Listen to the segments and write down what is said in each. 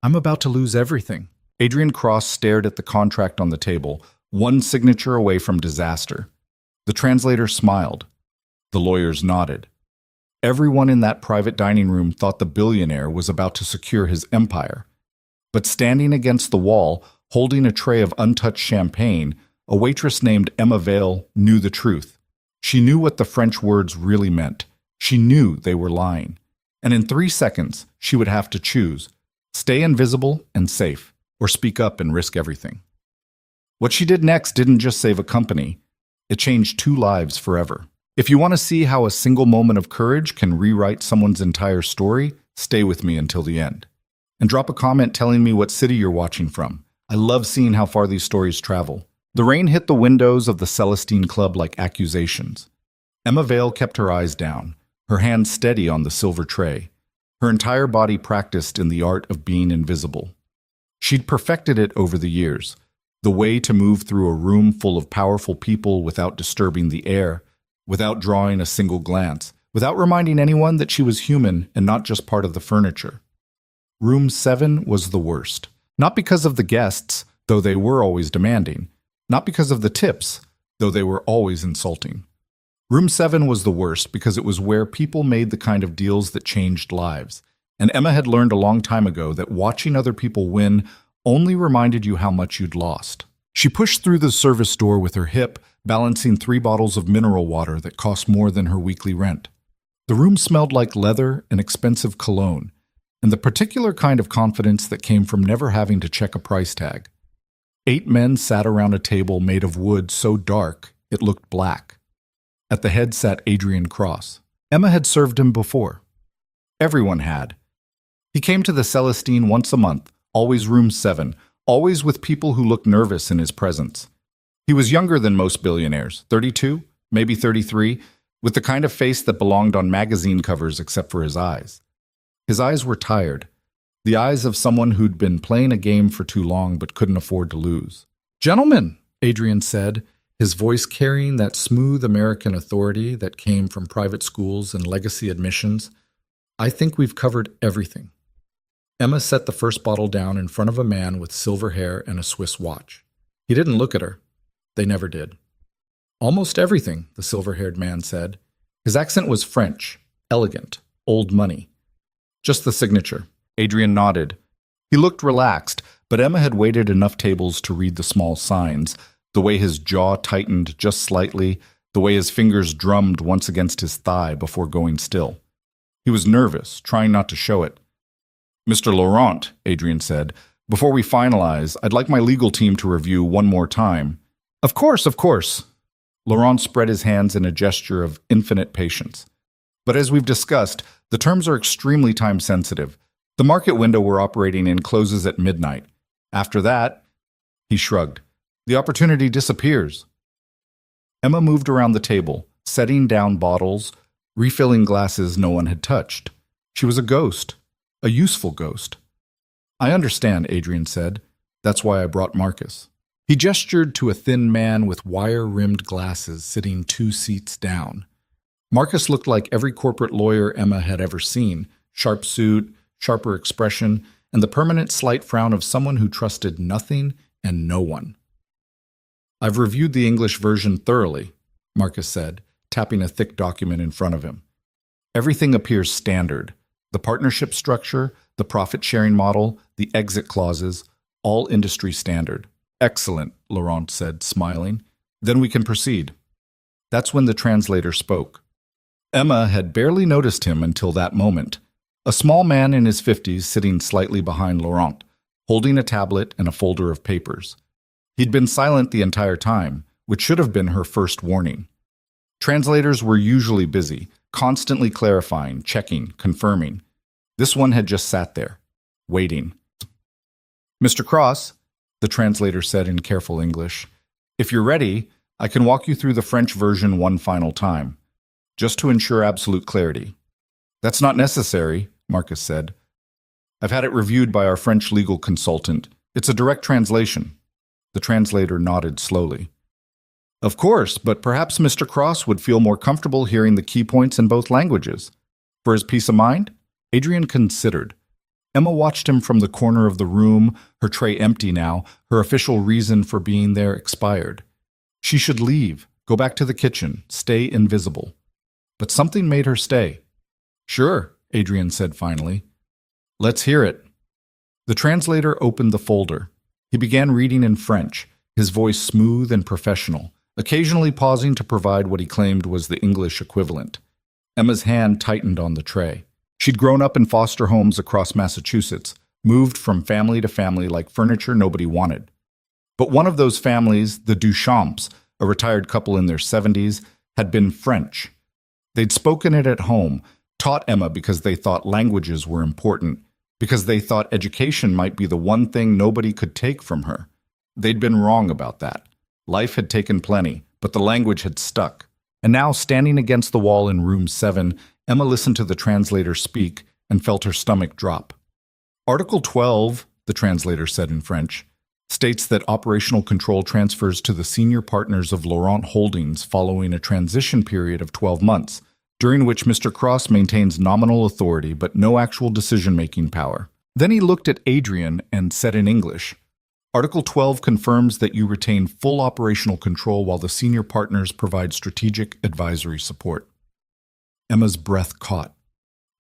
I'm about to lose everything. Adrian Cross stared at the contract on the table, one signature away from disaster. The translator smiled. The lawyers nodded. Everyone in that private dining room thought the billionaire was about to secure his empire. But standing against the wall, holding a tray of untouched champagne, a waitress named Emma Vale knew the truth. She knew what the French words really meant. She knew they were lying. And in 3 seconds, she would have to choose: stay invisible and safe, or speak up and risk everything. What she did next didn't just save a company. It changed 2 lives forever. If you want to see how a single moment of courage can rewrite someone's entire story, stay with me until the end. And drop a comment telling me what city you're watching from. I love seeing how far these stories travel. The rain hit the windows of the Celestine Club like accusations. Emma Vale kept her eyes down, her hands steady on the silver tray, her entire body practiced in the art of being invisible. She'd perfected it over the years, the way to move through a room full of powerful people without disturbing the air, without drawing a single glance, without reminding anyone that she was human and not just part of the furniture. Room 7 was the worst. Not because of the guests, though they were always demanding. Not because of the tips, though they were always insulting. Room 7 was the worst because it was where people made the kind of deals that changed lives. And Emma had learned a long time ago that watching other people win only reminded you how much you'd lost. She pushed through the service door with her hip, balancing 3 bottles of mineral water that cost more than her weekly rent. The room smelled like leather and expensive cologne, and the particular kind of confidence that came from never having to check a price tag. 8 men sat around a table made of wood so dark it looked black. At the head sat Adrian Cross. Emma had served him before. Everyone had. He came to the Celestine once a month, always room 7, always with people who looked nervous in his presence. He was younger than most billionaires, 32, maybe 33, with the kind of face that belonged on magazine covers except for his eyes. His eyes were tired, the eyes of someone who'd been playing a game for too long but couldn't afford to lose. "Gentlemen," Adrian said, his voice carrying that smooth American authority that came from private schools and legacy admissions, "I think we've covered everything." Emma set the first bottle down in front of a man with silver hair and a Swiss watch. He didn't look at her. They never did. "Almost everything," the silver-haired man said. His accent was French, elegant, old money. "Just the signature." Adrian nodded. He looked relaxed, but Emma had waited enough tables to read the small signs, the way his jaw tightened just slightly, the way his fingers drummed once against his thigh before going still. He was nervous, trying not to show it. "Mr. Laurent," Adrian said, "before we finalize, I'd like my legal team to review one more time." Of course, of course." Laurent spread his hands in a gesture of infinite patience. "But as we've discussed, the terms are extremely time-sensitive. The market window we're operating in closes at midnight. After that," he shrugged, "the opportunity disappears." Emma moved around the table, setting down bottles, refilling glasses no one had touched. She was a ghost, a useful ghost. "I understand," Adrian said. "That's why I brought Marcus." He gestured to a thin man with wire-rimmed glasses sitting 2 seats down. Marcus looked like every corporate lawyer Emma had ever seen, sharp suit, sharper expression, and the permanent slight frown of someone who trusted nothing and no one. "I've reviewed the English version thoroughly," Marcus said, tapping a thick document in front of him. "Everything appears standard. The partnership structure, the profit-sharing model, the exit clauses, all industry standard." "Excellent," Laurent said, smiling. "Then we can proceed." That's when the translator spoke. Emma had barely noticed him until that moment. A small man in his 50s sitting slightly behind Laurent, holding a tablet and a folder of papers. He'd been silent the entire time, which should have been her first warning. Translators were usually busy, constantly clarifying, checking, confirming. This one had just sat there, waiting. "Mr. Cross," the translator said in careful English, "if you're ready, I can walk you through the French version one final time, just to ensure absolute clarity." "That's not necessary," Marcus said. "I've had it reviewed by our French legal consultant. It's a direct translation." The translator nodded slowly. "Of course, but perhaps Mr. Cross would feel more comfortable hearing the key points in both languages. For his peace of mind?" Adrian considered. Emma watched him from the corner of the room, her tray empty now, her official reason for being there expired. She should leave, go back to the kitchen, stay invisible. But something made her stay. "Sure," Adrian said finally. "Let's hear it." The translator opened the folder. He began reading in French, his voice smooth and professional, occasionally pausing to provide what he claimed was the English equivalent. Emma's hand tightened on the tray. She'd grown up in foster homes across Massachusetts, moved from family to family like furniture nobody wanted. But one of those families, the Duchamps, a retired couple in their 70s, had been French. They'd spoken it at home, taught Emma because they thought languages were important, because they thought education might be the one thing nobody could take from her. They'd been wrong about that. Life had taken plenty, but the language had stuck. And now, standing against the wall in room 7, Emma listened to the translator speak and felt her stomach drop. Article 12, the translator said in French, states that operational control transfers to the senior partners of Laurent Holdings following a transition period of 12 months, during which Mr. Cross maintains nominal authority but no actual decision-making power. Then he looked at Adrian and said in English, Article 12 confirms that you retain full operational control while the senior partners provide strategic advisory support. Emma's breath caught.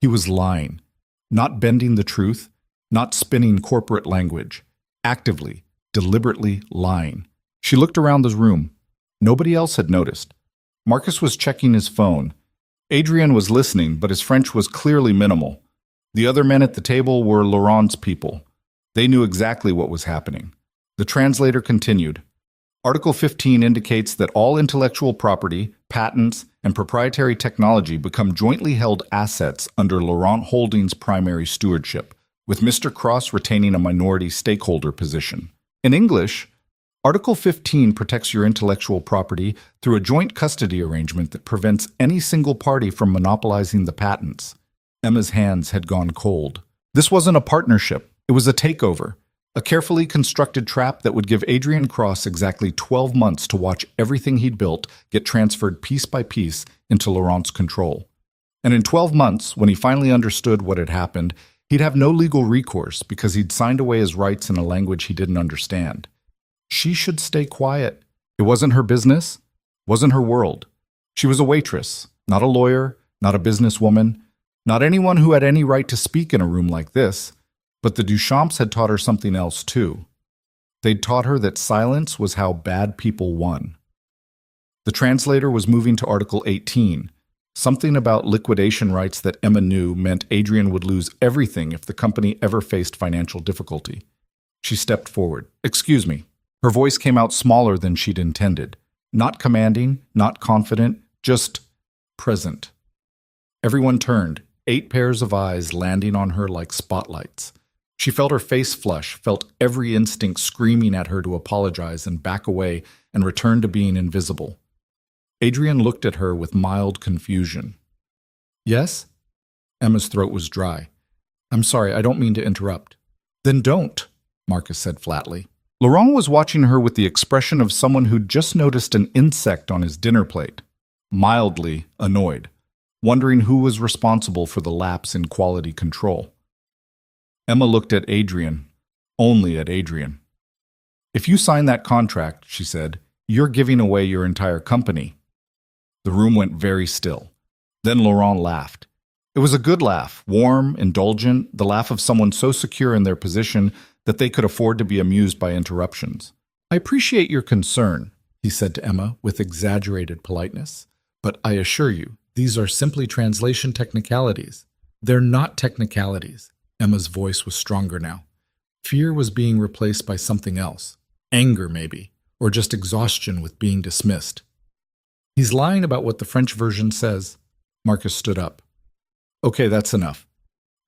He was lying, not bending the truth, not spinning corporate language, actively, deliberately lying. She looked around the room. Nobody else had noticed. Marcus was checking his phone. Adrian was listening, but his French was clearly minimal. The other men at the table were Laurent's people. They knew exactly what was happening. The translator continued. Article 15 indicates that all intellectual property, patents, and proprietary technology become jointly held assets under Laurent Holdings' primary stewardship, with Mr. Cross retaining a minority stakeholder position. In English, Article 15 protects your intellectual property through a joint custody arrangement that prevents any single party from monopolizing the patents. Emma's hands had gone cold. This wasn't a partnership. It was a takeover. A carefully constructed trap that would give Adrian Cross exactly 12 months to watch everything he'd built get transferred piece by piece into Laurent's control. And in 12 months, when he finally understood what had happened, he'd have no legal recourse because he'd signed away his rights in a language he didn't understand. She should stay quiet. It wasn't her business, wasn't her world. She was a waitress, not a lawyer, not a businesswoman, not anyone who had any right to speak in a room like this. But the Duchamps had taught her something else too. They'd taught her that silence was how bad people won. The translator was moving to Article 18. Something about liquidation rights that Emma knew meant Adrian would lose everything if the company ever faced financial difficulty. She stepped forward. "Excuse me." Her voice came out smaller than she'd intended. Not commanding, not confident, just present. Everyone turned, 8 pairs of eyes landing on her like spotlights. She felt her face flush, felt every instinct screaming at her to apologize and back away and return to being invisible. Adrian looked at her with mild confusion. "Yes?" Emma's throat was dry. "I'm sorry, I don't mean to interrupt." "Then don't," Marcus said flatly. Laurent was watching her with the expression of someone who'd just noticed an insect on his dinner plate, mildly annoyed, wondering who was responsible for the lapse in quality control. Emma looked at Adrian, only at Adrian. "If you sign that contract," she said, "you're giving away your entire company." The room went very still. Then Laurent laughed. It was a good laugh, warm, indulgent, the laugh of someone so secure in their position that they could afford to be amused by interruptions. "I appreciate your concern," he said to Emma with exaggerated politeness, "but I assure you, these are simply translation technicalities." "They're not technicalities." Emma's voice was stronger now. Fear was being replaced by something else. Anger, maybe, or just exhaustion with being dismissed. "He's lying about what the French version says." Marcus stood up. "Okay, that's enough.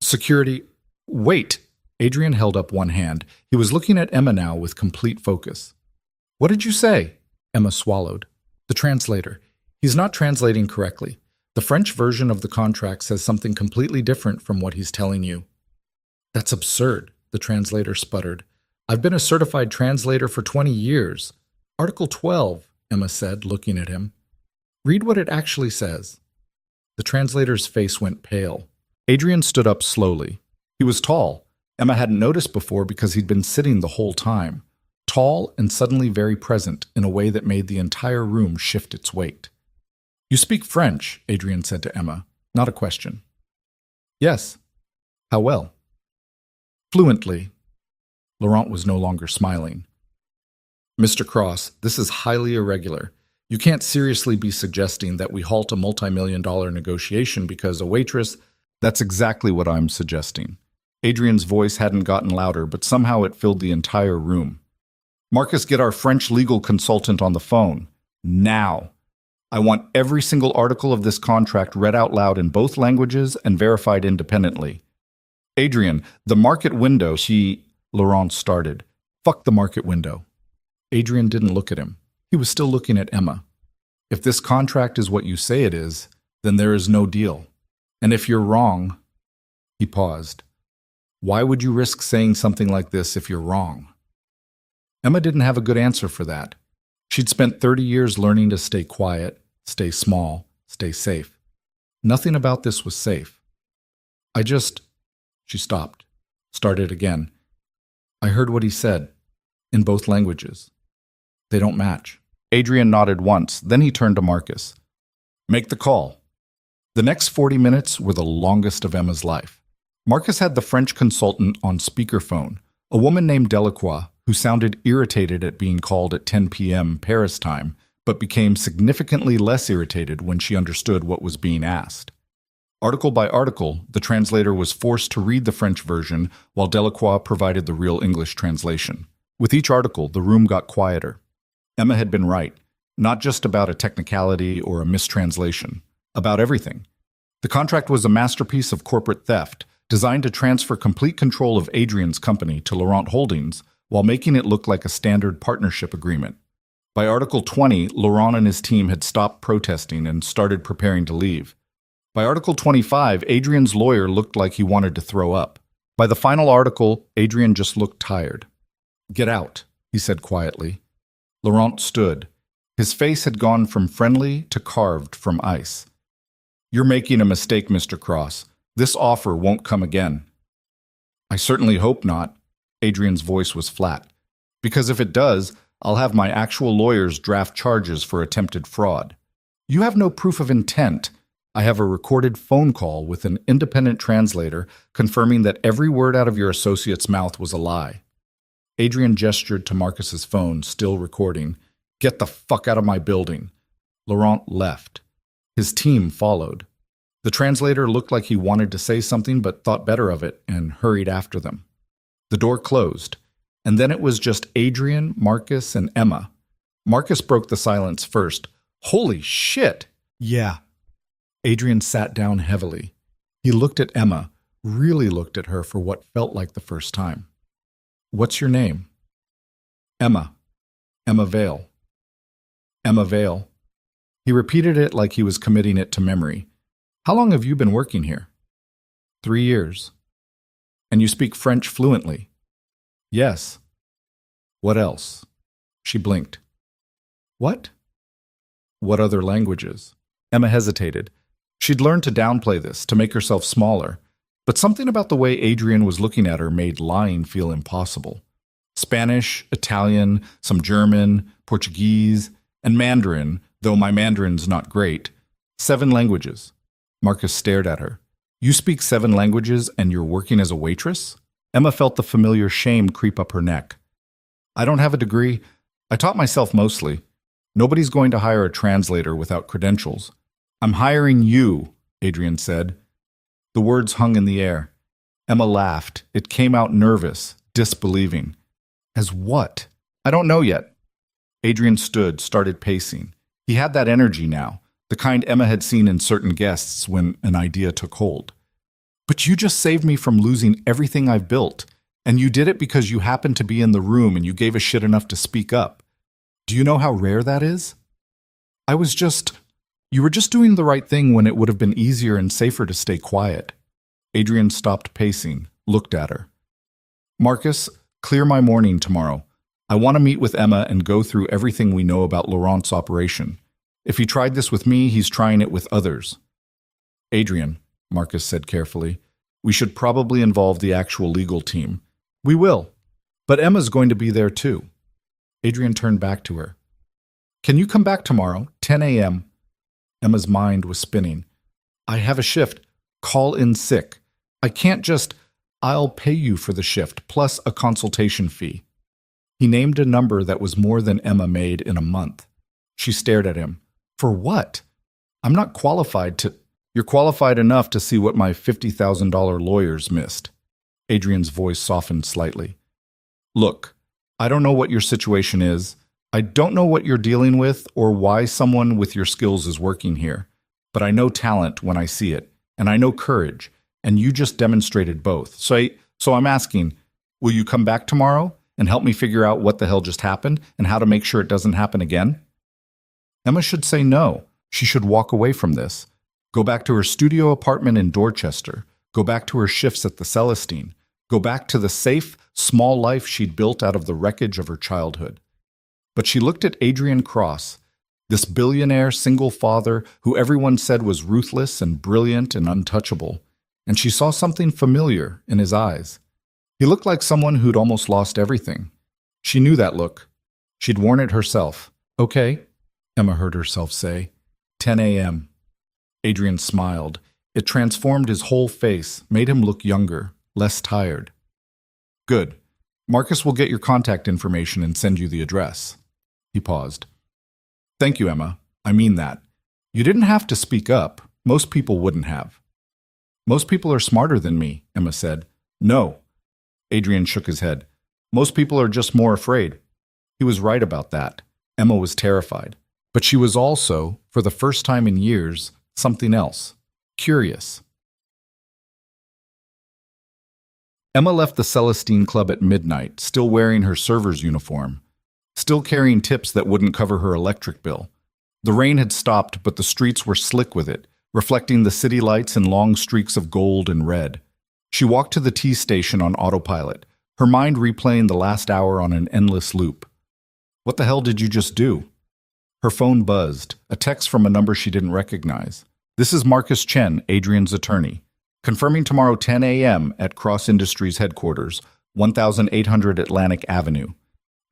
Security—" "Wait!" Adrian held up one hand. He was looking at Emma now with complete focus. "What did you say?" Emma swallowed. "The translator. He's not translating correctly. The French version of the contract says something completely different from what he's telling you." "That's absurd," the translator sputtered. "I've been a certified translator for 20 years. Article 12, Emma said, looking at him. "Read what it actually says." The translator's face went pale. Adrian stood up slowly. He was tall, Emma hadn't noticed before because he'd been sitting the whole time, tall and suddenly very present in a way that made the entire room shift its weight. "You speak French," Adrian said to Emma, not a question. "Yes." "How well?" "Fluently." Laurent was no longer smiling. "Mr. Cross, this is highly irregular. You can't seriously be suggesting that we halt a multi-million-dollar negotiation because a waitress—" "That's exactly what I'm suggesting." Adrian's voice hadn't gotten louder, but somehow it filled the entire room. "Marcus, get our French legal consultant on the phone. Now. I want every single article of this contract read out loud in both languages and verified independently. Adrian, the market window," Laurent started. "Fuck the market window." Adrian didn't look at him. He was still looking at Emma. "If this contract is what you say it is, then there is no deal. And if you're wrong—" He paused. "Why would you risk saying something like this if you're wrong?" Emma didn't have a good answer for that. She'd spent 30 years learning to stay quiet, stay small, stay safe. Nothing about this was safe. She stopped, started again. "I heard what he said, in both languages. They don't match." Adrian nodded once, then he turned to Marcus. "Make the call." The next 40 minutes were the longest of Emma's life. Marcus had the French consultant on speakerphone, a woman named Delacroix, who sounded irritated at being called at 10 p.m. Paris time, but became significantly less irritated when she understood what was being asked. Article by article, the translator was forced to read the French version while Delacroix provided the real English translation. With each article, the room got quieter. Emma had been right, not just about a technicality or a mistranslation, about everything. The contract was a masterpiece of corporate theft, designed to transfer complete control of Adrian's company to Laurent Holdings while making it look like a standard partnership agreement. By Article 20, Laurent and his team had stopped protesting and started preparing to leave. By Article 25, Adrian's lawyer looked like he wanted to throw up. By the final article, Adrian just looked tired. "Get out," he said quietly. Laurent stood. His face had gone from friendly to carved from ice. "You're making a mistake, Mr. Cross. This offer won't come again." "I certainly hope not." Adrian's voice was flat. "Because if it does, I'll have my actual lawyers draft charges for attempted fraud. You have no proof of intent. I have a recorded phone call with an independent translator confirming that every word out of your associate's mouth was a lie." Adrian gestured to Marcus's phone, still recording. "Get the fuck out of my building." Laurent left. His team followed. The translator looked like he wanted to say something but thought better of it and hurried after them. The door closed, and then it was just Adrian, Marcus, and Emma. Marcus broke the silence first. "Holy shit!" "Yeah." Adrian sat down heavily. He looked at Emma, really looked at her for what felt like the first time. "What's your name?" "Emma. Emma Vale." "Emma Vale." He repeated it like he was committing it to memory. "How long have you been working here?" 3 years. "And you speak French fluently?" "Yes." "What else?" She blinked. "What?" "What other languages?" Emma hesitated. She'd learned to downplay this, to make herself smaller, but something about the way Adrian was looking at her made lying feel impossible. "Spanish, Italian, some German, Portuguese, and Mandarin, though my Mandarin's not great. 7 languages. Marcus stared at her. "You speak 7 languages and you're working as a waitress?" Emma felt the familiar shame creep up her neck. "I don't have a degree. I taught myself mostly. Nobody's going to hire a translator without credentials." "I'm hiring you," Adrian said. The words hung in the air. Emma laughed. It came out nervous, disbelieving. "As what?" "I don't know yet." Adrian stood, started pacing. He had that energy now, the kind Emma had seen in certain guests when an idea took hold. "But you just saved me from losing everything I've built, and you did it because you happened to be in the room and you gave a shit enough to speak up. Do you know how rare that is?" You were just doing the right thing when it would have been easier and safer to stay quiet." Adrian stopped pacing, looked at her. "Marcus, clear my morning tomorrow. I want to meet with Emma and go through everything we know about Laurent's operation. If he tried this with me, he's trying it with others." "Adrian," Marcus said carefully, We should probably involve the actual legal team. We will. But Emma's going to be there too. Adrian turned back to her. Can you come back tomorrow, 10 a.m.? Emma's mind was spinning. I have a shift. Call in sick. I can't just... I'll pay you for the shift, plus a consultation fee. He named a number that was more than Emma made in a month. She stared at him. For what? I'm not qualified to... You're qualified enough to see what my $50,000 lawyers missed. Adrian's voice softened slightly. Look, I don't know what your situation is. I don't know what you're dealing with or why someone with your skills is working here. But I know talent when I see it, and I know courage, and you just demonstrated both. So I'm asking, will you come back tomorrow and help me figure out what the hell just happened and how to make sure it doesn't happen again? Emma should say no. She should walk away from this. Go back to her studio apartment in Dorchester. Go back to her shifts at the Celestine. Go back to the safe, small life she'd built out of the wreckage of her childhood. But she looked at Adrian Cross, this billionaire single father who everyone said was ruthless and brilliant and untouchable, and she saw something familiar in his eyes. He looked like someone who'd almost lost everything. She knew that look. She'd worn it herself. Okay, Emma heard herself say. 10 a.m. Adrian smiled. It transformed his whole face, made him look younger, less tired. Good. Marcus will get your contact information and send you the address. He paused. Thank you, Emma. I mean that. You didn't have to speak up. Most people wouldn't have. Most people are smarter than me, Emma said. No. Adrian shook his head. Most people are just more afraid. He was right about that. Emma was terrified. But she was also, for the first time in years, something else. Curious. Emma left the Celestine Club at midnight, still wearing her server's uniform, still carrying tips that wouldn't cover her electric bill. The rain had stopped, but the streets were slick with it, reflecting the city lights in long streaks of gold and red. She walked to the T station on autopilot, her mind replaying the last hour on an endless loop. What the hell did you just do? Her phone buzzed, a text from a number she didn't recognize. This is Marcus Chen, Adrian's attorney. Confirming tomorrow 10 a.m. at Cross Industries headquarters, 1800 Atlantic Avenue.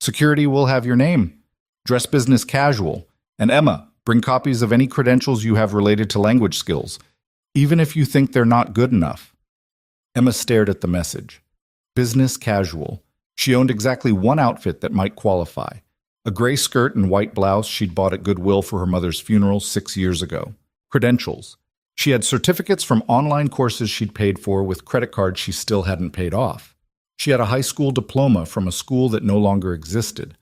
Security will have your name. Dress business casual. And Emma, bring copies of any credentials you have related to language skills, even if you think they're not good enough. Emma stared at the message. Business casual. She owned exactly one outfit that might qualify. A gray skirt and white blouse she'd bought at Goodwill for her mother's funeral 6 years ago. Credentials. She had certificates from online courses she'd paid for with credit cards she still hadn't paid off. She had a high school diploma from a school that no longer existed.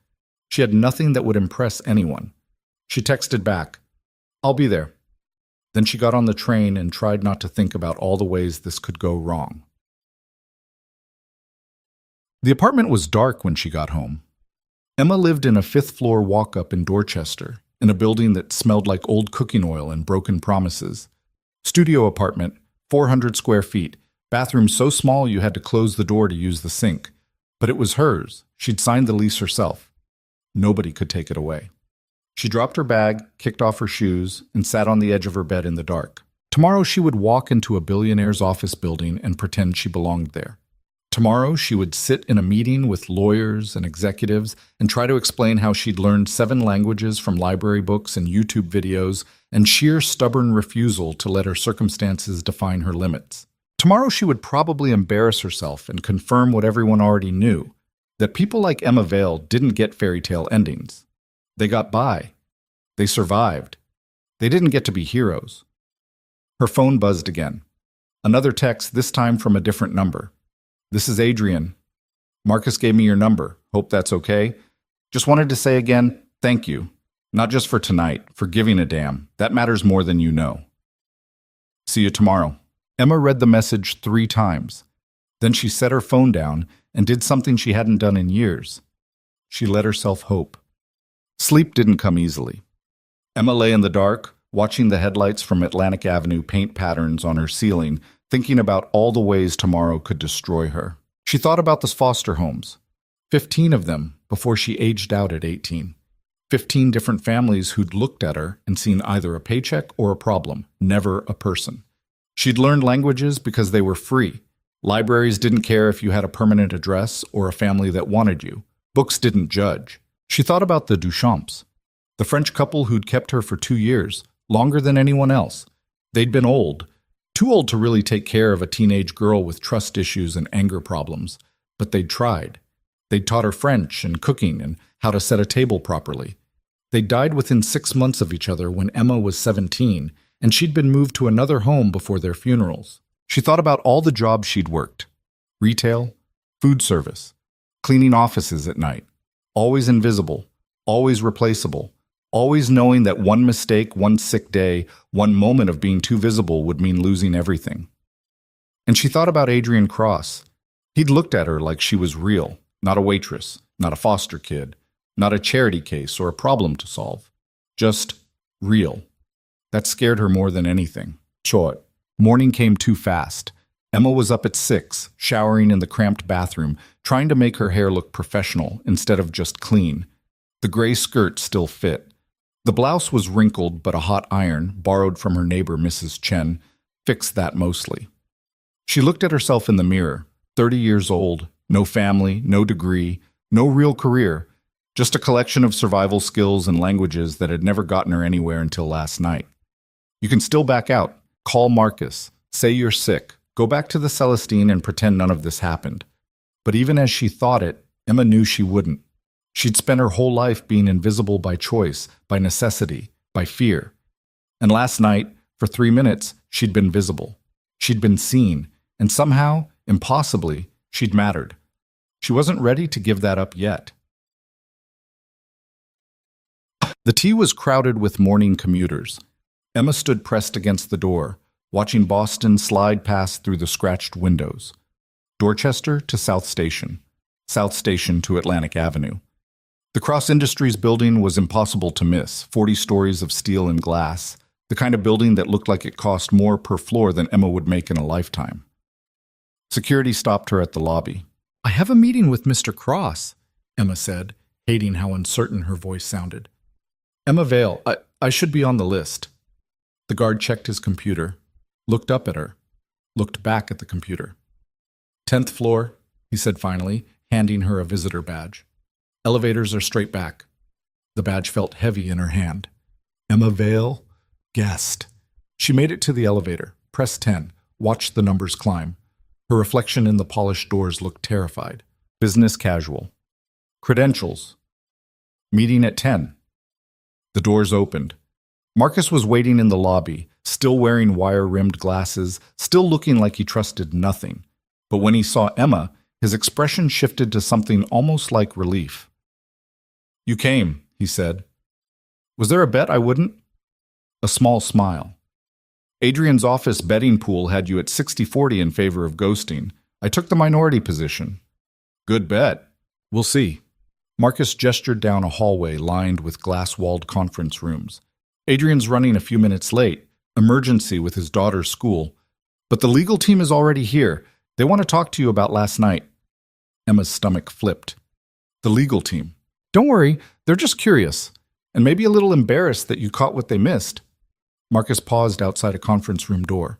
She had nothing that would impress anyone. She texted back, I'll be there. Then she got on the train and tried not to think about all the ways this could go wrong. The apartment was dark when she got home. Emma lived in a fifth-floor walk-up in Dorchester, in a building that smelled like old cooking oil and broken promises. Studio apartment, 400 square feet, bathroom so small you had to close the door to use the sink. But it was hers. She'd signed the lease herself. Nobody could take it away. She dropped her bag, kicked off her shoes, and sat on the edge of her bed in the dark. Tomorrow she would walk into a billionaire's office building and pretend she belonged there. Tomorrow she would sit in a meeting with lawyers and executives and try to explain how she'd learned 7 languages from library books and YouTube videos and sheer stubborn refusal to let her circumstances define her limits. Tomorrow she would probably embarrass herself and confirm what everyone already knew, that people like Emma Vale didn't get fairy tale endings. They got by. They survived. They didn't get to be heroes. Her phone buzzed again. Another text, this time from a different number. This is Adrian. Marcus gave me your number. Hope that's okay. Just wanted to say again, thank you. Not just for tonight, for giving a damn. That matters more than you know. See you tomorrow. Emma read the message 3 times. Then she set her phone down and did something she hadn't done in years. She let herself hope. Sleep didn't come easily. Emma lay in the dark, watching the headlights from Atlantic Avenue paint patterns on her ceiling, thinking about all the ways tomorrow could destroy her. She thought about the foster homes. 15 of them before she aged out at 18. 15 different families who'd looked at her and seen either a paycheck or a problem, never a person. She'd learned languages because they were free. Libraries didn't care if you had a permanent address or a family that wanted you. Books didn't judge. She thought about the Duchamps, the French couple who'd kept her for 2 years, longer than anyone else. They'd been old, too old to really take care of a teenage girl with trust issues and anger problems, but they'd tried. They'd taught her French and cooking and how to set a table properly. They died within 6 months of each other when Emma was 17, and she'd been moved to another home before their funerals. She thought about all the jobs she'd worked: retail, food service, cleaning offices at night, always invisible, always replaceable, always knowing that one mistake, one sick day, one moment of being too visible would mean losing everything. And she thought about Adrian Cross. He'd looked at her like she was real, not a waitress, not a foster kid, not a charity case or a problem to solve. Just real. That scared her more than anything. Short. Morning came too fast. Emma was up at 6, showering in the cramped bathroom, trying to make her hair look professional instead of just clean. The gray skirt still fit. The blouse was wrinkled, but a hot iron, borrowed from her neighbor Mrs. Chen, fixed that mostly. She looked at herself in the mirror, 30 years old, no family, no degree, no real career, just a collection of survival skills and languages that had never gotten her anywhere until last night. You can still back out. Call Marcus. Say you're sick. Go back to the Celestine and pretend none of this happened. But even as she thought it, Emma knew she wouldn't. She'd spent her whole life being invisible by choice, by necessity, by fear. And last night, for 3 minutes, she'd been visible. She'd been seen, and somehow, impossibly, she'd mattered. She wasn't ready to give that up yet. The T was crowded with morning commuters. Emma stood pressed against the door, watching Boston slide past through the scratched windows. Dorchester to South Station to Atlantic Avenue. The Cross Industries building was impossible to miss, 40 stories of steel and glass, the kind of building that looked like it cost more per floor than Emma would make in a lifetime. Security stopped her at the lobby. "I have a meeting with Mr. Cross," Emma said, hating how uncertain her voice sounded. "Emma Vale, I should be on the list." The guard checked his computer, looked up at her, looked back at the computer. "10th floor," he said finally, handing her a visitor badge. "Elevators are straight back." The badge felt heavy in her hand. Emma Vale? Guessed. She made it to the elevator, pressed 10, watched the numbers climb. Her reflection in the polished doors looked terrified. Business casual. Credentials. Meeting at 10. The doors opened. Marcus was waiting in the lobby, still wearing wire-rimmed glasses, still looking like he trusted nothing. But when he saw Emma, his expression shifted to something almost like relief. "You came," he said. "Was there a bet I wouldn't?" A small smile. "Adrian's office betting pool had you at 60-40 in favor of ghosting. I took the minority position." "Good bet. We'll see." Marcus gestured down a hallway lined with glass-walled conference rooms. "Adrian's running a few minutes late. Emergency with his daughter's school. But the legal team is already here. They want to talk to you about last night." Emma's stomach flipped. "The legal team? Don't worry, they're just curious, and maybe a little embarrassed that you caught what they missed." Marcus paused outside a conference room door.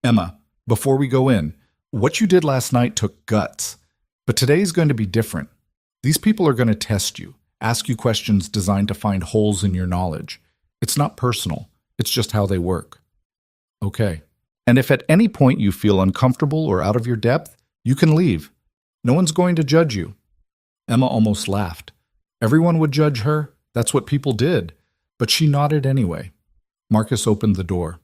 "Emma, before we go in, what you did last night took guts. But today's going to be different. These people are going to test you, ask you questions designed to find holes in your knowledge. It's not personal. It's just how they work." "Okay. And if at any point you feel uncomfortable or out of your depth, you can leave. No one's going to judge you." Emma almost laughed. Everyone would judge her. That's what people did. But she nodded anyway. Marcus opened the door.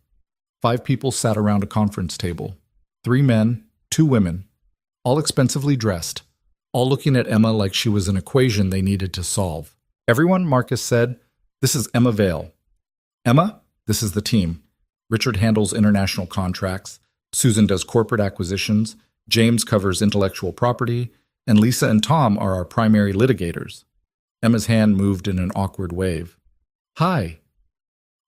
5 people sat around a conference table. 3 men, 2 women, all expensively dressed, all looking at Emma like she was an equation they needed to solve. "Everyone," Marcus said, "this is Emma Vale. Emma, this is the team. Richard handles international contracts, Susan does corporate acquisitions, James covers intellectual property, and Lisa and Tom are our primary litigators." Emma's hand moved in an awkward wave. "Hi."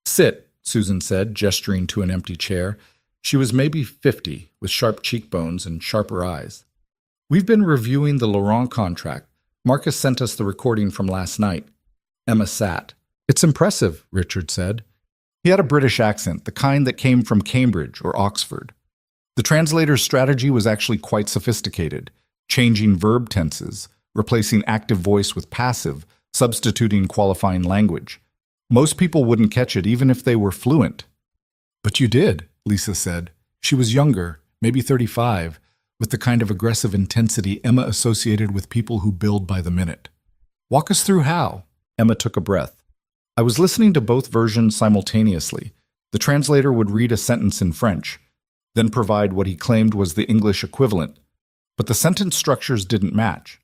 "Sit," Susan said, gesturing to an empty chair. She was maybe 50, with sharp cheekbones and sharper eyes. "We've been reviewing the Laurent contract. Marcus sent us the recording from last night." Emma sat. "It's impressive," Richard said. He had a British accent, the kind that came from Cambridge or Oxford. The translator's strategy was actually quite sophisticated, changing verb tenses, replacing active voice with passive, substituting qualifying language. Most people wouldn't catch it even if they were fluent. "But you did," Lisa said. She was younger, maybe 35, with the kind of aggressive intensity Emma associated with people who build by the minute. "Walk us through how." Emma took a breath. "I was listening to both versions simultaneously. The translator would read a sentence in French, then provide what he claimed was the English equivalent. But the sentence structures didn't match.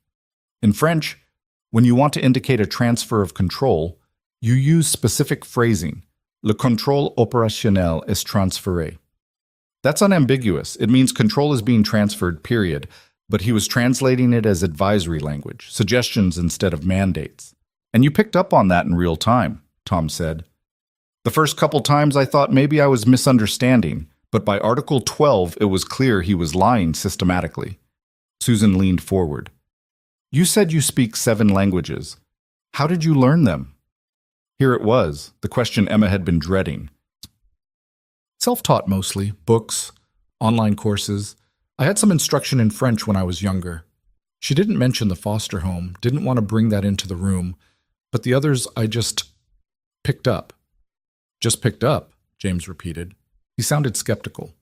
In French, when you want to indicate a transfer of control, you use specific phrasing. Le contrôle opérationnel est transféré. That's unambiguous. It means control is being transferred, period. But he was translating it as advisory language, suggestions instead of mandates. "And you picked up on that in real time," Tom said. "The first couple times I thought maybe I was misunderstanding, but by Article 12 it was clear he was lying systematically." Susan leaned forward. "You said you speak 7 languages. How did you learn them?" Here it was, the question Emma had been dreading. "Self-taught mostly, books, online courses. I had some instruction in French when I was younger." She didn't mention the foster home, didn't want to bring that into the room, but the others I just picked up. "Just picked up," James repeated. He sounded skeptical.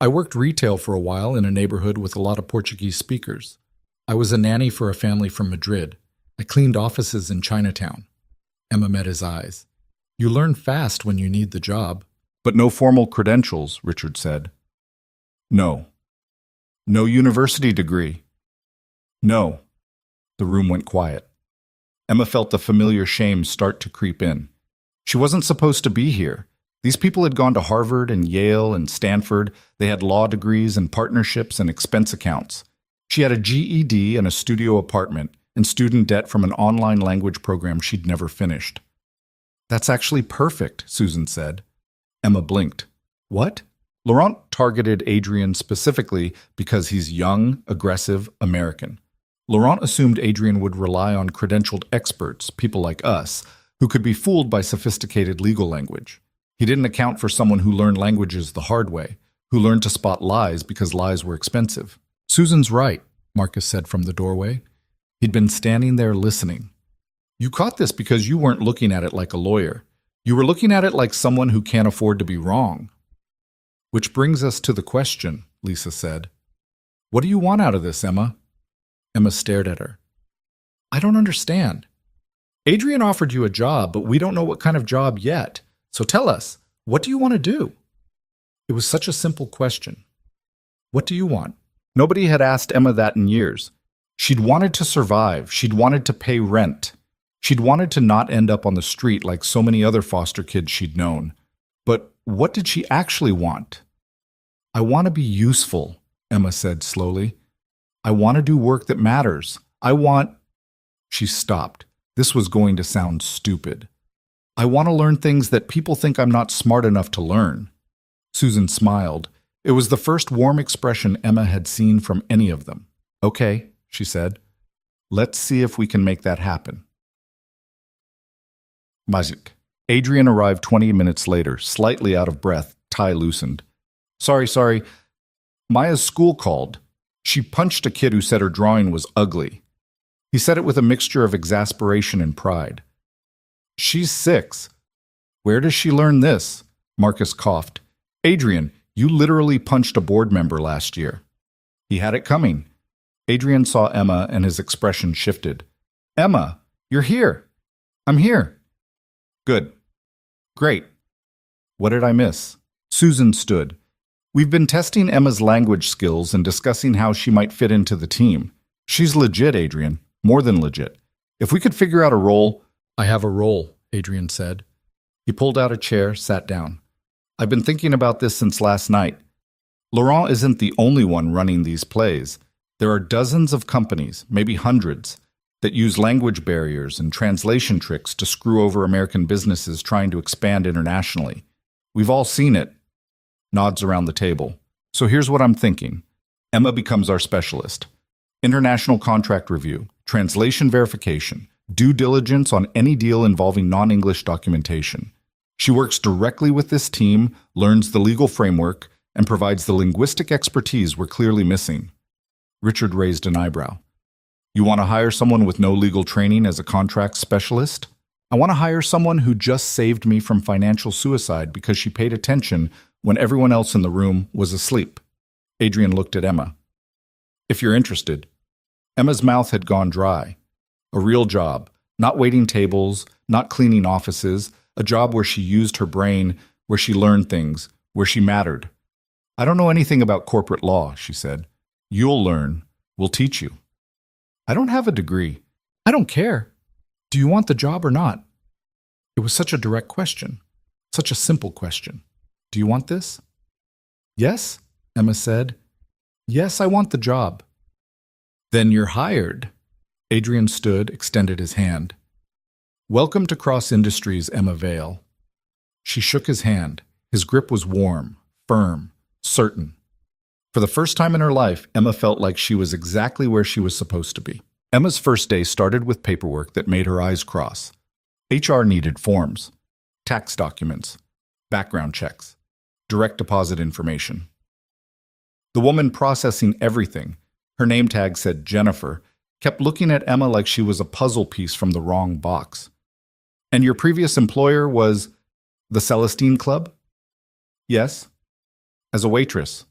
"I worked retail for a while in a neighborhood with a lot of Portuguese speakers. I was a nanny for a family from Madrid. I cleaned offices in Chinatown." Emma met his eyes. "You learn fast when you need the job." "But no formal credentials," Richard said. "No. No university degree." "No." The room went quiet. Emma felt the familiar shame start to creep in. She wasn't supposed to be here. These people had gone to Harvard and Yale and Stanford. They had law degrees and partnerships and expense accounts. She had a GED and a studio apartment and student debt from an online language program she'd never finished. "That's actually perfect," Susan said. Emma blinked. "What?" Laurent targeted Adrian specifically because he's young, aggressive, American. Laurent assumed Adrian would rely on credentialed experts, people like us, who could be fooled by sophisticated legal language. He didn't account for someone who learned languages the hard way, who learned to spot lies because lies were expensive. "Susan's right," Marcus said from the doorway. He'd been standing there listening. "You caught this because you weren't looking at it like a lawyer. You were looking at it like someone who can't afford to be wrong." "Which brings us to the question," Lisa said. "What do you want out of this, Emma?" Emma stared at her. "I don't understand. Adrian offered you a job, but we don't know what kind of job yet. So tell us, what do you want to do?" It was such a simple question. What do you want? Nobody had asked Emma that in years. She'd wanted to survive. She'd wanted to pay rent. She'd wanted to not end up on the street like so many other foster kids she'd known. But what did she actually want? "I want to be useful," Emma said slowly. "I want to do work that matters. I want—" She stopped. This was going to sound stupid. "I want to learn things that people think I'm not smart enough to learn." Susan smiled. It was the first warm expression Emma had seen from any of them. "Okay," she said. "Let's see if we can make that happen." Magic. Adrian arrived 20 minutes later, slightly out of breath, tie loosened. Sorry. Maya's school called. She punched a kid who said her drawing was ugly." He said it with a mixture of exasperation and pride. "She's 6. Where does she learn this?" Marcus coughed. "Adrian, you literally punched a board member last year." He had it coming. Adrian saw Emma and his expression shifted. "Emma, you're here." "I'm here." "Good. Great. What did I miss?" Susan stood. "We've been testing Emma's language skills and discussing how she might fit into the team. She's legit, Adrian. More than legit. If we could figure out a role—" "I have a role," Adrian said. He pulled out a chair, sat down. "I've been thinking about this since last night. Laurent isn't the only one running these plays. There are dozens of companies, maybe hundreds, that use language barriers and translation tricks to screw over American businesses trying to expand internationally. We've all seen it." Nods around the table. "So here's what I'm thinking. Emma becomes our specialist. International contract review, translation verification, due diligence on any deal involving non-English documentation. She works directly with this team, learns the legal framework, and provides the linguistic expertise we're clearly missing. Richard raised an eyebrow. You want to hire someone with no legal training as a contract specialist? I want to hire someone who just saved me from financial suicide because she paid attention when everyone else in the room was asleep. Adrian looked at Emma. If you're interested. Emma's mouth had gone dry. A real job, not waiting tables, not cleaning offices, a job where she used her brain, where she learned things, where she mattered. I don't know anything about corporate law, she said. You'll learn. We'll teach you. I don't have a degree. I don't care. Do you want the job or not? It was such a direct question, such a simple question. Do you want this? Yes, Emma said. Yes, I want the job. Then you're hired. Adrian stood, extended his hand. Welcome to Cross Industries, Emma Vale. She shook his hand. His grip was warm, firm, certain. For the first time in her life, Emma felt like she was exactly where she was supposed to be. Emma's first day started with paperwork that made her eyes cross. HR needed forms, tax documents, background checks, direct deposit information. The woman processing everything, her name tag said Jennifer, kept looking at Emma like she was a puzzle piece from the wrong box. And your previous employer was the Celestine Club? Yes. As a waitress?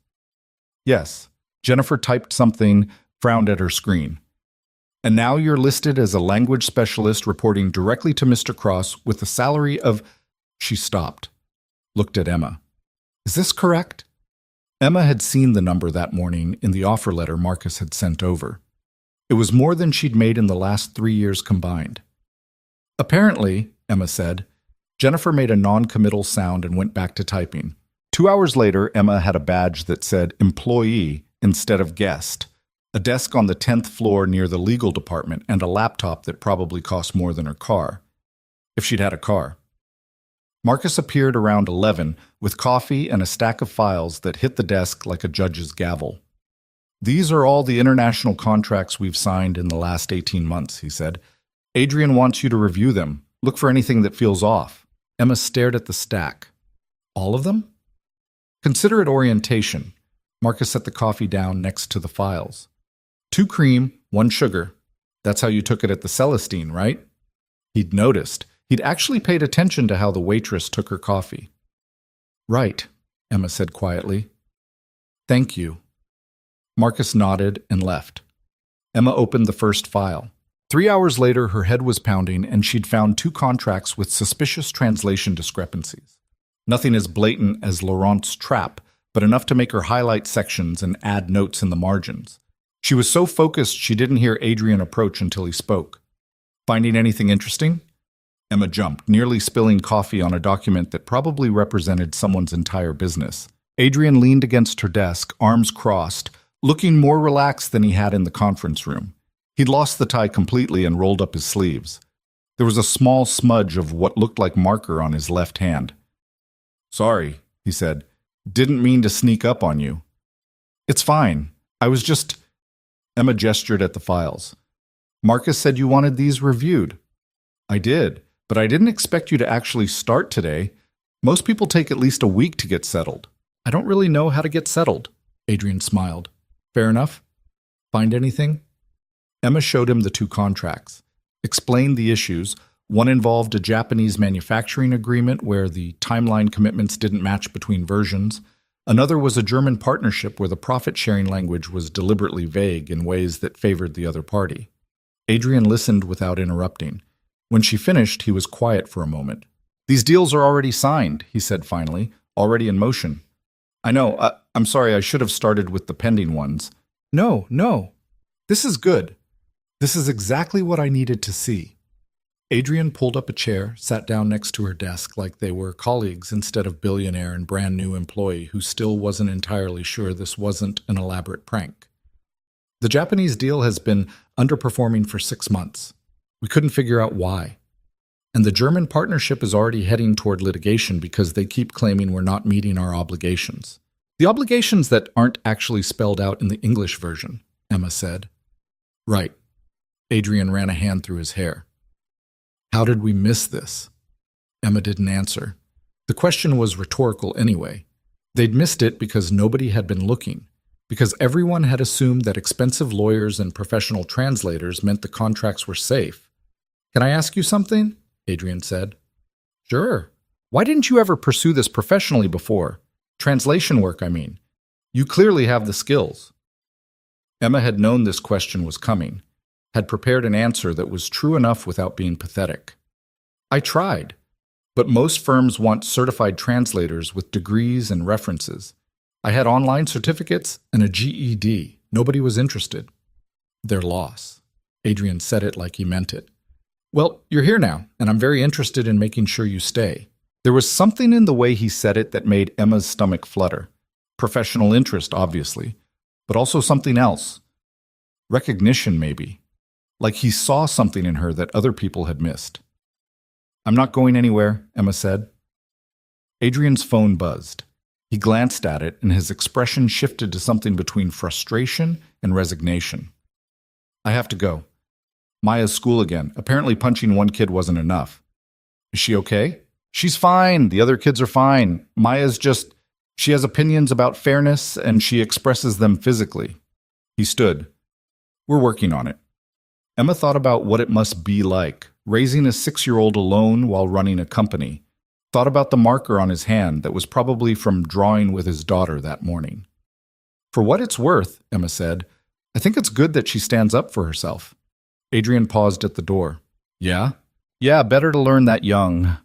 Yes. Jennifer typed something, frowned at her screen. And now you're listed as a language specialist reporting directly to Mr. Cross with a salary of... She stopped, looked at Emma. Is this correct? Emma had seen the number that morning in the offer letter Marcus had sent over. It was more than she'd made in the last 3 years combined. Apparently, Emma said. Jennifer made a non-committal sound and went back to typing. 2 hours later, Emma had a badge that said employee instead of guest, a desk on the 10th floor near the legal department, and a laptop that probably cost more than her car, if she'd had a car. Marcus appeared around 11 with coffee and a stack of files that hit the desk like a judge's gavel. These are all the international contracts we've signed in the last 18 months, he said. Adrian wants you to review them. Look for anything that feels off. Emma stared at the stack. All of them? Consider it orientation. Marcus set the coffee down next to the files. 2 cream, 1 sugar. That's how you took it at the Celestine, right? He'd noticed. He'd actually paid attention to how the waitress took her coffee. Right, Emma said quietly. Thank you. Marcus nodded and left. Emma opened the first file. 3 hours later, her head was pounding, and she'd found 2 contracts with suspicious translation discrepancies. Nothing as blatant as Laurent's trap, but enough to make her highlight sections and add notes in the margins. She was so focused she didn't hear Adrian approach until he spoke. Finding anything interesting? Emma jumped, nearly spilling coffee on a document that probably represented someone's entire business. Adrian leaned against her desk, arms crossed, looking more relaxed than he had in the conference room. He'd lost the tie completely and rolled up his sleeves. There was a small smudge of what looked like marker on his left hand. Sorry, he said. Didn't mean to sneak up on you. It's fine. I was just... Emma gestured at the files. Marcus said you wanted these reviewed. I did, but I didn't expect you to actually start today. Most people take at least a week to get settled. I don't really know how to get settled. Adrian smiled. Fair enough. Find anything? Emma showed him the 2 contracts, explained the issues. One involved a Japanese manufacturing agreement where the timeline commitments didn't match between versions. Another was a German partnership where the profit-sharing language was deliberately vague in ways that favored the other party. Adrian listened without interrupting. When she finished, he was quiet for a moment. These deals are already signed, he said finally, already in motion. I know, I'm sorry, I should have started with the pending ones. No. This is good. This is exactly what I needed to see. Adrian pulled up a chair, sat down next to her desk like they were colleagues instead of billionaire and brand new employee who still wasn't entirely sure this wasn't an elaborate prank. The Japanese deal has been underperforming for 6 months. We couldn't figure out why. And the German partnership is already heading toward litigation because they keep claiming we're not meeting our obligations. The obligations that aren't actually spelled out in the English version, Emma said. Right. Adrian ran a hand through his hair. How did we miss this? Emma didn't answer. The question was rhetorical anyway. They'd missed it because nobody had been looking, because everyone had assumed that expensive lawyers and professional translators meant the contracts were safe. "Can I ask you something?" Adrian said. "Sure. Why didn't you ever pursue this professionally before? Translation work, I mean. You clearly have the skills." Emma had known this question was coming, had prepared an answer that was true enough without being pathetic. "I tried, but most firms want certified translators with degrees and references. I had online certificates and a GED. Nobody was interested." "Their loss." Adrian said it like he meant it. "Well, you're here now, and I'm very interested in making sure you stay." There was something in the way he said it that made Emma's stomach flutter. Professional interest, obviously, but also something else. Recognition, maybe. Like he saw something in her that other people had missed. "I'm not going anywhere," Emma said. Adrian's phone buzzed. He glanced at it, and his expression shifted to something between frustration and resignation. "I have to go. Maya's school again. Apparently punching one kid wasn't enough." "Is she okay?" "She's fine. The other kids are fine. Maya's just... She has opinions about fairness, and she expresses them physically." He stood. "We're working on it." Emma thought about what it must be like, raising a 6-year-old alone while running a company. Thought about the marker on his hand that was probably from drawing with his daughter that morning. "For what it's worth," Emma said, "I think it's good that she stands up for herself." Adrian paused at the door. "Yeah? Yeah, better to learn that young."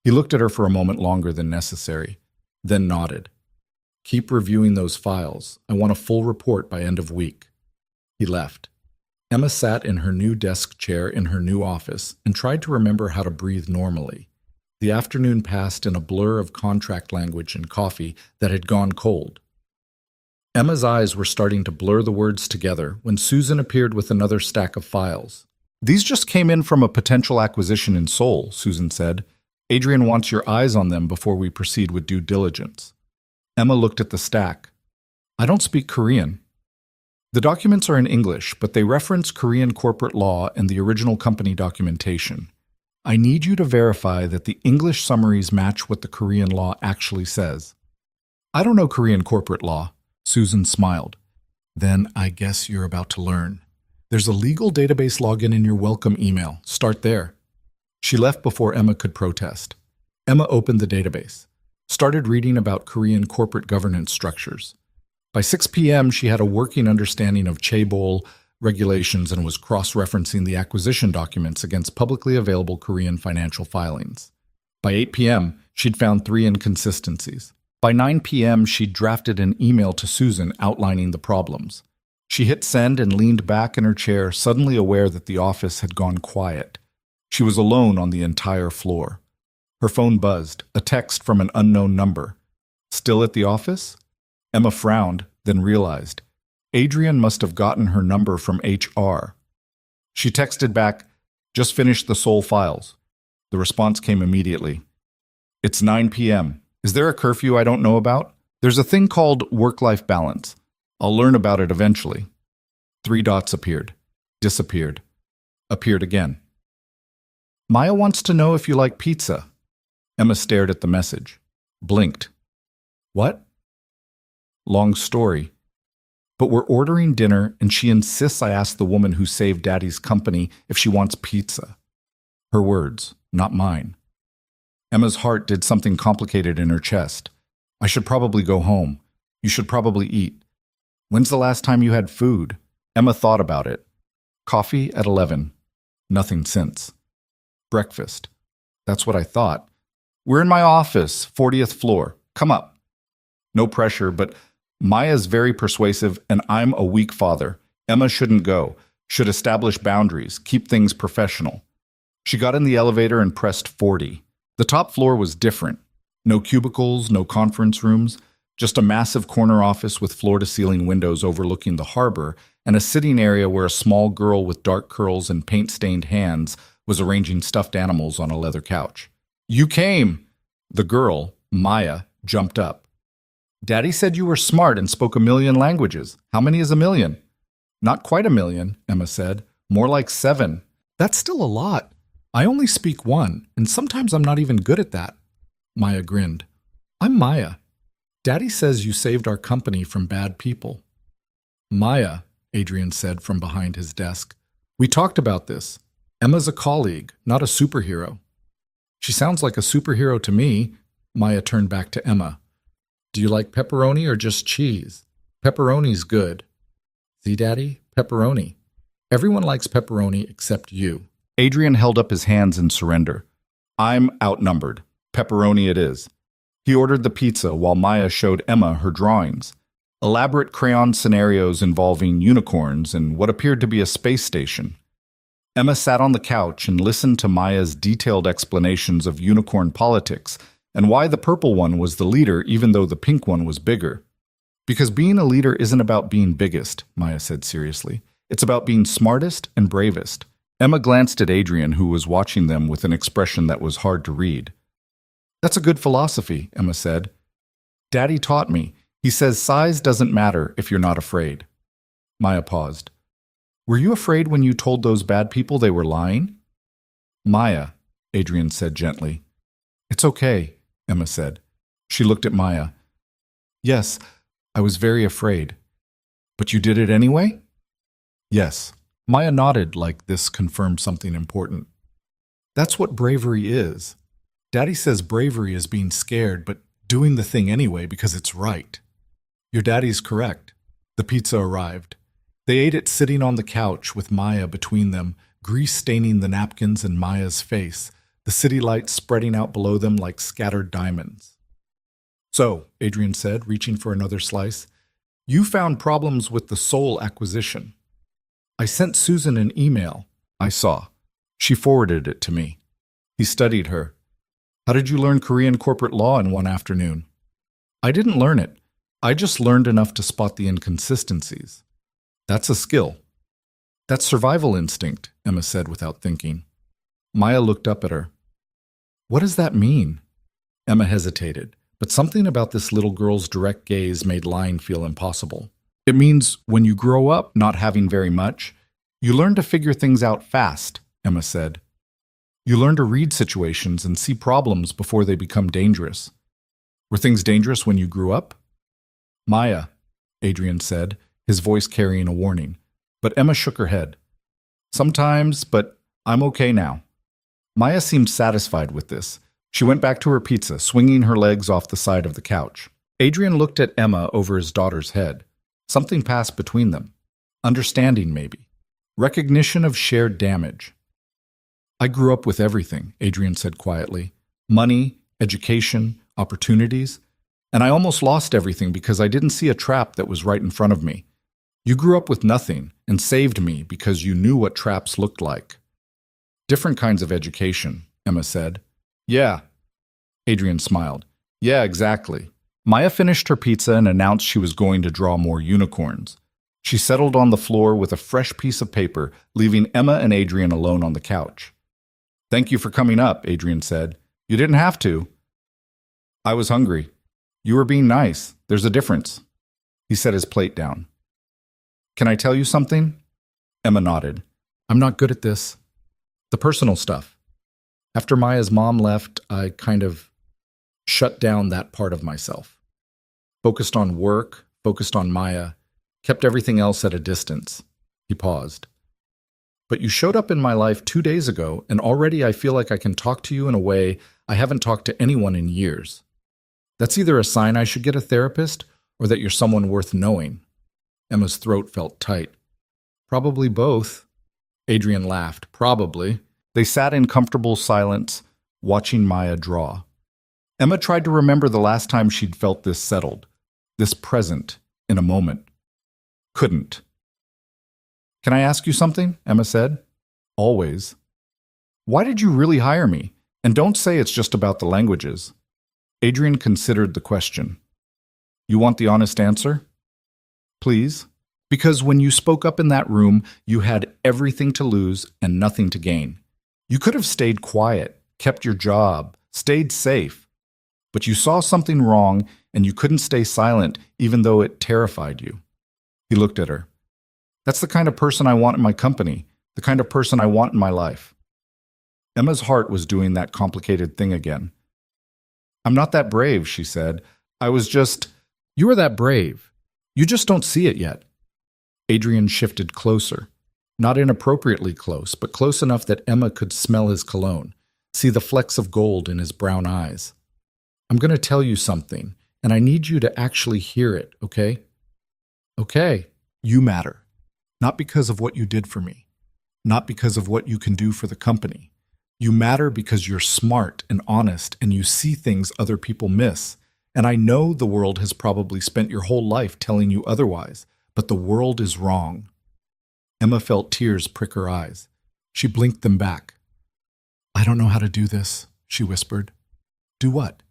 He looked at her for a moment longer than necessary, then nodded. "Keep reviewing those files. I want a full report by end of week." He left. Emma sat in her new desk chair in her new office and tried to remember how to breathe normally. The afternoon passed in a blur of contract language and coffee that had gone cold. Emma's eyes were starting to blur the words together when Susan appeared with another stack of files. "These just came in from a potential acquisition in Seoul," Susan said. "Adrian wants your eyes on them before we proceed with due diligence." Emma looked at the stack. "I don't speak Korean." "The documents are in English, but they reference Korean corporate law and the original company documentation. I need you to verify that the English summaries match what the Korean law actually says." "I don't know Korean corporate law." Susan smiled. "Then I guess you're about to learn. There's a legal database login in your welcome email. Start there." She left before Emma could protest. Emma opened the database, started reading about Korean corporate governance structures. By 6 p.m., she had a working understanding of chaebol regulations and was cross-referencing the acquisition documents against publicly available Korean financial filings. By 8 p.m., she'd found 3 inconsistencies. By 9 p.m., she'd drafted an email to Susan outlining the problems. She hit send and leaned back in her chair, suddenly aware that the office had gone quiet. She was alone on the entire floor. Her phone buzzed, a text from an unknown number. Still at the office? Emma frowned, then realized. Adrian must have gotten her number from HR. She texted back, "Just finished the Seoul files." The response came immediately. "It's 9 p.m. Is there a curfew I don't know about? There's a thing called work-life balance. I'll learn about it eventually." 3 dots appeared, disappeared, appeared again. "Maya wants to know if you like pizza." Emma stared at the message, blinked. "What?" "Long story. But we're ordering dinner, and she insists I ask the woman who saved Daddy's company if she wants pizza." Her words, not mine. Emma's heart did something complicated in her chest. "I should probably go home. You should probably eat. When's the last time you had food?" Emma thought about it. "Coffee at 11. Nothing since. Breakfast. That's what I thought. We're in my office, 40th floor. Come up." No pressure, but Maya's very persuasive, and I'm a weak father. Emma shouldn't go, should establish boundaries, keep things professional. She got in the elevator and pressed 40. The top floor was different. No cubicles, no conference rooms, just a massive corner office with floor-to-ceiling windows overlooking the harbor and a sitting area where a small girl with dark curls and paint-stained hands was arranging stuffed animals on a leather couch. "You came!" The girl, Maya, jumped up. "Daddy said you were smart and spoke 1,000,000 languages. How many is 1,000,000? "Not quite 1,000,000, Emma said. "More like 7. "That's still a lot. I only speak 1, and sometimes I'm not even good at that." Maya grinned. I'm Maya. Daddy says you saved our company from bad people. Maya, Adrian said from behind his desk. We talked about this. Emma's a colleague, not a superhero. She sounds like a superhero to me. Maya turned back to Emma. Do you like pepperoni or just cheese? Pepperoni's good. See, Daddy? Pepperoni. Everyone likes pepperoni except you. Adrian held up his hands in surrender. I'm outnumbered. Pepperoni it is. He ordered the pizza while Maya showed Emma her drawings. Elaborate crayon scenarios involving unicorns and what appeared to be a space station. Emma sat on the couch and listened to Maya's detailed explanations of unicorn politics and why the purple one was the leader even though the pink one was bigger. Because being a leader isn't about being biggest, Maya said seriously. It's about being smartest and bravest. Emma glanced at Adrian, who was watching them with an expression that was hard to read. That's a good philosophy, Emma said. Daddy taught me. He says size doesn't matter if you're not afraid. Maya paused. Were you afraid when you told those bad people they were lying? Maya, Adrian said gently. It's okay, Emma said. She looked at Maya. Yes, I was very afraid. But you did it anyway? Yes. Maya nodded like this confirmed something important. That's what bravery is. Daddy says bravery is being scared, but doing the thing anyway because it's right. Your daddy's correct. The pizza arrived. They ate it sitting on the couch with Maya between them, grease staining the napkins and Maya's face, the city lights spreading out below them like scattered diamonds. So, Adrian said, reaching for another slice, you found problems with the soul acquisition. I sent Susan an email. I saw. She forwarded it to me. He studied her. How did you learn Korean corporate law in one afternoon? I didn't learn it. I just learned enough to spot the inconsistencies. That's a skill. That's survival instinct, Emma said without thinking. Maya looked up at her. What does that mean? Emma hesitated, but something about this little girl's direct gaze made lying feel impossible. It means when you grow up not having very much, you learn to figure things out fast, Emma said. You learn to read situations and see problems before they become dangerous. Were things dangerous when you grew up? Maya, Adrian said, his voice carrying a warning. But Emma shook her head. Sometimes, but I'm okay now. Maya seemed satisfied with this. She went back to her pizza, swinging her legs off the side of the couch. Adrian looked at Emma over his daughter's head. Something passed between them. Understanding, maybe. Recognition of shared damage. I grew up with everything, Adrian said quietly. Money, education, opportunities. And I almost lost everything because I didn't see a trap that was right in front of me. You grew up with nothing and saved me because you knew what traps looked like. Different kinds of education, Emma said. Yeah. Adrian smiled. Yeah, exactly. Maya finished her pizza and announced she was going to draw more unicorns. She settled on the floor with a fresh piece of paper, leaving Emma and Adrian alone on the couch. Thank you for coming up, Adrian said. You didn't have to. I was hungry. You were being nice. There's a difference. He set his plate down. Can I tell you something? Emma nodded. I'm not good at this. The personal stuff. After Maya's mom left, I kind of shut down that part of myself. Focused on work, focused on Maya, kept everything else at a distance. He paused. But you showed up in my life 2 days ago, and already I feel like I can talk to you in a way I haven't talked to anyone in years. That's either a sign I should get a therapist or that you're someone worth knowing. Emma's throat felt tight. Probably both. Adrian laughed. Probably. They sat in comfortable silence, watching Maya draw. Emma tried to remember the last time she'd felt this settled, this present, in a moment. Couldn't. Can I ask you something? Emma said. Always. Why did you really hire me? And don't say it's just about the languages. Adrian considered the question. You want the honest answer? Please? Because when you spoke up in that room, you had everything to lose and nothing to gain. You could have stayed quiet, kept your job, stayed safe. But you saw something wrong and you couldn't stay silent even though it terrified you. He looked at her. That's the kind of person I want in my company, the kind of person I want in my life. Emma's heart was doing that complicated thing again. I'm not that brave, she said. You are that brave. You just don't see it yet. Adrian shifted closer. Not inappropriately close, but close enough that Emma could smell his cologne, see the flecks of gold in his brown eyes. I'm going to tell you something, and I need you to actually hear it, okay? Okay, you matter. Not because of what you did for me. Not because of what you can do for the company. You matter because you're smart and honest and you see things other people miss. And I know the world has probably spent your whole life telling you otherwise, but the world is wrong. Emma felt tears prick her eyes. She blinked them back. I don't know how to do this, she whispered. Do what?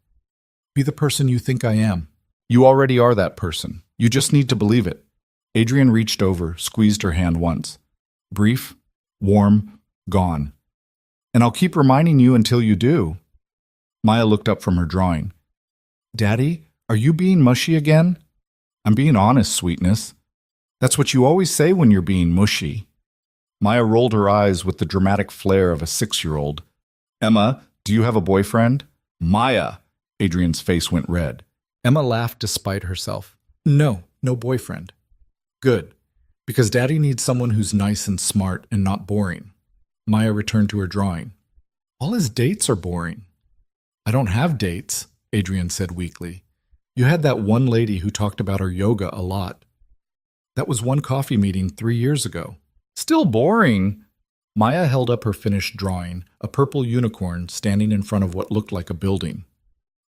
Be the person you think I am. You already are that person. You just need to believe it. Adrian reached over, squeezed her hand once. Brief, warm, gone. And I'll keep reminding you until you do. Maya looked up from her drawing. Daddy, are you being mushy again? I'm being honest, sweetness. That's what you always say when you're being mushy. Maya rolled her eyes with the dramatic flair of a 6-year-old. Emma, do you have a boyfriend? Maya! Adrian's face went red. Emma laughed despite herself. No boyfriend. Good, because Daddy needs someone who's nice and smart and not boring. Maya returned to her drawing. All his dates are boring. I don't have dates, Adrian said weakly. You had that one lady who talked about her yoga a lot. That was one coffee meeting 3 years ago. Still boring. Maya held up her finished drawing, a purple unicorn standing in front of what looked like a building.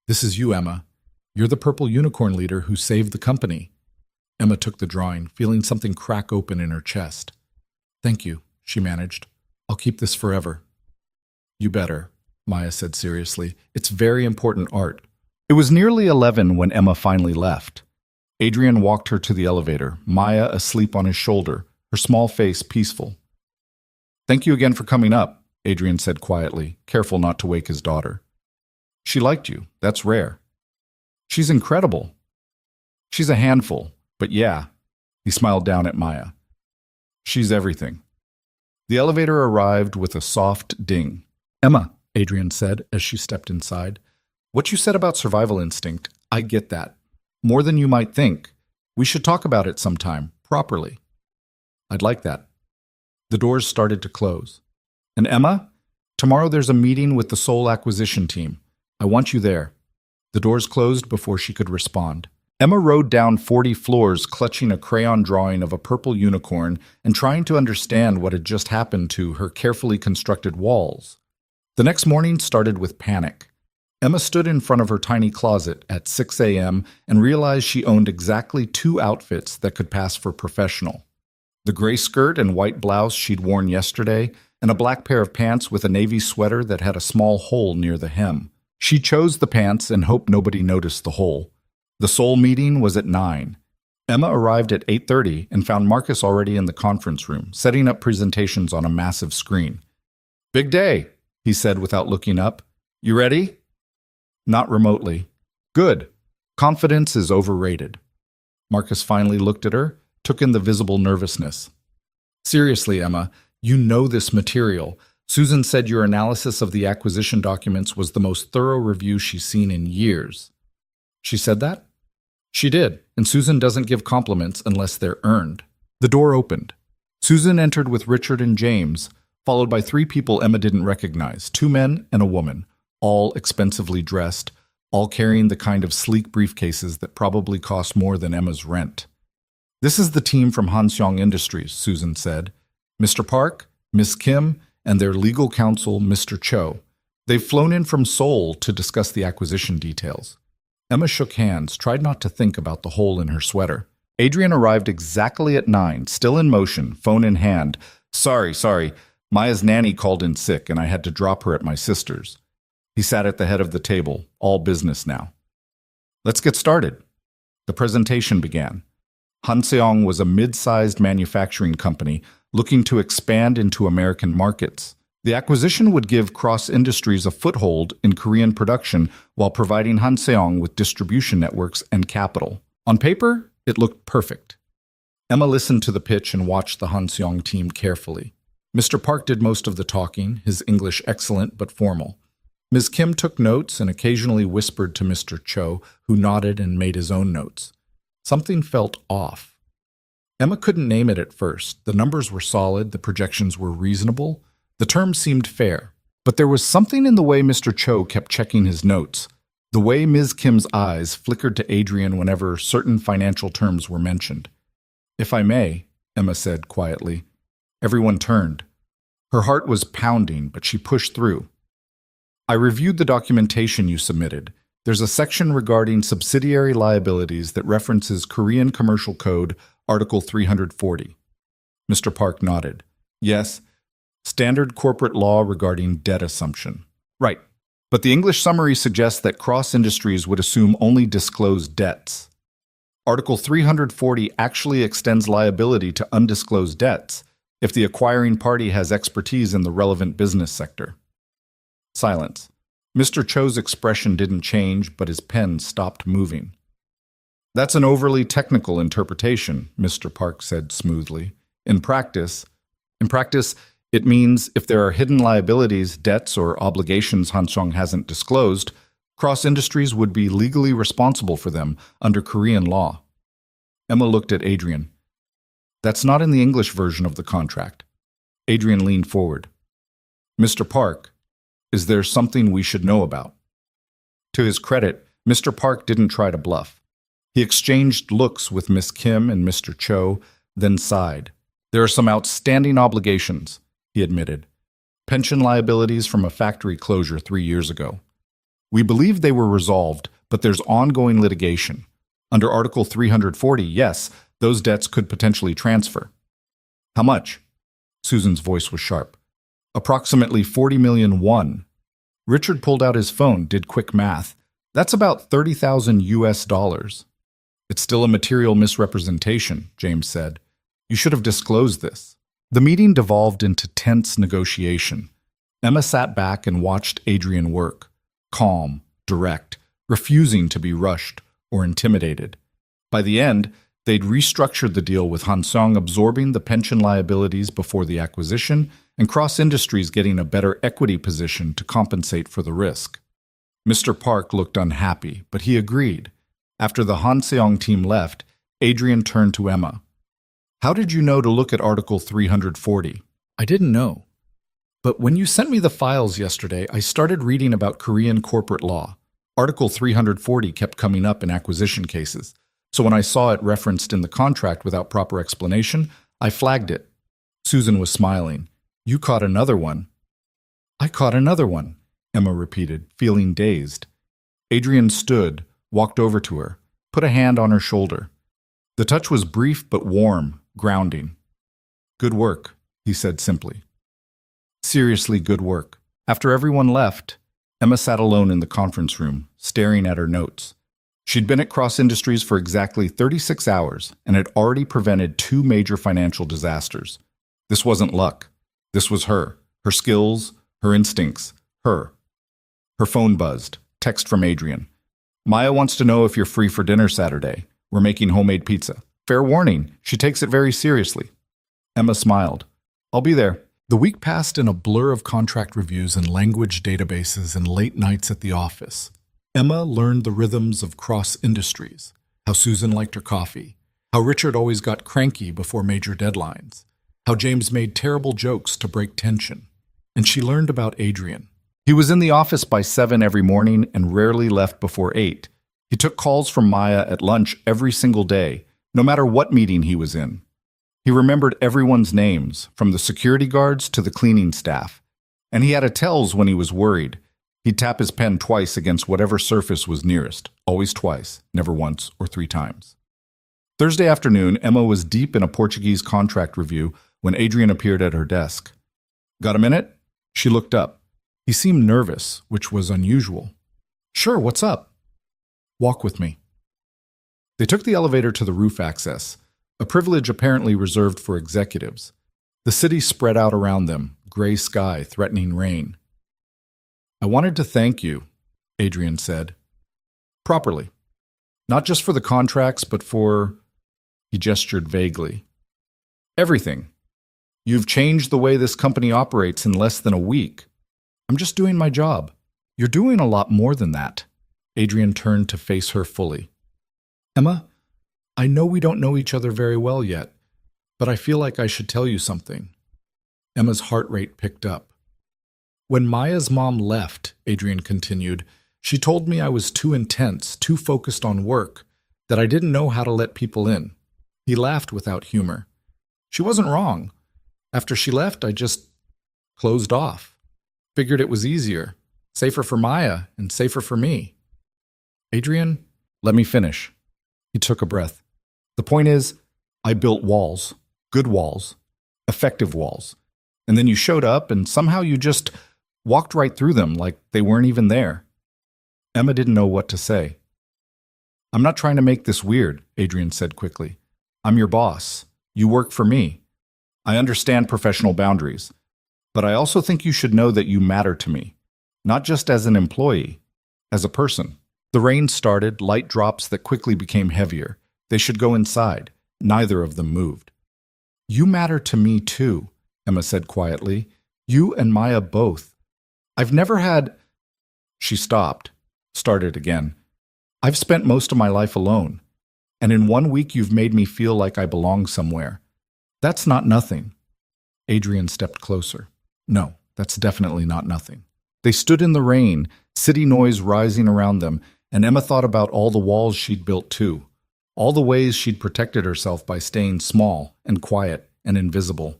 This is you, Emma. You're the purple unicorn leader who saved the company. Emma took the drawing, feeling something crack open in her chest. Thank you, she managed. I'll keep this forever. You better, Maya said seriously. It's very important art. It was nearly 11 when Emma finally left. Adrian walked her to the elevator, Maya asleep on his shoulder, her small face peaceful. Thank you again for coming up, Adrian said quietly, careful not to wake his daughter. She liked you. That's rare. She's incredible. She's a handful, but yeah, he smiled down at Maya. She's everything. The elevator arrived with a soft ding. Emma, Adrian said as she stepped inside, what you said about survival instinct, I get that. More than you might think. We should talk about it sometime, properly. I'd like that. The doors started to close. And Emma, tomorrow there's a meeting with the Seoul acquisition team. I want you there. The doors closed before she could respond. Emma rode down 40 floors clutching a crayon drawing of a purple unicorn and trying to understand what had just happened to her carefully constructed walls. The next morning started with panic. Emma stood in front of her tiny closet at 6 a.m. and realized she owned exactly 2 outfits that could pass for professional. The gray skirt and white blouse she'd worn yesterday, and a black pair of pants with a navy sweater that had a small hole near the hem. She chose the pants and hoped nobody noticed the hole. The Seoul meeting was at 9. Emma arrived at 8:30 and found Marcus already in the conference room, setting up presentations on a massive screen. Big day, he said without looking up. You ready? Not remotely. Good. Confidence is overrated. Marcus finally looked at her, took in the visible nervousness. Seriously, Emma, you know this material. Susan said your analysis of the acquisition documents was the most thorough review she's seen in years. She said that? She did, and Susan doesn't give compliments unless they're earned. The door opened. Susan entered with Richard and James, followed by 3 people Emma didn't recognize, 2 men and a woman, all expensively dressed, all carrying the kind of sleek briefcases that probably cost more than Emma's rent. This is the team from Hanseong Industries, Susan said. Mr. Park, Miss Kim, and their legal counsel, Mr. Cho. They've flown in from Seoul to discuss the acquisition details. Emma shook hands, tried not to think about the hole in her sweater. Adrian arrived exactly at 9, still in motion, phone in hand. Sorry. Maya's nanny called in sick and I had to drop her at my sister's. He sat at the head of the table, all business now. Let's get started. The presentation began. Hanseong was a mid-sized manufacturing company looking to expand into American markets. The acquisition would give Cross Industries a foothold in Korean production while providing Hanseong with distribution networks and capital. On paper, it looked perfect. Emma listened to the pitch and watched the Hanseong team carefully. Mr. Park did most of the talking, his English excellent but formal. Ms. Kim took notes and occasionally whispered to Mr. Cho, who nodded and made his own notes. Something felt off. Emma couldn't name it at first. The numbers were solid, the projections were reasonable, the terms seemed fair. But there was something in the way Mr. Cho kept checking his notes, the way Ms. Kim's eyes flickered to Adrian whenever certain financial terms were mentioned. "If I may," Emma said quietly. Everyone turned. Her heart was pounding, but she pushed through. "I reviewed the documentation you submitted. There's a section regarding subsidiary liabilities that references Korean Commercial Code, Article 340. Mr. Park nodded. "Yes, standard corporate law regarding debt assumption." "Right. But the English summary suggests that Cross Industries would assume only disclosed debts. Article 340 actually extends liability to undisclosed debts if the acquiring party has expertise in the relevant business sector." Silence. Mr. Cho's expression didn't change, but his pen stopped moving. "That's an overly technical interpretation," Mr. Park said smoothly. In practice, it means if there are hidden liabilities, debts, or obligations Hansong hasn't disclosed, Cross Industries would be legally responsible for them under Korean law. Emma looked at Adrian. "That's not in the English version of the contract." Adrian leaned forward. "Mr. Park, is there something we should know about?" To his credit, Mr. Park didn't try to bluff. He exchanged looks with Miss Kim and Mr. Cho, then sighed. "There are some outstanding obligations," he admitted. "Pension liabilities from a factory closure 3 years ago. We believe they were resolved, but there's ongoing litigation. Under Article 340, yes, those debts could potentially transfer." "How much?" Susan's voice was sharp. "Approximately 40 million won." Richard pulled out his phone, did quick math. "That's about 30,000 US dollars. "It's still a material misrepresentation," James said. "You should have disclosed this." The meeting devolved into tense negotiation. Emma sat back and watched Adrian work, calm, direct, refusing to be rushed or intimidated. By the end, they'd restructured the deal with Hansong absorbing the pension liabilities before the acquisition and Cross Industries getting a better equity position to compensate for the risk. Mr. Park looked unhappy, but he agreed. After the Hanseong team left, Adrian turned to Emma. "How did you know to look at Article 340? "I didn't know. But when you sent me the files yesterday, I started reading about Korean corporate law. Article 340 kept coming up in acquisition cases. So when I saw it referenced in the contract without proper explanation, I flagged it." Susan was smiling. "You caught another one." "I caught another one," Emma repeated, feeling dazed. Adrian stood, walked over to her, put a hand on her shoulder. The touch was brief but warm, grounding. "Good work," he said simply. Seriously good work. After everyone left, Emma sat alone in the conference room, staring at her notes. She'd been at Cross Industries for exactly 36 hours and had already prevented 2 major financial disasters. This wasn't luck. This was her skills, her instincts, her. Her phone buzzed. Text from Adrian. "Maya wants to know if you're free for dinner Saturday. We're making homemade pizza. Fair warning, she takes it very seriously." Emma smiled. "I'll be there." The week passed in a blur of contract reviews and language databases and late nights at the office. Emma learned the rhythms of Cross Industries, how Susan liked her coffee, how Richard always got cranky before major deadlines, how James made terrible jokes to break tension. And she learned about Adrian. He was in the office by 7 every morning and rarely left before 8. He took calls from Maya at lunch every single day, no matter what meeting he was in. He remembered everyone's names, from the security guards to the cleaning staff. And he had a tells when he was worried. He'd tap his pen twice against whatever surface was nearest, always twice, never once or 3 times. Thursday afternoon, Emma was deep in a Portuguese contract review when Adrian appeared at her desk. "Got a minute?" She looked up. He seemed nervous, which was unusual. "Sure, what's up?" "Walk with me." They took the elevator to the roof access, a privilege apparently reserved for executives. The city spread out around them, gray sky threatening rain. "I wanted to thank you," Adrian said. "Properly. Not just for the contracts, but for..." He gestured vaguely. "Everything. You've changed the way this company operates in less than a week. I'm just doing my job. You're doing a lot more than that. Adrian turned to face her fully. Emma, I know we don't know each other very well yet, but I feel like I should tell you something. Emma's heart rate picked up. When Maya's mom left, Adrian continued, she told me I was too intense, too focused on work, that I didn't know how to let people in. He laughed without humor. She wasn't wrong. After she left, I just closed off. Figured it was easier, safer for Maya and safer for me. Adrian, let me finish. He took a breath. The point is, I built walls, good walls, effective walls. And then you showed up and somehow you just walked right through them like they weren't even there. Emma didn't know what to say. I'm not trying to make this weird, Adrian said quickly. I'm your boss. You work for me. I understand professional boundaries. But I also think you should know that you matter to me. Not just as an employee, as a person. The rain started, light drops that quickly became heavier. They should go inside. Neither of them moved. You matter to me too, Emma said quietly. You and Maya both. I've never had... She stopped, started again. I've spent most of my life alone, and in 1 week you've made me feel like I belong somewhere. That's not nothing. Adrian stepped closer. No, that's definitely not nothing. They stood in the rain, city noise rising around them, and Emma thought about all the walls she'd built too, all the ways she'd protected herself by staying small and quiet and invisible.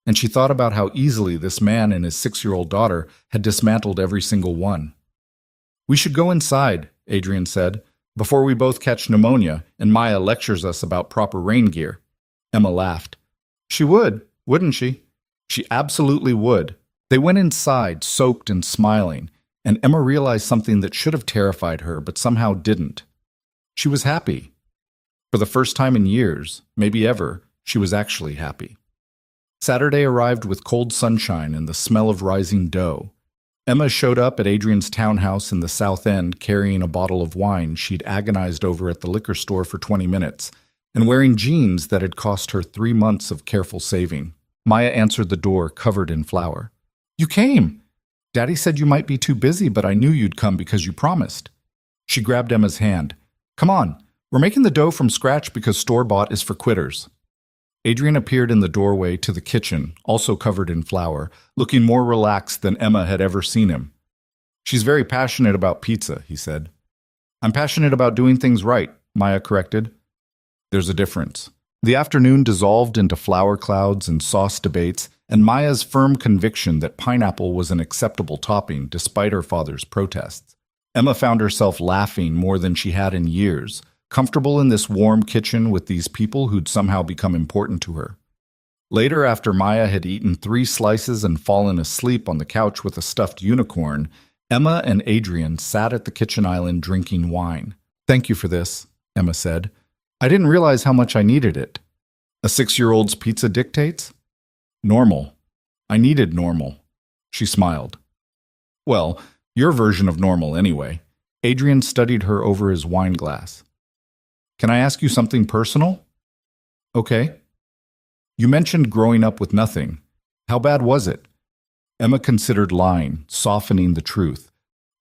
And she thought about how easily this man and his 6-year-old daughter had dismantled every single one. We should go inside, Adrian said, before we both catch pneumonia and Maya lectures us about proper rain gear. Emma laughed. She would, wouldn't she? She absolutely would. They went inside, soaked and smiling, and Emma realized something that should have terrified her, but somehow didn't. She was happy. For the first time in years, maybe ever, she was actually happy. Saturday arrived with cold sunshine and the smell of rising dough. Emma showed up at Adrian's townhouse in the South End carrying a bottle of wine she'd agonized over at the liquor store for 20 minutes, and wearing jeans that had cost her 3 months of careful saving. Maya answered the door, covered in flour. You came! Daddy said you might be too busy, but I knew you'd come because you promised. She grabbed Emma's hand. Come on, we're making the dough from scratch because store-bought is for quitters. Adrian appeared in the doorway to the kitchen, also covered in flour, looking more relaxed than Emma had ever seen him. She's very passionate about pizza, he said. I'm passionate about doing things right, Maya corrected. There's a difference. The afternoon dissolved into flour clouds and sauce debates, and Maya's firm conviction that pineapple was an acceptable topping despite her father's protests. Emma found herself laughing more than she had in years, comfortable in this warm kitchen with these people who'd somehow become important to her. Later, after Maya had eaten 3 slices and fallen asleep on the couch with a stuffed unicorn, Emma and Adrian sat at the kitchen island drinking wine. Thank you for this, Emma said. I didn't realize how much I needed it. A 6-year-old's pizza dictates? Normal. I needed normal. She smiled. Well, your version of normal anyway. Adrian studied her over his wine glass. Can I ask you something personal? Okay. You mentioned growing up with nothing. How bad was it? Emma considered lying, softening the truth.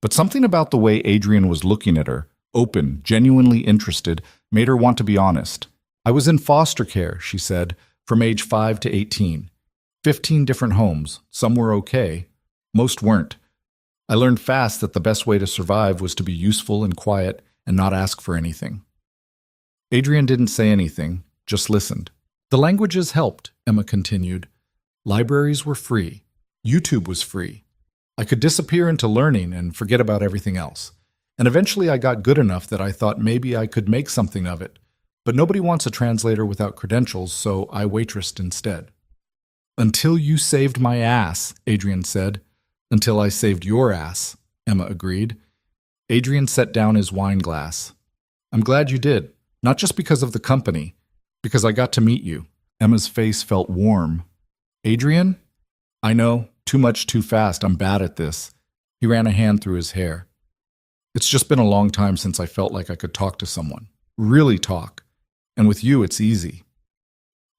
But something about the way Adrian was looking at her, open, genuinely interested, made her want to be honest. I was in foster care, she said, from age 5 to 18. 15 different homes. Some were okay. Most weren't. I learned fast that the best way to survive was to be useful and quiet and not ask for anything. Adrian didn't say anything, just listened. The languages helped, Emma continued. Libraries were free. YouTube was free. I could disappear into learning and forget about everything else. And eventually I got good enough that I thought maybe I could make something of it. But nobody wants a translator without credentials, so I waitressed instead. Until you saved my ass, Adrian said. Until I saved your ass, Emma agreed. Adrian set down his wine glass. I'm glad you did. Not just because of the company, because I got to meet you. Emma's face felt warm. Adrian? I know, too much too fast. I'm bad at this. He ran a hand through his hair. It's just been a long time since I felt like I could talk to someone. Really talk. And with you, it's easy.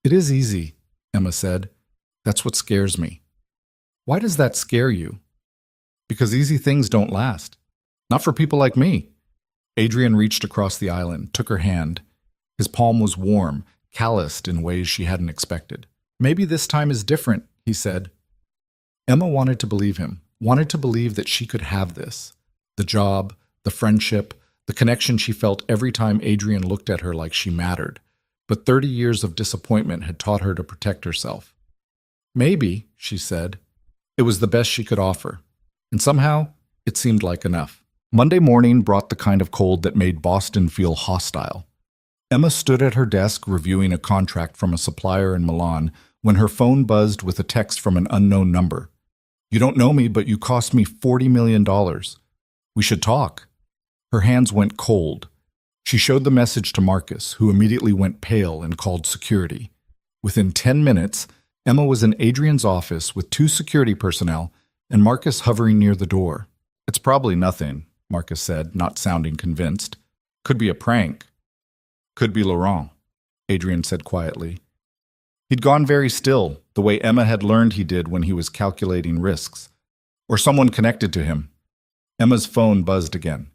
It is easy, Emma said. That's what scares me. Why does that scare you? Because easy things don't last. Not for people like me. Adrian reached across the island, took her hand. His palm was warm, calloused in ways she hadn't expected. Maybe this time is different, he said. Emma wanted to believe him, wanted to believe that she could have this. The job, the friendship, the connection she felt every time Adrian looked at her like she mattered. But 30 years of disappointment had taught her to protect herself. Maybe, she said, it was the best she could offer. And somehow, it seemed like enough. Monday morning brought the kind of cold that made Boston feel hostile. Emma stood at her desk reviewing a contract from a supplier in Milan when her phone buzzed with a text from an unknown number. You don't know me, but you cost me $40 million. We should talk. Her hands went cold. She showed the message to Marcus, who immediately went pale and called security. Within 10 minutes, Emma was in Adrian's office with 2 security personnel and Marcus hovering near the door. It's probably nothing, Marcus said, not sounding convinced. Could be a prank. Could be Laurent, Adrian said quietly. He'd gone very still, the way Emma had learned he did when he was calculating risks. Or someone connected to him. Emma's phone buzzed again.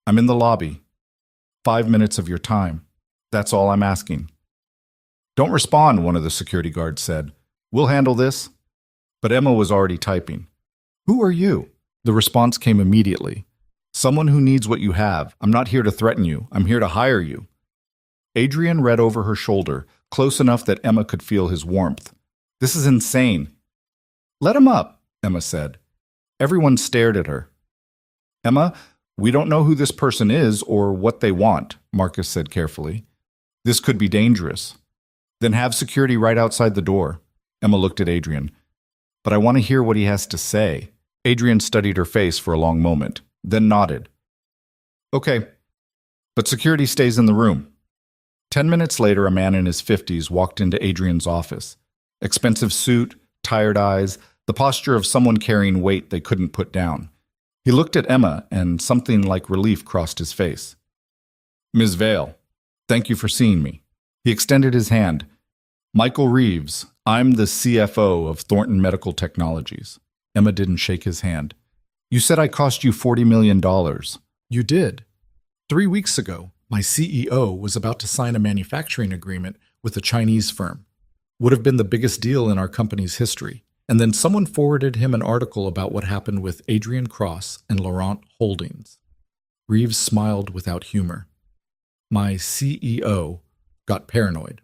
I'm in the lobby. 5 minutes of your time. That's all I'm asking. Don't respond, one of the security guards said. We'll handle this. But Emma was already typing. Who are you? The response came immediately. Someone who needs what you have. I'm not here to threaten you. I'm here to hire you. Adrian read over her shoulder, close enough that Emma could feel his warmth. This is insane. Let him up, Emma said. Everyone stared at her. Emma, we don't know who this person is or what they want, Marcus said carefully. This could be dangerous. Then have security right outside the door. Emma looked at Adrian. But I want to hear what he has to say. Adrian studied her face for a long moment, then nodded. Okay, but security stays in the room. 10 minutes later, a man in his 50s walked into Adrian's office. Expensive suit, tired eyes, the posture of someone carrying weight they couldn't put down. He looked at Emma, and something like relief crossed his face. Ms. Vale, thank you for seeing me. He extended his hand. Michael Reeves, I'm the CFO of Thornton Medical Technologies. Emma didn't shake his hand. You said I cost you $40 million. You did. 3 weeks ago, my CEO was about to sign a manufacturing agreement with a Chinese firm. Would have been the biggest deal in our company's history. And then someone forwarded him an article about what happened with Adrian Cross and Laurent Holdings. Reeves smiled without humor. My CEO got paranoid.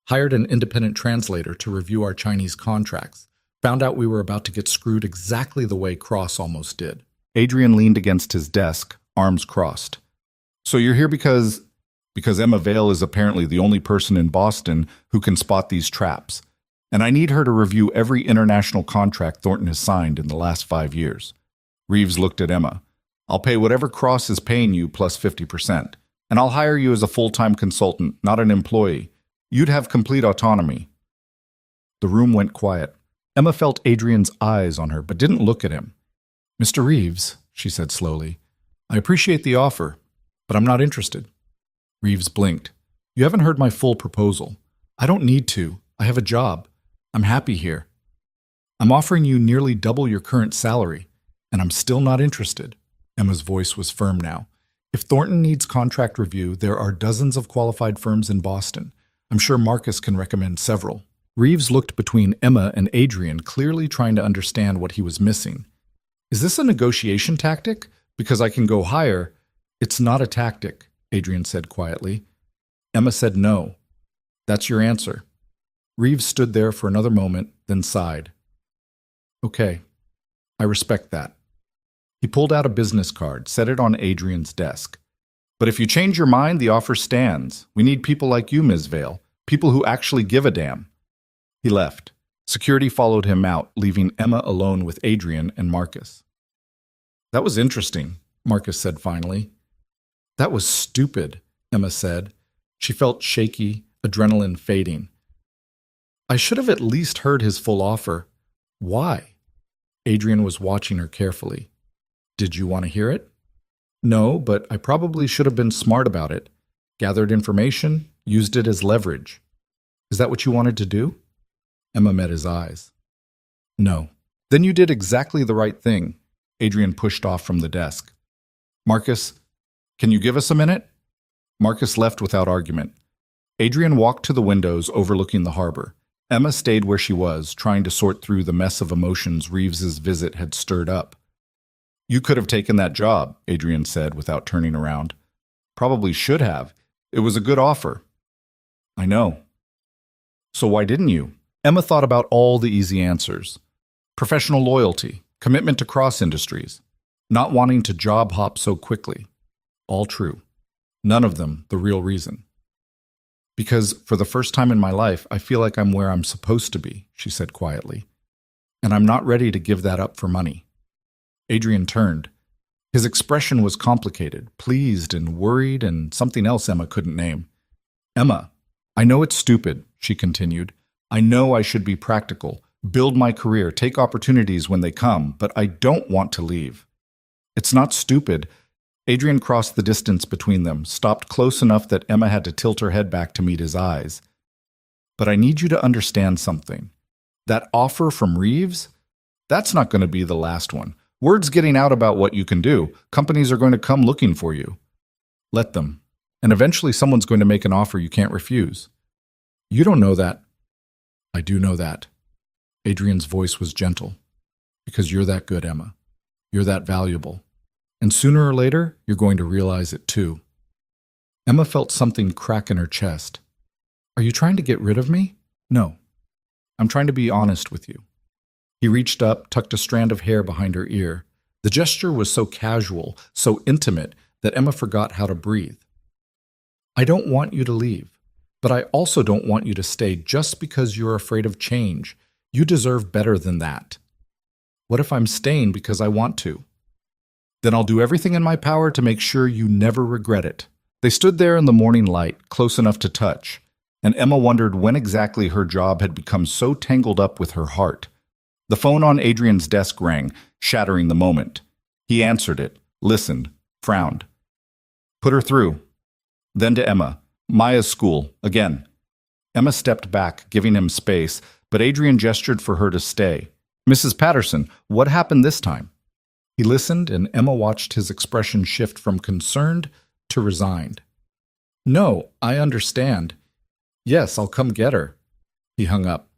Hired an independent translator to review our Chinese contracts. Found out we were about to get screwed exactly the way Cross almost did. Adrian leaned against his desk, arms crossed. So you're here because Emma Vale is apparently the only person in Boston who can spot these traps. And I need her to review every international contract Thornton has signed in the last 5 years. Reeves looked at Emma. I'll pay whatever Cross is paying you plus 50%. And I'll hire you as a full-time consultant, not an employee. You'd have complete autonomy. The room went quiet. Emma felt Adrian's eyes on her, but didn't look at him. Mr. Reeves, she said slowly, I appreciate the offer, but I'm not interested. Reeves blinked. You haven't heard my full proposal. I don't need to. I have a job. I'm happy here. I'm offering you nearly double your current salary, and I'm still not interested. Emma's voice was firm now. If Thornton needs contract review, there are dozens of qualified firms in Boston. I'm sure Marcus can recommend several. Reeves looked between Emma and Adrian, clearly trying to understand what he was missing. Is this a negotiation tactic? Because I can go higher. It's not a tactic, Adrian said quietly. Emma said no. That's your answer. Reeves stood there for another moment, then sighed. Okay, I respect that. He pulled out a business card, set it on Adrian's desk. But if you change your mind, the offer stands. We need people like you, Ms. Vale. People who actually give a damn. He left. Security followed him out, leaving Emma alone with Adrian and Marcus. That was interesting, Marcus said finally. That was stupid, Emma said. She felt shaky, adrenaline fading. I should have at least heard his full offer. Why? Adrian was watching her carefully. Did you want to hear it? No, but I probably should have been smart about it. Gathered information, used it as leverage. Is that what you wanted to do? Emma met his eyes. No. Then you did exactly the right thing. Adrian pushed off from the desk. Marcus, can you give us a minute? Marcus left without argument. Adrian walked to the windows overlooking the harbor. Emma stayed where she was, trying to sort through the mess of emotions Reeves's visit had stirred up. You could have taken that job, Adrian said without turning around. Probably should have. It was a good offer. I know. So why didn't you? Emma thought about all the easy answers. Professional loyalty, commitment to cross industries, not wanting to job hop so quickly. All true. None of them the real reason. Because for the first time in my life, I feel like I'm where I'm supposed to be, she said quietly. And I'm not ready to give that up for money. Adrian turned. His expression was complicated, pleased and worried and something else Emma couldn't name. Emma, I know it's stupid, she continued. I know I should be practical, build my career, take opportunities when they come, but I don't want to leave. It's not stupid. Adrian crossed the distance between them, stopped close enough that Emma had to tilt her head back to meet his eyes. But I need you to understand something. That offer from Reeves? That's not going to be the last one. Word's getting out about what you can do. Companies are going to come looking for you. Let them. And eventually someone's going to make an offer you can't refuse. You don't know that. I do know that. Adrian's voice was gentle. Because you're that good, Emma. You're that valuable. And sooner or later, you're going to realize it too. Emma felt something crack in her chest. Are you trying to get rid of me? No. I'm trying to be honest with you. He reached up, tucked a strand of hair behind her ear. The gesture was so casual, so intimate, that Emma forgot how to breathe. I don't want you to leave, but I also don't want you to stay just because you're afraid of change. You deserve better than that. What if I'm staying because I want to? Then I'll do everything in my power to make sure you never regret it. They stood there in the morning light, close enough to touch, and Emma wondered when exactly her job had become so tangled up with her heart. The phone on Adrian's desk rang, shattering the moment. He answered it, listened, frowned. Put her through. Then to Emma. Maya's school, again. Emma stepped back, giving him space, but Adrian gestured for her to stay. Mrs. Patterson, what happened this time? He listened, and Emma watched his expression shift from concerned to resigned. No, I understand. Yes, I'll come get her. He hung up.